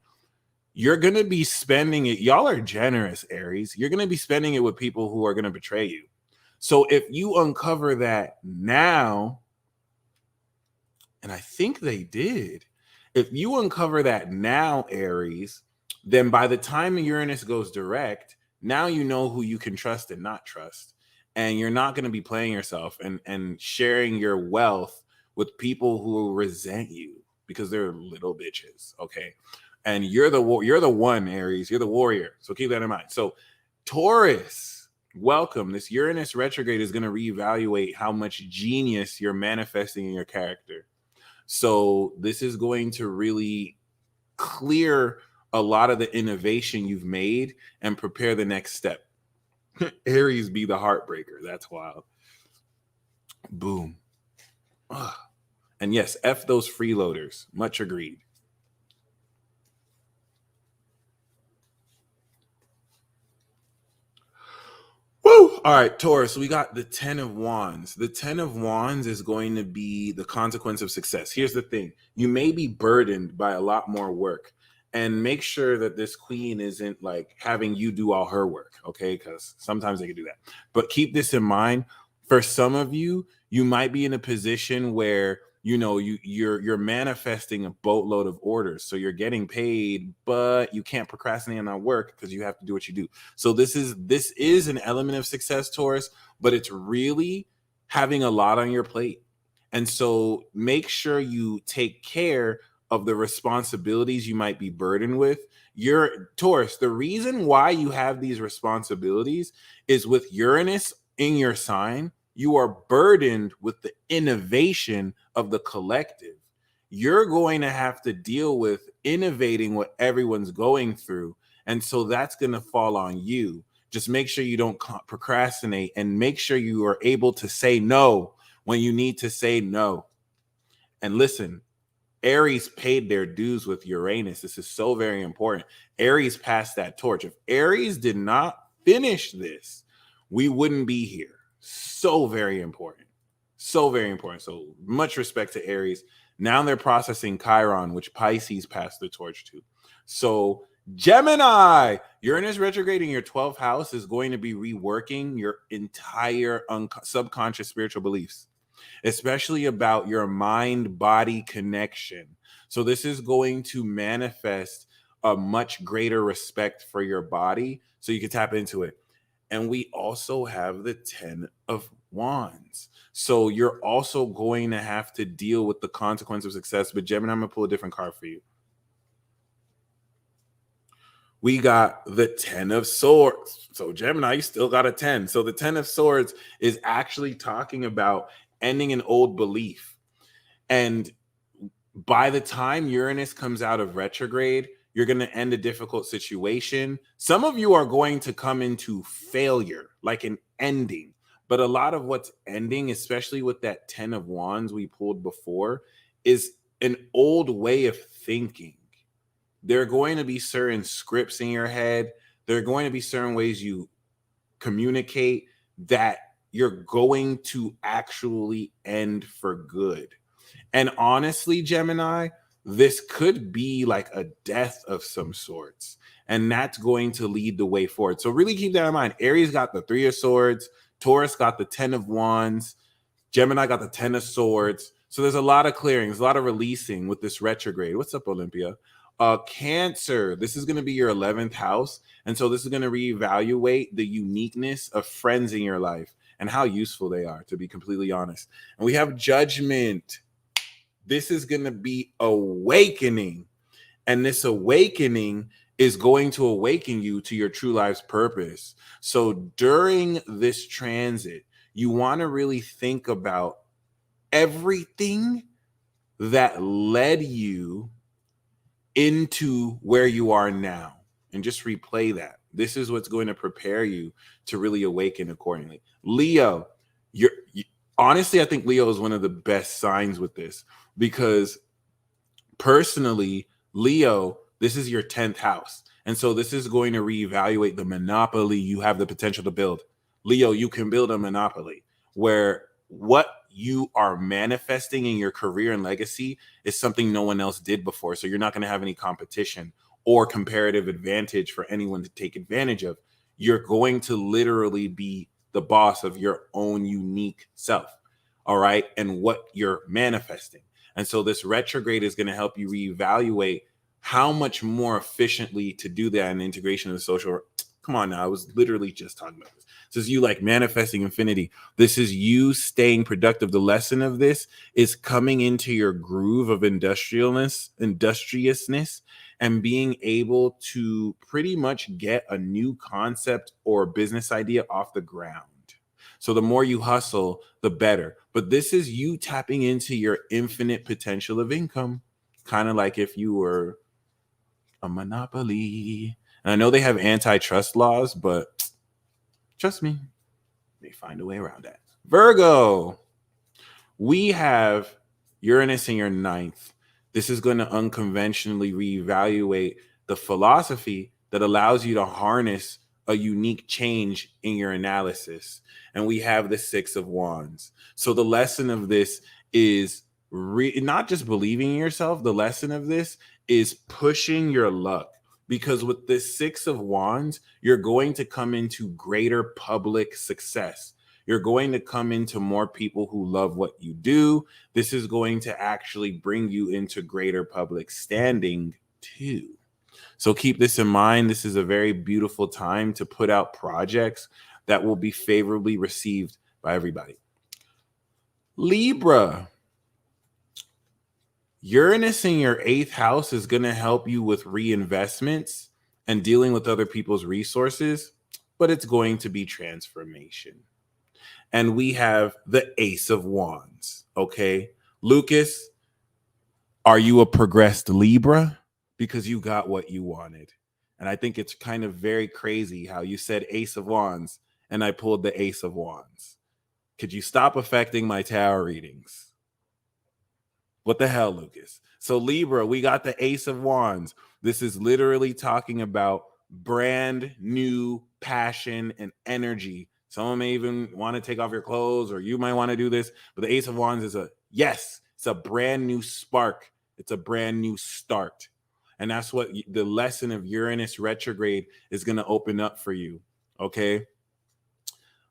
You're going to be spending it. Y'all are generous, Aries. You're going to be spending it with people who are going to betray you. So if you uncover that now, and I think they did, if you uncover that now, Aries, then by the time Uranus goes direct, now you know who you can trust and not trust. And you're not going to be playing yourself and sharing your wealth with people who resent you because they're little bitches, okay? And you're the one, Aries. You're the warrior. So keep that in mind. So Taurus, welcome. This Uranus retrograde is going to reevaluate how much genius you're manifesting in your character. So this is going to really clear a lot of the innovation you've made and prepare the next step. Aries be the heartbreaker. That's wild. Boom. Ugh. And yes, F those freeloaders. Much agreed. Woo! All right, Taurus, so we got the 10 of Wands. The 10 of Wands is going to be the consequence of success. Here's the thing. You may be burdened by a lot more work. And make sure that this queen isn't like having you do all her work, okay? Because sometimes they can do that. But keep this in mind. For some of you, you might be in a position where you're manifesting a boatload of orders, so you're getting paid, but you can't procrastinate on that work because you have to do what you do. So this is an element of success, Taurus, but it's really having a lot on your plate. And so make sure you take care of the responsibilities you might be burdened with. You're Taurus, the reason why you have these responsibilities is with Uranus in your sign, you are burdened with the innovation of the collective. You're going to have to deal with innovating what everyone's going through. And so that's going to fall on you. Just make sure you don't procrastinate and make sure you are able to say no when you need to say no. And listen, Aries paid their dues with Uranus. This is so very important. Aries passed that torch. If Aries did not finish this, we wouldn't be here. So very important. So very important. So much respect to Aries. Now they're processing Chiron, which Pisces passed the torch to. So Gemini, Uranus retrograde in your 12th house is going to be reworking your entire subconscious spiritual beliefs, especially about your mind-body connection. So this is going to manifest a much greater respect for your body so you can tap into it. And we also have the 10 of Wands. So you're also going to have to deal with the consequence of success. But Gemini, I'm going to pull a different card for you. We got the 10 of Swords. So Gemini, you still got a 10. So the 10 of Swords is actually talking about ending an old belief. And by the time Uranus comes out of retrograde, you're going to end a difficult situation. Some of you are going to come into failure, like an ending. But a lot of what's ending, especially with that 10 of Wands we pulled before, is an old way of thinking. There are going to be certain scripts in your head. There are going to be certain ways you communicate that you're going to actually end for good. And honestly, Gemini, this could be like a death of some sorts. And that's going to lead the way forward. So really keep that in mind. Aries got the 3 of Swords. Taurus got the 10 of Wands. Gemini got the 10 of Swords. So there's a lot of clearings, a lot of releasing with this retrograde. What's up, Olympia? Cancer, this is going to be your 11th house. And so this is going to reevaluate the uniqueness of friends in your life and how useful they are, to be completely honest. And we have Judgment. This is going to be awakening. And this awakening is going to awaken you to your true life's purpose. So during this transit, you want to really think about everything that led you into where you are now and just replay that. This is what's going to prepare you to really awaken accordingly. Leo, honestly, I think Leo is one of the best signs with this because personally, Leo, this is your 10th house. And so this is going to reevaluate the monopoly you have the potential to build. Leo, you can build a monopoly where what you are manifesting in your career and legacy is something no one else did before. So you're not going to have any competition or comparative advantage for anyone to take advantage of. You're going to literally be the boss of your own unique self. All right. And what you're manifesting. And so this retrograde is going to help you reevaluate how much more efficiently to do that in integration of the social. Come on now. I was literally just talking about this. This is you like manifesting infinity. This is you staying productive. The lesson of this is coming into your groove of industriousness, and being able to pretty much get a new concept or business idea off the ground. So the more you hustle, the better. But this is you tapping into your infinite potential of income, kind of like if you were a monopoly. And I know they have antitrust laws, but Trust me, they find a way around that. Virgo, we have Uranus in your ninth. This is going to unconventionally reevaluate the philosophy that allows you to harness a unique change in your analysis. And we have the Six of Wands. So the lesson of this is not just believing in yourself. The lesson of this is pushing your luck. Because with the Six of Wands, you're going to come into greater public success. You're going to come into more people who love what you do. This is going to actually bring you into greater public standing too. So keep this in mind. This is a very beautiful time to put out projects that will be favorably received by everybody. Libra, Uranus in your eighth house is going to help you with reinvestments and dealing with other people's resources, but it's going to be transformation. And we have the Ace of Wands. Okay, Lucas, are you a progressed Libra? Because you got what you wanted. And I think it's kind of very crazy how you said Ace of Wands and I pulled the Ace of Wands. Could you stop affecting my tarot readings? What the hell, Lucas? So Libra, we got the Ace of Wands. This is literally talking about brand new passion and energy. Someone may even want to take off your clothes, or you might want to do this. But the Ace of Wands is it's a brand new spark. It's a brand new start. And that's what the lesson of Uranus retrograde is going to open up for you. Okay.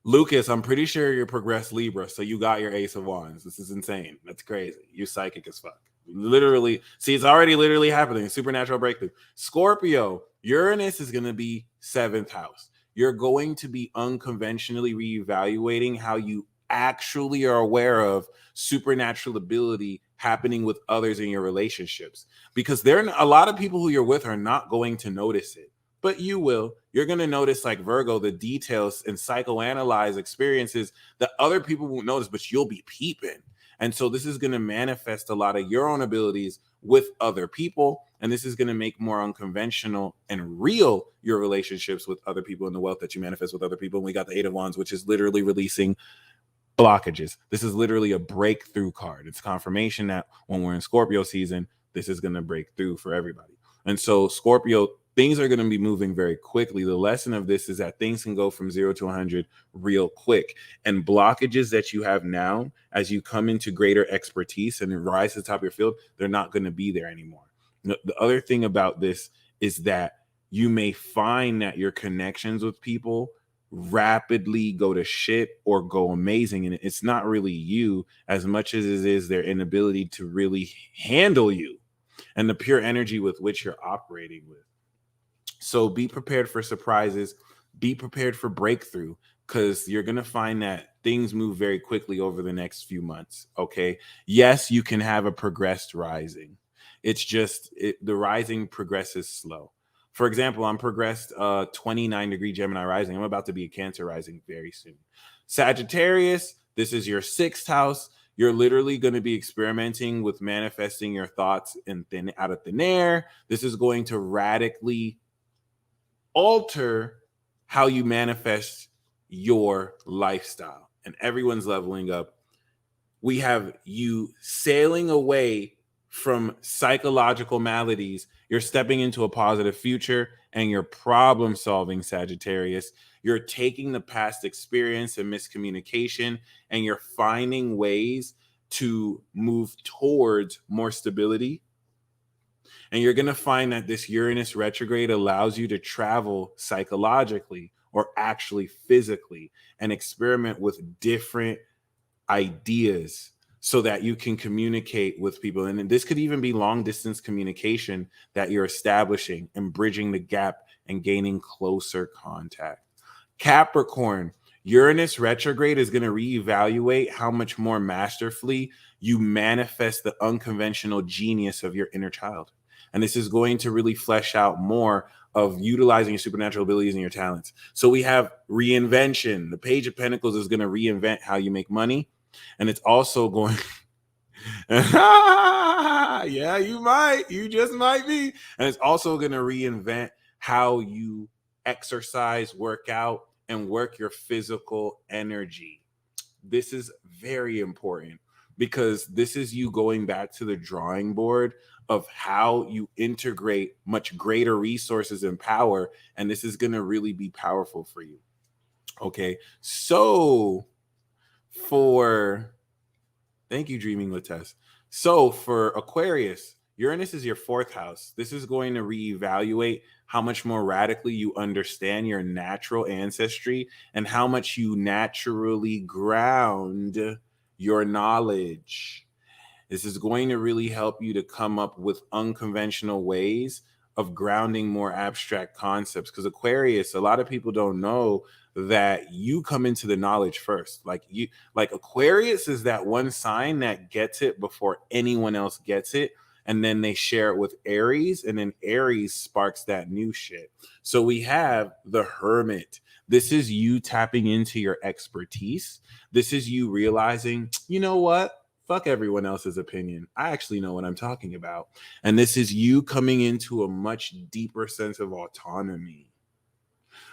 Lucas, I'm pretty sure you're progressed Libra, so you got your Ace of Wands. This is insane. That's crazy. You're psychic as fuck. Literally, see, it's already literally happening. Supernatural breakthrough. Scorpio, Uranus is going to be 7th house. You're going to be unconventionally reevaluating how you actually are aware of supernatural ability happening with others in your relationships. Because there are a lot of people who you're with are not going to notice it. But you will. You're going to notice, like Virgo, the details and psychoanalyze experiences that other people won't notice, but you'll be peeping. And so this is going to manifest a lot of your own abilities with other people. And this is going to make more unconventional and real your relationships with other people and the wealth that you manifest with other people. And we got the Eight of Wands, which is literally releasing blockages. This is literally a breakthrough card. It's confirmation that when we're in Scorpio season, this is going to break through for everybody. And so Scorpio, things are going to be moving very quickly. The lesson of this is that things can go from 0 to 100 real quick. And blockages that you have now, as you come into greater expertise and rise to the top of your field, they're not going to be there anymore. The other thing about this is that you may find that your connections with people rapidly go to shit or go amazing. And it's not really you as much as it is their inability to really handle you and the pure energy with which you're operating with. So be prepared for surprises, be prepared for breakthrough, because you're going to find that things move very quickly over the next few months. Okay. Yes, you can have a progressed rising. It's just the rising progresses slow. For example, I'm progressed 29-degree Gemini rising. I'm about to be a Cancer rising very soon. Sagittarius, this is your 6th house. You're literally going to be experimenting with manifesting your thoughts out of thin air. This is going to radically alter how you manifest your lifestyle, and everyone's leveling up. We have you sailing away from psychological maladies. You're stepping into a positive future, and you're problem solving, Sagittarius. You're taking the past experience and miscommunication, and you're finding ways to move towards more stability. And you're going to find that this Uranus retrograde allows you to travel psychologically or actually physically and experiment with different ideas so that you can communicate with people. And this could even be long distance communication that you're establishing and bridging the gap and gaining closer contact. Capricorn, Uranus retrograde is going to reevaluate how much more masterfully you manifest the unconventional genius of your inner child. And this is going to really flesh out more of utilizing your supernatural abilities and your talents. So we have reinvention. The Page of Pentacles is going to reinvent how you make money. And it's also going, yeah, you just might be. And it's also going to reinvent how you exercise, work out, and work your physical energy. This is very important because this is you going back to the drawing board of how you integrate much greater resources and power. And this is going to really be powerful for you. Okay. So thank you, Dreaming Lattes. So for Aquarius, Uranus is your 4th house. This is going to reevaluate how much more radically you understand your natural ancestry and how much you naturally ground your knowledge. This is going to really help you to come up with unconventional ways of grounding more abstract concepts. Because Aquarius, a lot of people don't know that you come into the knowledge first. Like Aquarius is that one sign that gets it before anyone else gets it. And then they share it with Aries, and then Aries sparks that new shit. So we have the Hermit. This is you tapping into your expertise. This is you realizing, you know what? Fuck everyone else's opinion. I actually know what I'm talking about. And this is you coming into a much deeper sense of autonomy,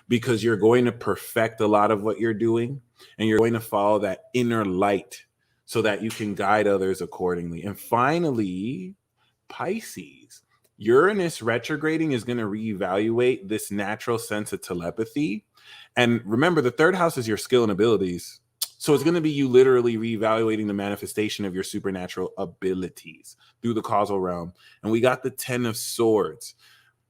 because you're going to perfect a lot of what you're doing, and you're going to follow that inner light so that you can guide others accordingly. And finally, Pisces, Uranus retrograding is going to reevaluate this natural sense of telepathy. And remember, the 3rd house is your skill and abilities. So it's going to be you literally reevaluating the manifestation of your supernatural abilities through the causal realm. And we got the 10 of Swords,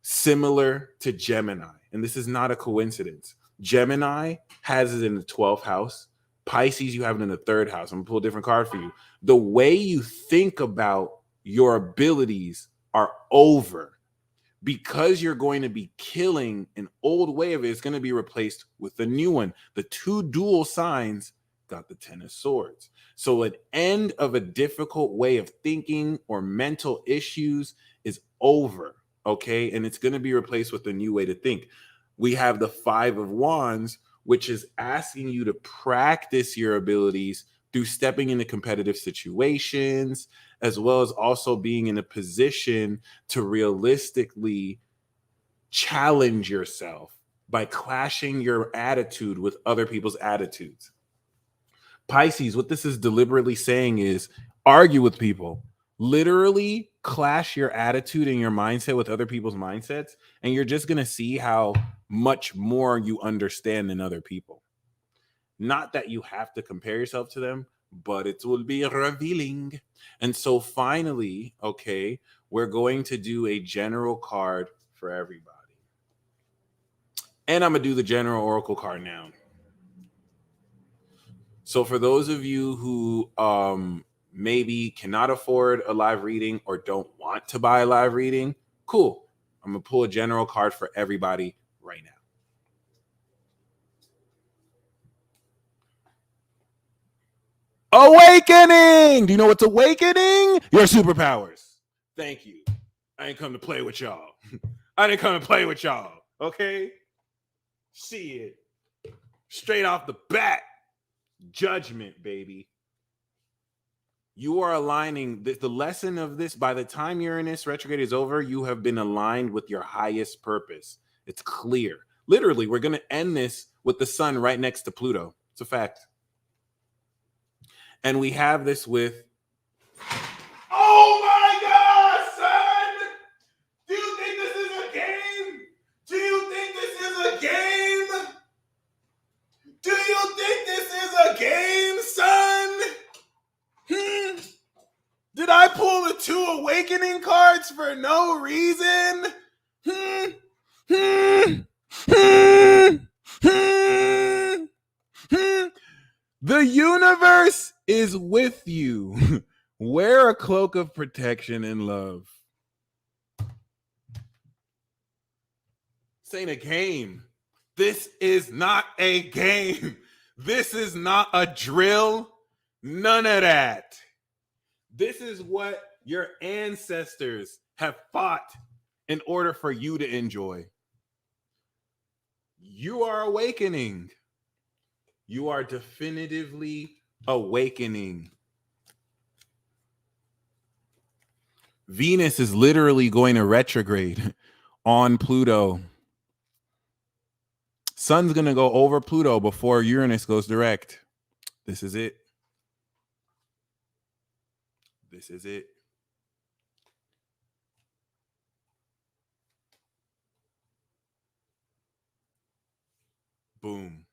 similar to Gemini. And this is not a coincidence. Gemini has it in the 12th house. Pisces, you have it in the 3rd house. I'm going to pull a different card for you. The way you think about your abilities are over, because you're going to be killing an old way of it. It's going to be replaced with a new one. The 2 dual signs got the 10 of Swords. So an end of a difficult way of thinking or mental issues is over. Okay. And it's going to be replaced with a new way to think. We have the 5 of Wands, which is asking you to practice your abilities through stepping into competitive situations, as well as also being in a position to realistically challenge yourself by clashing your attitude with other people's attitudes. Pisces, what this is deliberately saying is argue with people. Literally clash your attitude and your mindset with other people's mindsets, and you're just going to see how much more you understand than other people. Not that you have to compare yourself to them, but it will be revealing. And so finally, okay, we're going to do a general card for everybody. And I'm going to do the general oracle card now. So for those of you who maybe cannot afford a live reading or don't want to buy a live reading, cool. I'm going to pull a general card for everybody right now. Awakening! Do you know what's awakening? Your superpowers. Thank you. I ain't come to play with y'all. I didn't come to play with y'all. Okay? See it. Straight off the bat. Judgment, baby. You are aligning. The lesson of this, by the time Uranus retrograde is over, you have been aligned with your highest purpose. It's clear. Literally, we're going to end this with the sun right next to Pluto. It's a fact. And we have this with, oh my God, son! Do you think this is a game? Do you think this is a game? Do you think this is a game, son? Did I pull the 2 awakening cards for no reason? The universe is with you. Wear a cloak of protection and love. This ain't a game. This is not a game. This is not a drill. None of that. This is what your ancestors have fought in order for you to enjoy. You are awakening. You are definitively awakening. Venus is literally going to retrograde on Pluto Sun's going to go over Pluto before Uranus goes direct. This is it. This is it. Boom.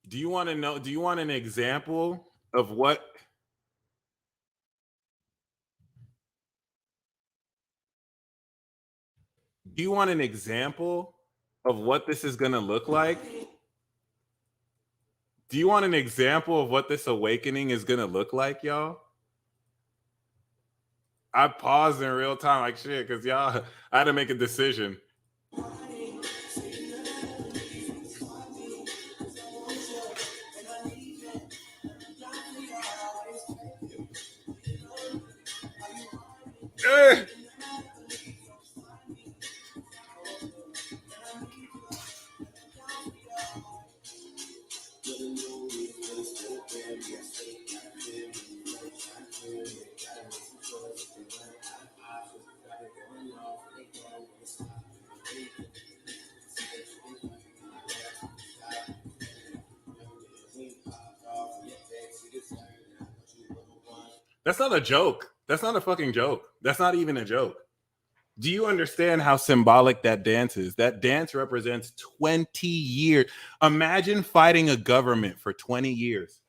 Do you want to know? Do you want an example of what? Do you want an example of what this is going to look like? Do you want an example of what this awakening is going to look like, y'all? I paused in real time like shit because y'all, I had to make a decision. That's not a joke. That's not a fucking joke. That's not even a joke. Do you understand how symbolic that dance is? That dance represents 20 years. Imagine fighting a government for 20 years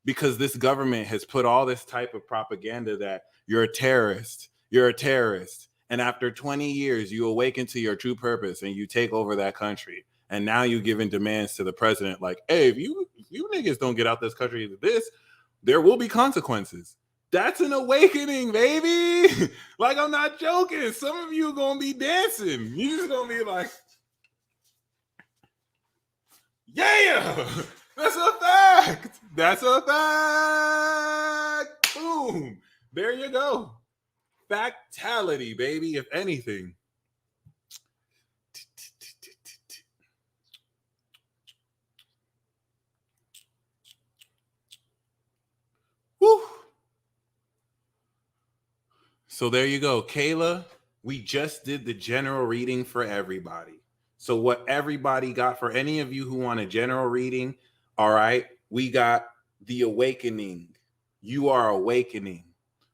because this government has put all this type of propaganda that you're a terrorist. You're a terrorist. And after 20 years, you awaken to your true purpose and you take over that country. And now you're giving demands to the president like, hey, if you niggas don't get out this country to this, there will be consequences. That's an awakening, baby. Like, I'm not joking. Some of you gonna be dancing. You just gonna be like, yeah, that's a fact. That's a fact. Boom. There you go. Factality, baby, if anything. Woo. So there you go, Kayla. We just did the general reading for everybody. So what everybody got for any of you who want a general reading, all right, we got the awakening. You are awakening,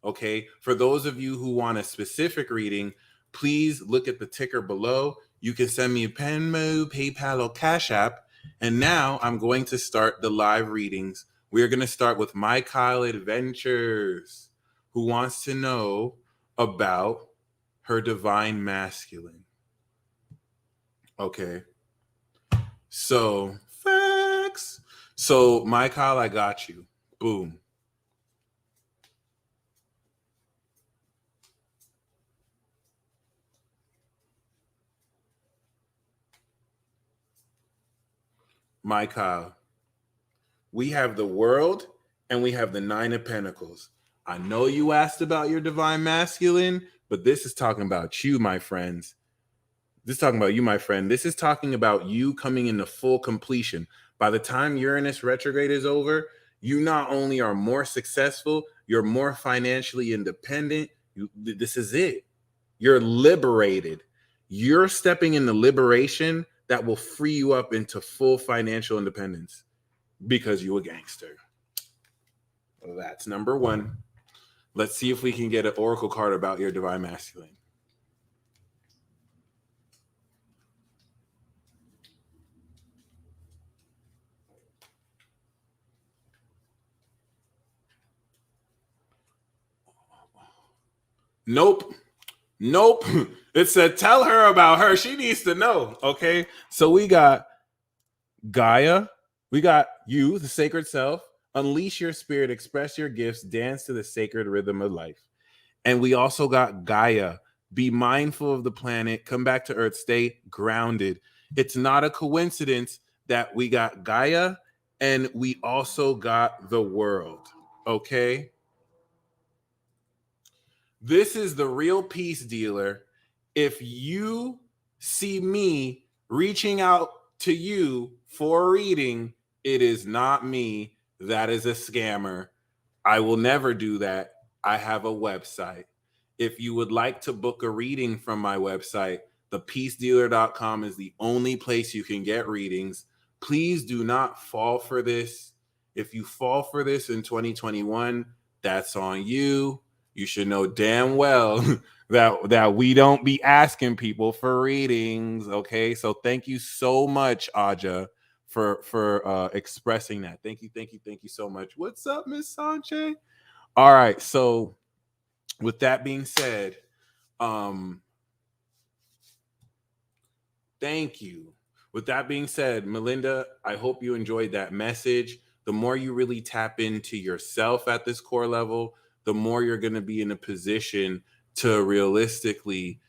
okay? For those of you who want a specific reading, please look at the ticker below. You can send me a Venmo, PayPal, or Cash App. And now I'm going to start the live readings. We're going to start with My Kyle Adventures, who wants to know about her divine masculine. Okay. So, facts. So, my Kyle, I got you. Boom. My Kyle. We have the World and we have the Nine of Pentacles. I know you asked about your divine masculine, but this is talking about you, my friends. This is talking about you, my friend. This is talking about you coming into full completion. By the time Uranus retrograde is over, you not only are more successful, you're more financially independent. This is it. You're liberated. You're stepping into liberation that will free you up into full financial independence because you're a gangster. That's number one. Let's see if we can get an oracle card about your divine masculine. Nope. It said, tell her about her. She needs to know. Okay. So we got Gaia. We got you, the sacred self. Unleash your spirit, express your gifts, dance to the sacred rhythm of life. And we also got Gaia. Be mindful of the planet. Come back to Earth. Stay grounded. It's not a coincidence that we got Gaia and we also got the World. Okay? This is the real peace dealer. If you see me reaching out to you for a reading, it is not me. That is a scammer. I will never do that. I have a website. If you would like to book a reading from my website, thepeacedealer.com is the only place you can get readings. Please do not fall for this. If you fall for this in 2021, that's on you. You should know damn well that we don't be asking people for readings. Okay, so thank you so much, Aja, for expressing that. Thank you so much. What's up, Miss Sanche? All right, so with that being said, thank you. With that being said, Melinda, I hope you enjoyed that message. The more you really tap into yourself at this core level, the more you're going to be in a position to realistically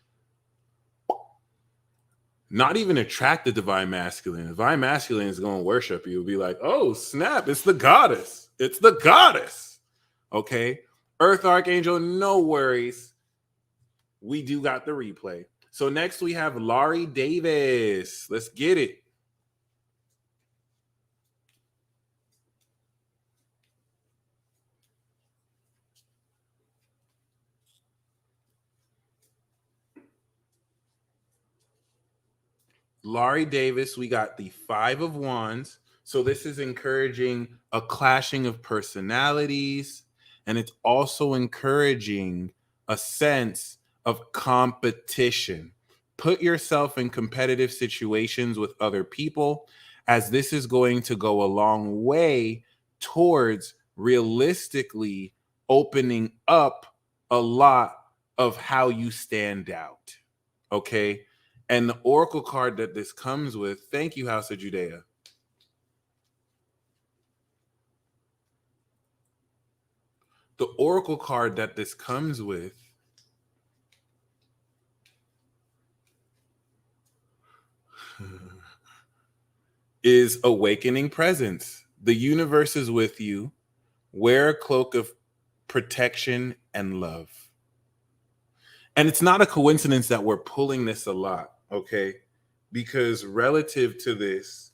not even attract the divine masculine. The divine masculine is going to worship you. It'll be like, oh, snap, it's the goddess. It's the goddess. Okay. Earth Archangel, no worries. We do got the replay. So next we have Laurie Davis. Let's get it. Laurie Davis, we got the Five of Wands. So this is encouraging a clashing of personalities, and it's also encouraging a sense of competition. Put yourself in competitive situations with other people, as this is going to go a long way towards realistically opening up a lot of how you stand out. Okay. And the oracle card that this comes with, thank you, House of Judea. The oracle card that this comes with is awakening presence. The universe is with you. Wear a cloak of protection and love. And it's not a coincidence that we're pulling this a lot, okay? Because relative to this,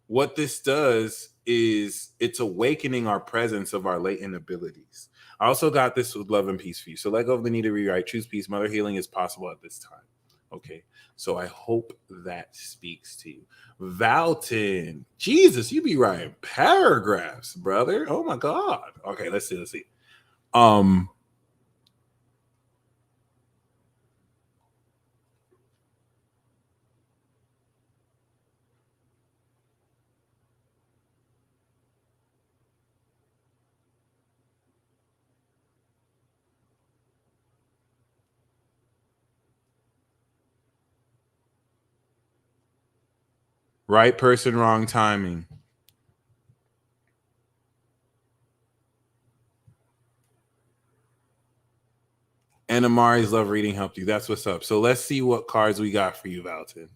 what this does is it's awakening our presence of our latent abilities. I also got this with love and peace for you. So let go of the need to rewrite. Choose peace. Mother healing is possible at this time. Okay. So I hope that speaks to you. Valton. Jesus, you be writing paragraphs, brother. Oh my God. Okay, let's see. Right person, wrong timing. And Amari's love reading helped you. That's what's up. So let's see what cards we got for you, Valton.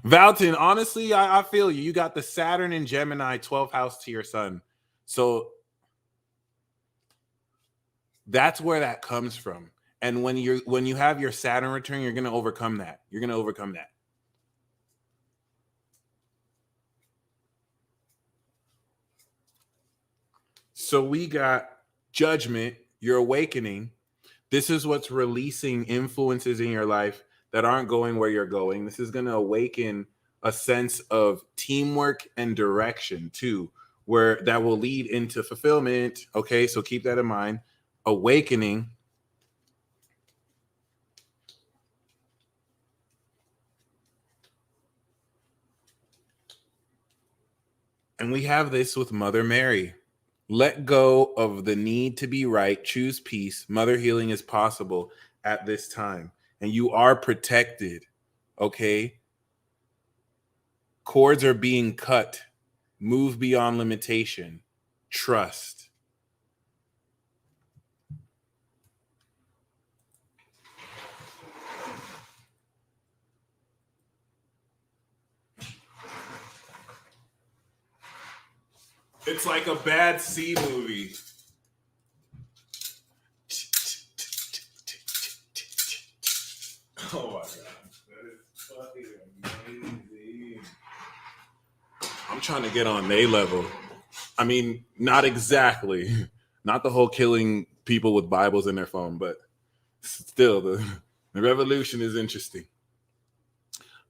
Valton, honestly, I feel you. You got the Saturn and Gemini 12th house to your sun. So that's where that comes from. And when you have your Saturn return, you're going to overcome that. You're going to overcome that. So we got judgment, your awakening. This is what's releasing influences in your life that aren't going where you're going. This is going to awaken a sense of teamwork and direction too, where that will lead into fulfillment. Okay, so keep that in mind. Awakening. And we have this with Mother Mary. Let go of the need to be right. Choose peace. Mother healing is possible at this time. And you are protected. Okay? Cords are being cut. Move beyond limitation. Trust. It's like a bad C movie. Oh my god. That is fucking amazing. I'm trying to get on their level. I mean, not exactly. Not the whole killing people with Bibles in their phone, but still, the revolution is interesting.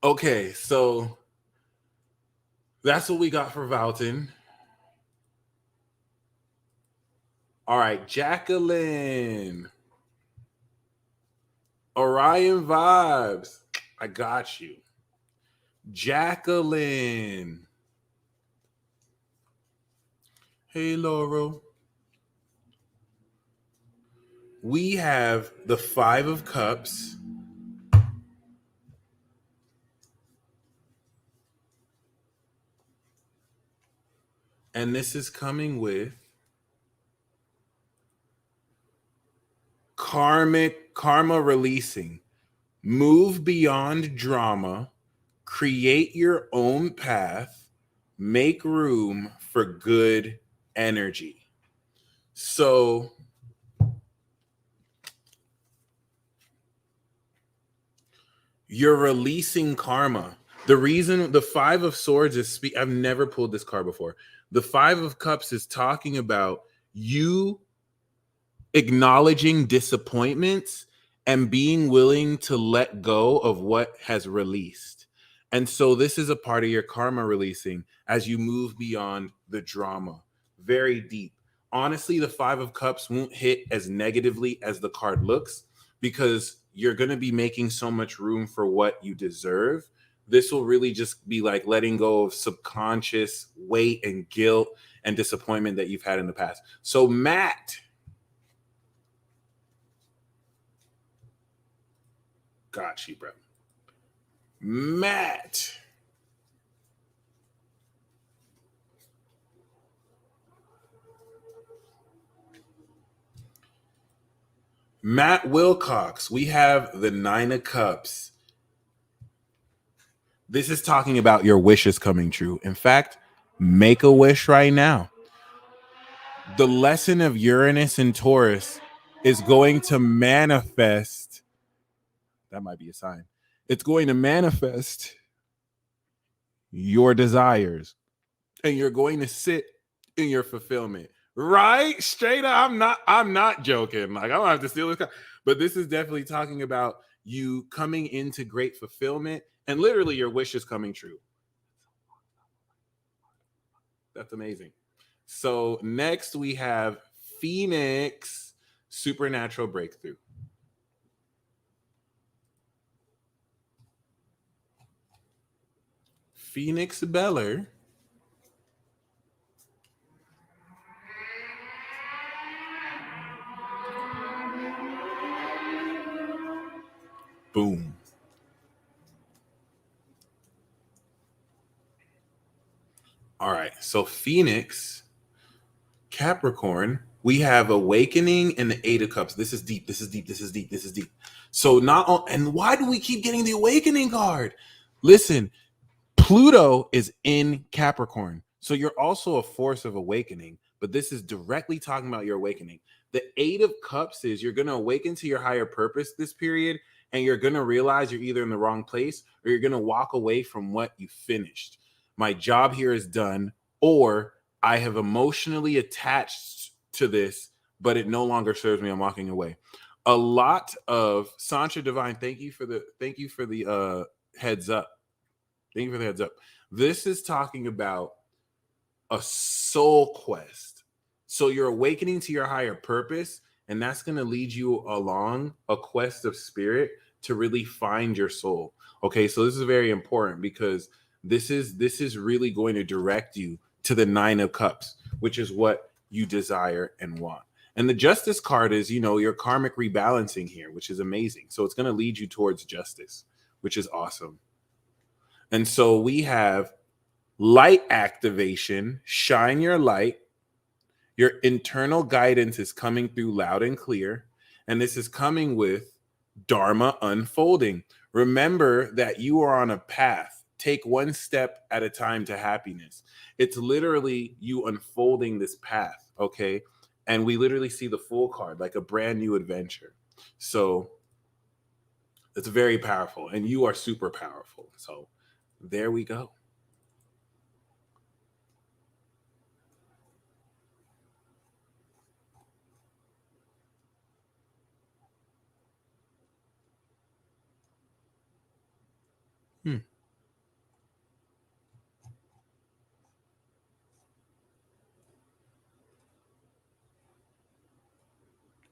Okay, so that's what we got for Valton. All right, Jacqueline. Orion vibes. I got you. Jacqueline. Hey, Laurel. We have the Five of Cups. And this is coming with karma releasing. Move beyond drama. Create your own path. Make room for good energy. So you're releasing karma. The reason the Five of Swords is I've never pulled this card before. The Five of Cups is talking about you acknowledging disappointments and being willing to let go of what has released. And so this is a part of your karma releasing as you move beyond the drama. Very deep. Honestly, the Five of Cups won't hit as negatively as the card looks because you're going to be making so much room for what you deserve. This will really just be like letting go of subconscious weight and guilt and disappointment that you've had in the past. So Matt, got you, bro. Matt. Matt Wilcox, we have the Nine of Cups. This is talking about your wishes coming true. In fact, make a wish right now. The lesson of Uranus and Taurus is going to manifest. That might be a sign. It's going to manifest your desires, and you're going to sit in your fulfillment. Right? Straight up. I'm not joking. Like, I don't have to steal this. But this is definitely talking about you coming into great fulfillment and literally your wishes coming true. That's amazing. So next we have Phoenix, supernatural breakthrough. Phoenix Beller. Boom. All right. So Phoenix, Capricorn, we have Awakening and the Eight of Cups. This is deep. This is deep. This is deep. This is deep. So and why do we keep getting the Awakening card? Listen, Pluto is in Capricorn. So you're also a force of awakening, but this is directly talking about your awakening. The Eight of Cups is you're going to awaken to your higher purpose this period, and you're going to realize you're either in the wrong place or you're going to walk away from what you finished. My job here is done, or I have emotionally attached to this, but it no longer serves me. I'm walking away. A lot of Sancha Divine, thank you for the heads up. Thank you for the heads up. This is talking about a soul quest. So you're awakening to your higher purpose, and that's going to lead you along a quest of spirit to really find your soul. Okay, so this is very important because this is really going to direct you to the Nine of Cups, which is what you desire and want. And the Justice card is, your karmic rebalancing here, which is amazing. So it's going to lead you towards justice, which is awesome. And so we have light activation, shine your light. Your internal guidance is coming through loud and clear. And this is coming with Dharma unfolding. Remember that you are on a path. take one step at a time to happiness. It's literally you unfolding this path, okay? And we literally see the full card, like a brand new adventure. So it's very powerful, and you are super powerful. So there we go.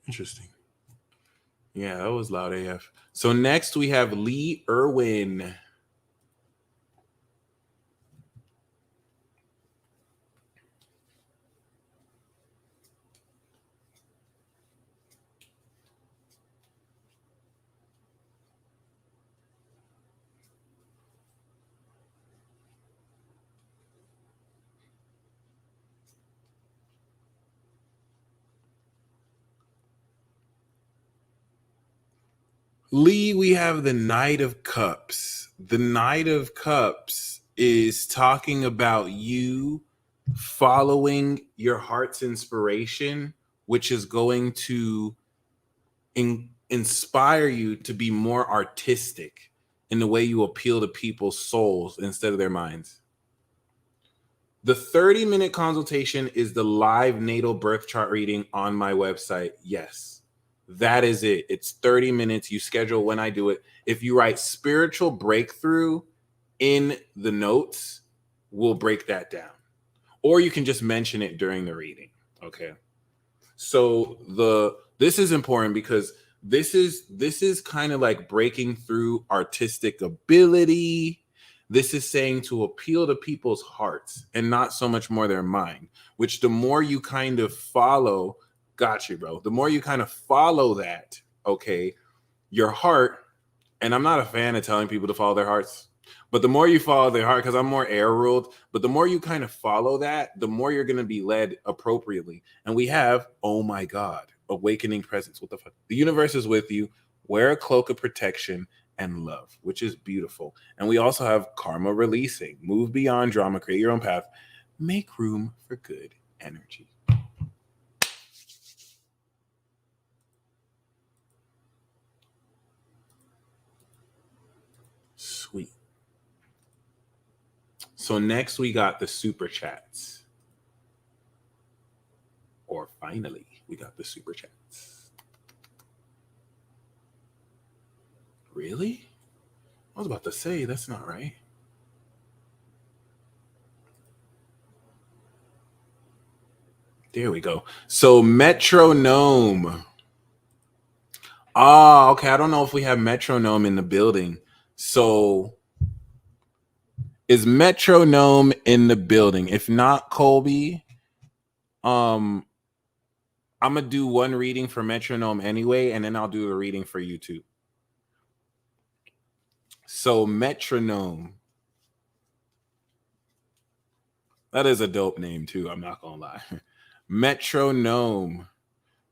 Interesting. Yeah, that was loud AF. So next we have Lee Irwin. Lee, we have the Knight of Cups. The Knight of Cups is talking about you following your heart's inspiration, which is going to inspire you to be more artistic in the way you appeal to people's souls instead of their minds. The 30-minute consultation is the live natal birth chart reading on my website. Yes, that is it. It's 30 minutes. You schedule when I do it. If you write spiritual breakthrough in the notes, we'll break that down. Or you can just mention it during the reading. Okay. So this is important because this is kind of like breaking through artistic ability. This is saying to appeal to people's hearts and not so much more their mind, which the more you kind of follow, got you, bro. The more you kind of follow that, okay, your heart, and I'm not a fan of telling people to follow their hearts, but the more you follow their heart, because I'm more air ruled, but the more you kind of follow that, the more you're going to be led appropriately. And we have, oh my God, awakening presence. What the fuck? The universe is with you. Wear a cloak of protection and love, which is beautiful. And we also have karma releasing. Move beyond drama, create your own path, make room for good energy. Sweet. So next we got the super chats. Or finally, we got the super chats. Really? I was about to say, that's not right. There we go. So metronome. Ah, okay. I don't know if we have metronome in the building. So is metronome in the building? If not, Colby, I'm gonna do one reading for metronome anyway, and then I'll do a reading for you too. So metronome. That is a dope name too. I'm not gonna lie. Metronome.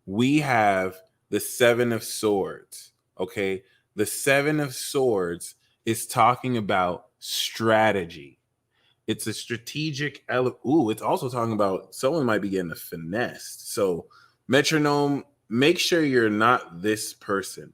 We have the Seven of Swords. Okay. The Seven of Swords is talking about strategy. It's a strategic element. Ooh, it's also talking about someone might be getting a finesse. So, metronome, make sure you're not this person.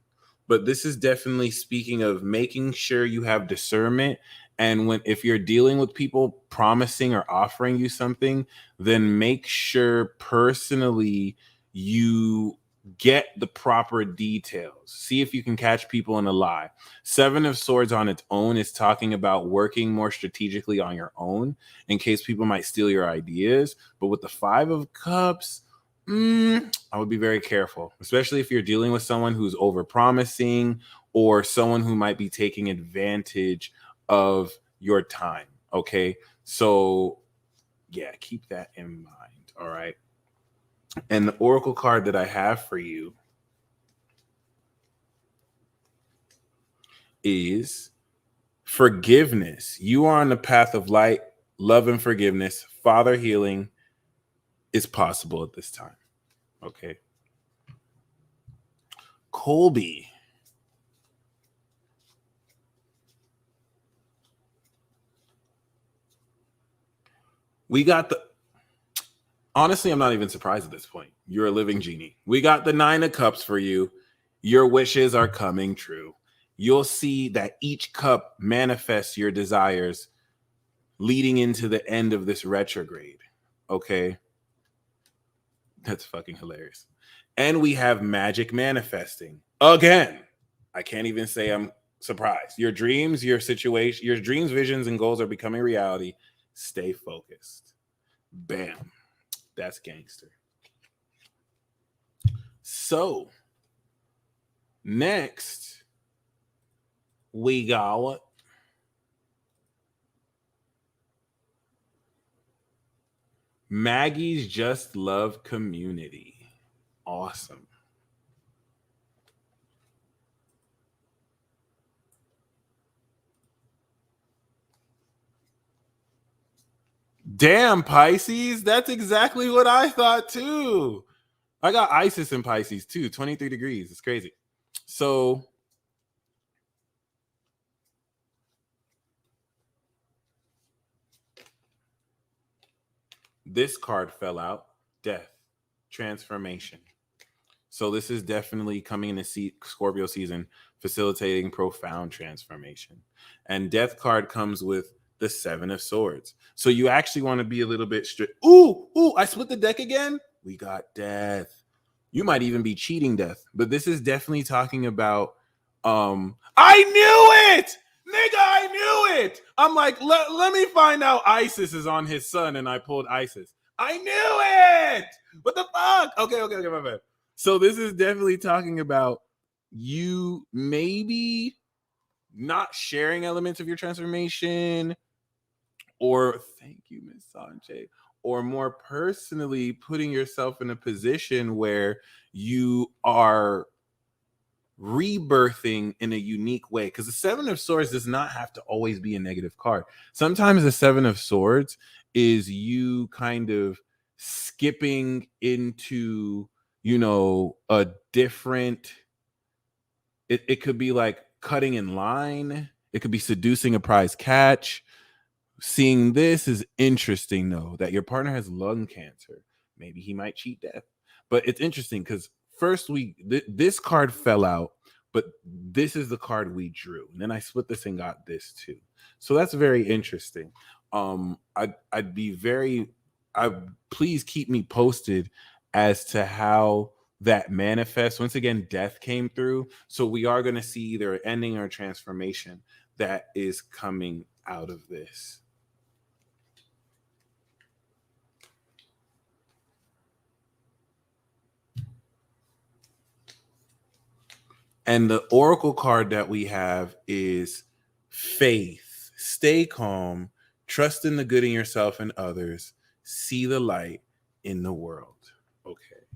But this is definitely speaking of making sure you have discernment. And if you're dealing with people promising or offering you something, then make sure personally you get the proper details. See if you can catch people in a lie. Seven of Swords on its own is talking about working more strategically on your own in case people might steal your ideas. But with the Five of Cups, I would be very careful, especially if you're dealing with someone who's overpromising or someone who might be taking advantage of your time. Okay. So yeah, keep that in mind. All right. And the oracle card that I have for you is forgiveness. You are on the path of light, love, and forgiveness. Father healing is possible at this time. Okay. Colby. We got the, honestly, I'm not even surprised at this point. You're a living genie. We got the 9 of Cups for you. Your wishes are coming true. You'll see that each cup manifests your desires leading into the end of this retrograde. Okay? That's fucking hilarious. And we have magic manifesting. Again, I can't even say I'm surprised. Your dreams, your situation, your dreams, visions, and goals are becoming reality. Stay focused. Bam. That's gangster. So, next, we got Maggie's Just Love Community. Awesome. Damn, Pisces. That's exactly what I thought too. I got Isis in Pisces too, 23 degrees. It's crazy. So, this card fell out. Death, transformation. So this is definitely coming into Scorpio season, facilitating profound transformation. And death card comes with the 7 of Swords. So you actually want to be a little bit strict. Ooh, I split the deck again. We got death. You might even be cheating death. But this is definitely talking about, I knew it! Nigga, I knew it! I'm like, let me find out Isis is on his son, and I pulled Isis. I knew it! What the fuck? Okay, my bad. So this is definitely talking about you maybe not sharing elements of your transformation, or thank you, Miss Sanjay, or more personally putting yourself in a position where you are rebirthing in a unique way. Because the 7 of Swords does not have to always be a negative card. Sometimes the 7 of Swords is you kind of skipping into, a different, it could be like cutting in line. It could be seducing a prize catch. Seeing this is interesting, though, that your partner has lung cancer. Maybe he might cheat death. But it's interesting because first this card fell out, but this is the card we drew. And then I split this and got this too. So that's very interesting. Please keep me posted as to how that manifests. Once again, death came through. So we are going to see either an ending or a transformation that is coming out of this. And the oracle card that we have is faith. Stay calm, trust in the good in yourself and others, see the light in the world. Okay.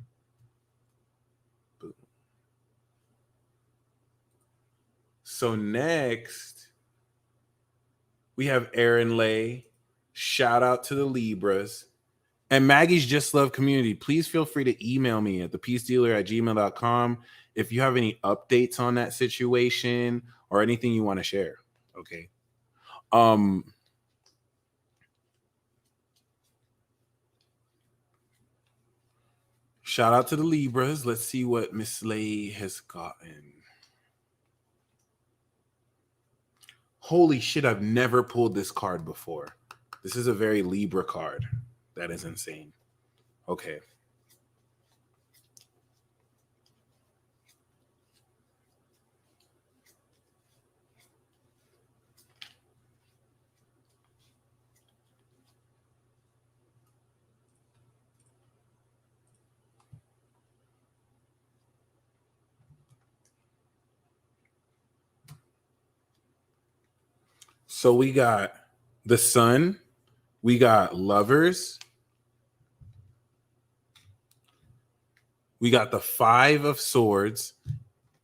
Boom. So next, we have Aaron Lay. Shout out to the Libras. And Maggie's Just Love Community. Please feel free to email me at thepeacedealer@gmail.com if you have any updates on that situation or anything you want to share. Okay. Shout out to the Libras. Let's see what Miss Slay has gotten. Holy shit, I've never pulled this card before. This is a very Libra card. That is insane. Okay. So we got the Sun, we got Lovers, we got the 5 of Swords,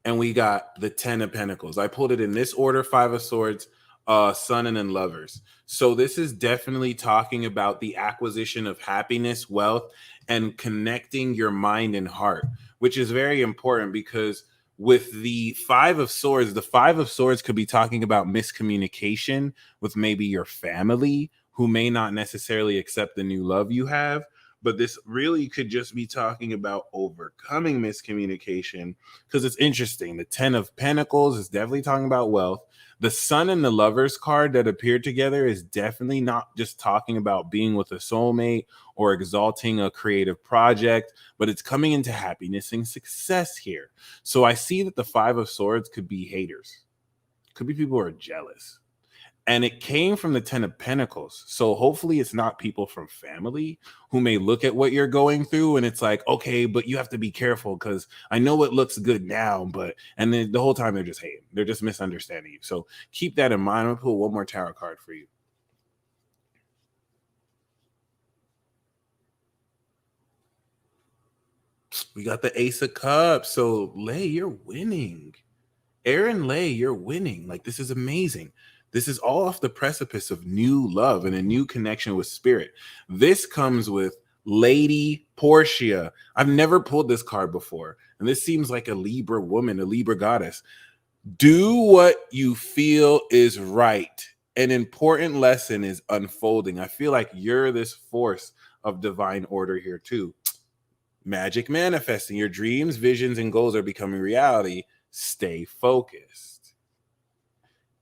and we got the 10 of Pentacles. I pulled it in this order: 5 of Swords, Sun, and then Lovers. So this is definitely talking about the acquisition of happiness, wealth, and connecting your mind and heart, which is very important because with the 5 of Swords, the 5 of Swords could be talking about miscommunication with maybe your family who may not necessarily accept the new love you have. But this really could just be talking about overcoming miscommunication, because it's interesting. The 10 of Pentacles is definitely talking about wealth. The Sun and the Lovers card that appeared together is definitely not just talking about being with a soulmate or exalting a creative project, but it's coming into happiness and success here. So I see that the 5 of Swords could be haters, could be people who are jealous. And it came from the 10 of Pentacles. So hopefully it's not people from family who may look at what you're going through and it's like, okay, but you have to be careful because I know it looks good now, but, and then the whole time they're just hating. They're just misunderstanding you. So keep that in mind. I'm gonna pull one more tarot card for you. We got the Ace of Cups. So Lay, you're winning. Aaron Lay, you're winning. Like, this is amazing. This is all off the precipice of new love and a new connection with spirit. This comes with Lady Portia. I've never pulled this card before. And this seems like a Libra woman, a Libra goddess. Do what you feel is right. An important lesson is unfolding. I feel like you're this force of divine order here too. Magic manifesting. Your dreams, visions, and goals are becoming reality. Stay focused.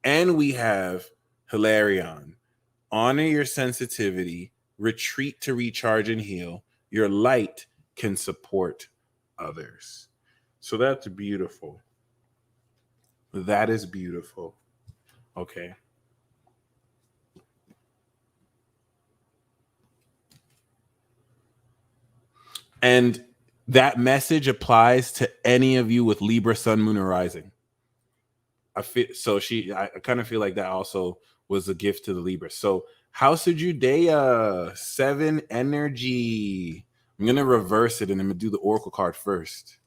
And we have Hilarion. Honor your sensitivity. Retreat to recharge and heal. Your light can support others. So that's beautiful. That is beautiful. Okay. And that message applies to any of you with Libra, Sun, Moon, or Rising. I kind of feel like that also was a gift to the Libra. So House of Judea, 7 energy. I'm going to reverse it and I'm going to do the Oracle card first.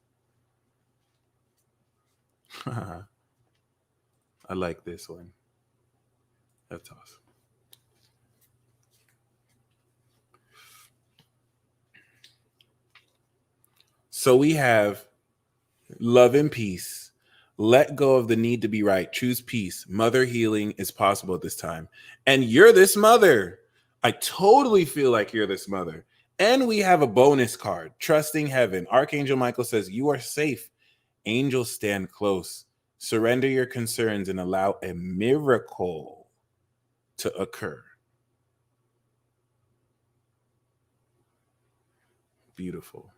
I like this one. That's awesome. So we have love and peace. Let go of the need to be right. Choose peace. Mother healing is possible at this time. And you're this mother. I totally feel like you're this mother. And we have a bonus card, Trusting Heaven. Archangel Michael says, you are safe. Angels stand close. Surrender your concerns and allow a miracle to occur. Beautiful.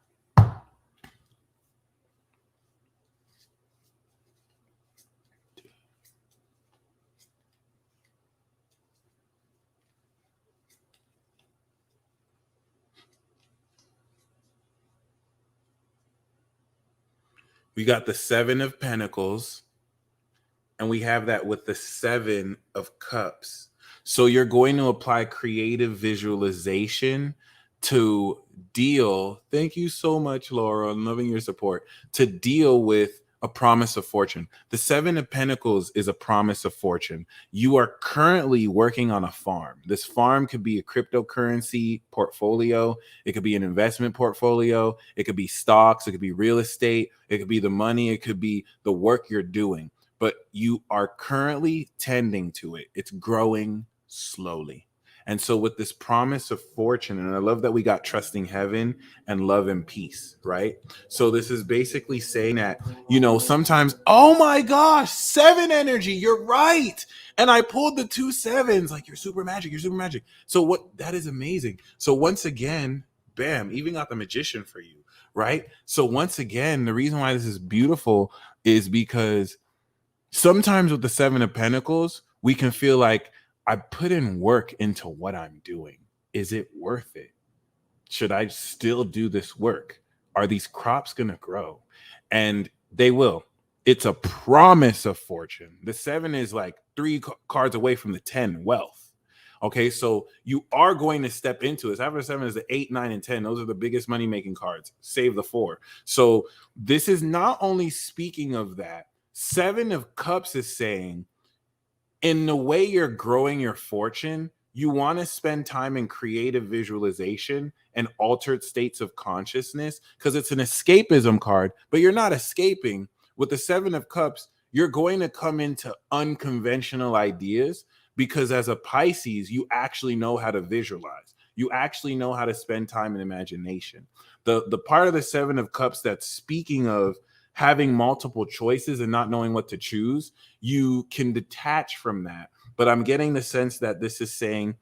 We got the 7 of Pentacles, and we have that with the 7 of Cups. So you're going to apply creative visualization to deal. Thank you so much, Laura. I'm loving your support. To deal with a promise of fortune. The 7 of Pentacles is a promise of fortune. You are currently working on a farm. This farm could be a cryptocurrency portfolio. It could be an investment portfolio. It could be stocks. It could be real estate. It could be the money. It could be the work you're doing. But you are currently tending to it. It's growing slowly. And so with this promise of fortune, and I love that we got Trusting Heaven and love and peace, right? So this is basically saying that, sometimes, oh my gosh, 7 energy, you're right. And I pulled the 2 7s, like you're super magic. So that is amazing. So once again, bam, even got the Magician for you, right? So once again, the reason why this is beautiful is because sometimes with the 7 of Pentacles, we can feel like, I put in work into what I'm doing. Is it worth it? Should I still do this work? Are these crops going to grow? And they will. It's a promise of fortune. The 7 is like 3 cards away from the 10, wealth. Okay, so you are going to step into it. After 7 is the 8, 9, and 10. Those are the biggest money-making cards. Save the 4. So this is not only speaking of that. 7 of Cups is saying, in the way you're growing your fortune, you want to spend time in creative visualization and altered states of consciousness because it's an escapism card, but you're not escaping. With the 7 of Cups, you're going to come into unconventional ideas because as a Pisces, you actually know how to visualize. You actually know how to spend time in imagination. The part of the Seven of Cups that's speaking of having multiple choices and not knowing what to choose, you can detach from that. But I'm getting the sense that this is saying,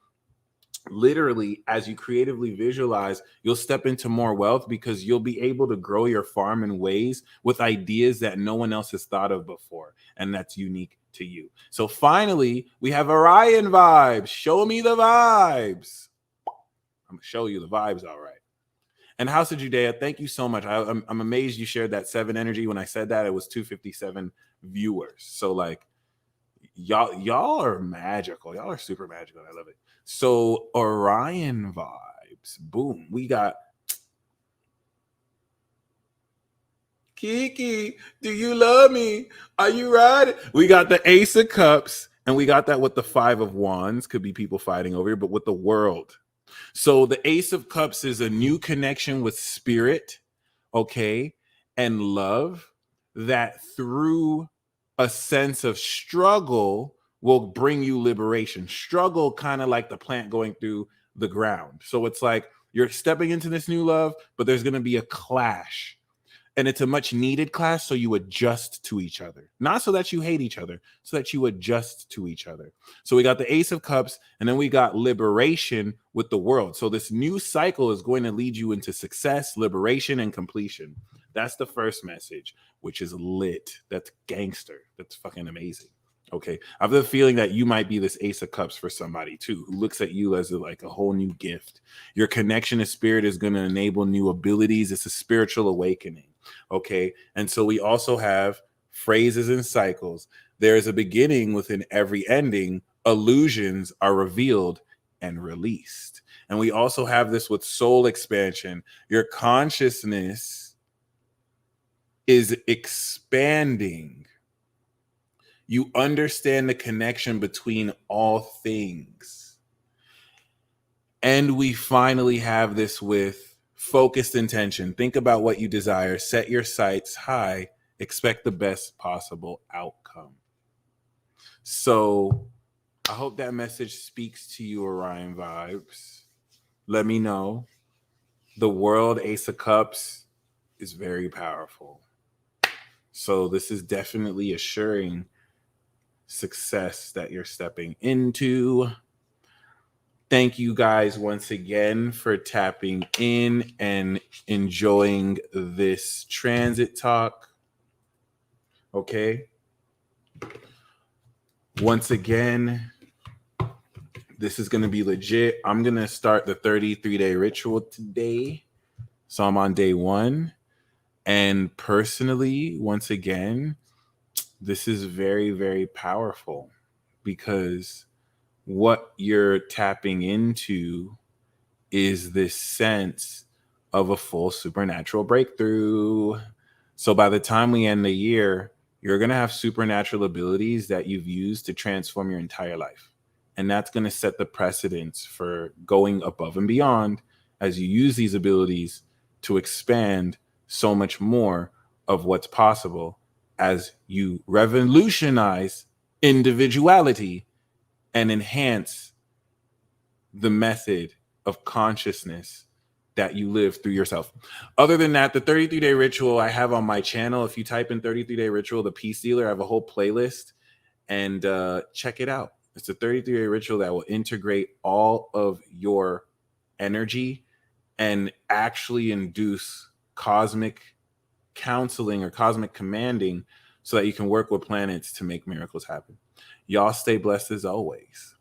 literally, as you creatively visualize, you'll step into more wealth because you'll be able to grow your farm in ways with ideas that no one else has thought of before, and that's unique to you. So finally, we have Orion vibes. Show me the vibes. I'm gonna show you the vibes, all right. And House of Judea, thank you so much. I'm amazed you shared that 7 energy. When I said that, it was 257 viewers. So like, y'all are magical. Y'all are super magical. I love it. So Orion vibes. Boom. We got Kiki. Do you love me? Are you riding? We got the Ace of Cups, and we got that with the 5 of Wands. Could be people fighting over here, but with the World. So the Ace of Cups is a new connection with spirit, okay, and love that through a sense of struggle will bring you liberation. Struggle, kind of like the plant going through the ground. So it's like you're stepping into this new love, but there's going to be a clash. And it's a much needed clash, so you adjust to each other. Not so that you hate each other, so that you adjust to each other. So we got the Ace of Cups, and then we got liberation with the World. So this new cycle is going to lead you into success, liberation, and completion. That's the first message, which is lit. That's gangster. That's fucking amazing. Okay. I have the feeling that you might be this Ace of Cups for somebody too, who looks at you as like a whole new gift. Your connection to spirit is going to enable new abilities. It's a spiritual awakening. Okay. And so we also have phrases and cycles. There is a beginning within every ending. Illusions are revealed and released. And we also have this with soul expansion. Your consciousness is expanding. You understand the connection between all things. And we finally have this with focused intention. Think about what you desire. Set your sights high. Expect the best possible outcome. So I hope that message speaks to you, Orion vibes. Let me know. The World, Ace of Cups, is very powerful. So this is definitely assuring success that you're stepping into. Thank you guys once again for tapping in and enjoying this transit talk. Okay. Once again, this is going to be legit. I'm going to start the 33-day ritual today. So I'm on day 1. And personally, once again, this is very, very powerful because what you're tapping into is this sense of a full supernatural breakthrough. So by the time we end the year, you're going to have supernatural abilities that you've used to transform your entire life. And that's going to set the precedence for going above and beyond as you use these abilities to expand so much more of what's possible as you revolutionize individuality and enhance the method of consciousness that you live through yourself. Other than that, the 33-day ritual I have on my channel. If you type in 33-day ritual, the Peace Dealer, I have a whole playlist, and check it out. It's a 33-day ritual that will integrate all of your energy and actually induce cosmic counseling or cosmic commanding so that you can work with planets to make miracles happen. Y'all stay blessed as always.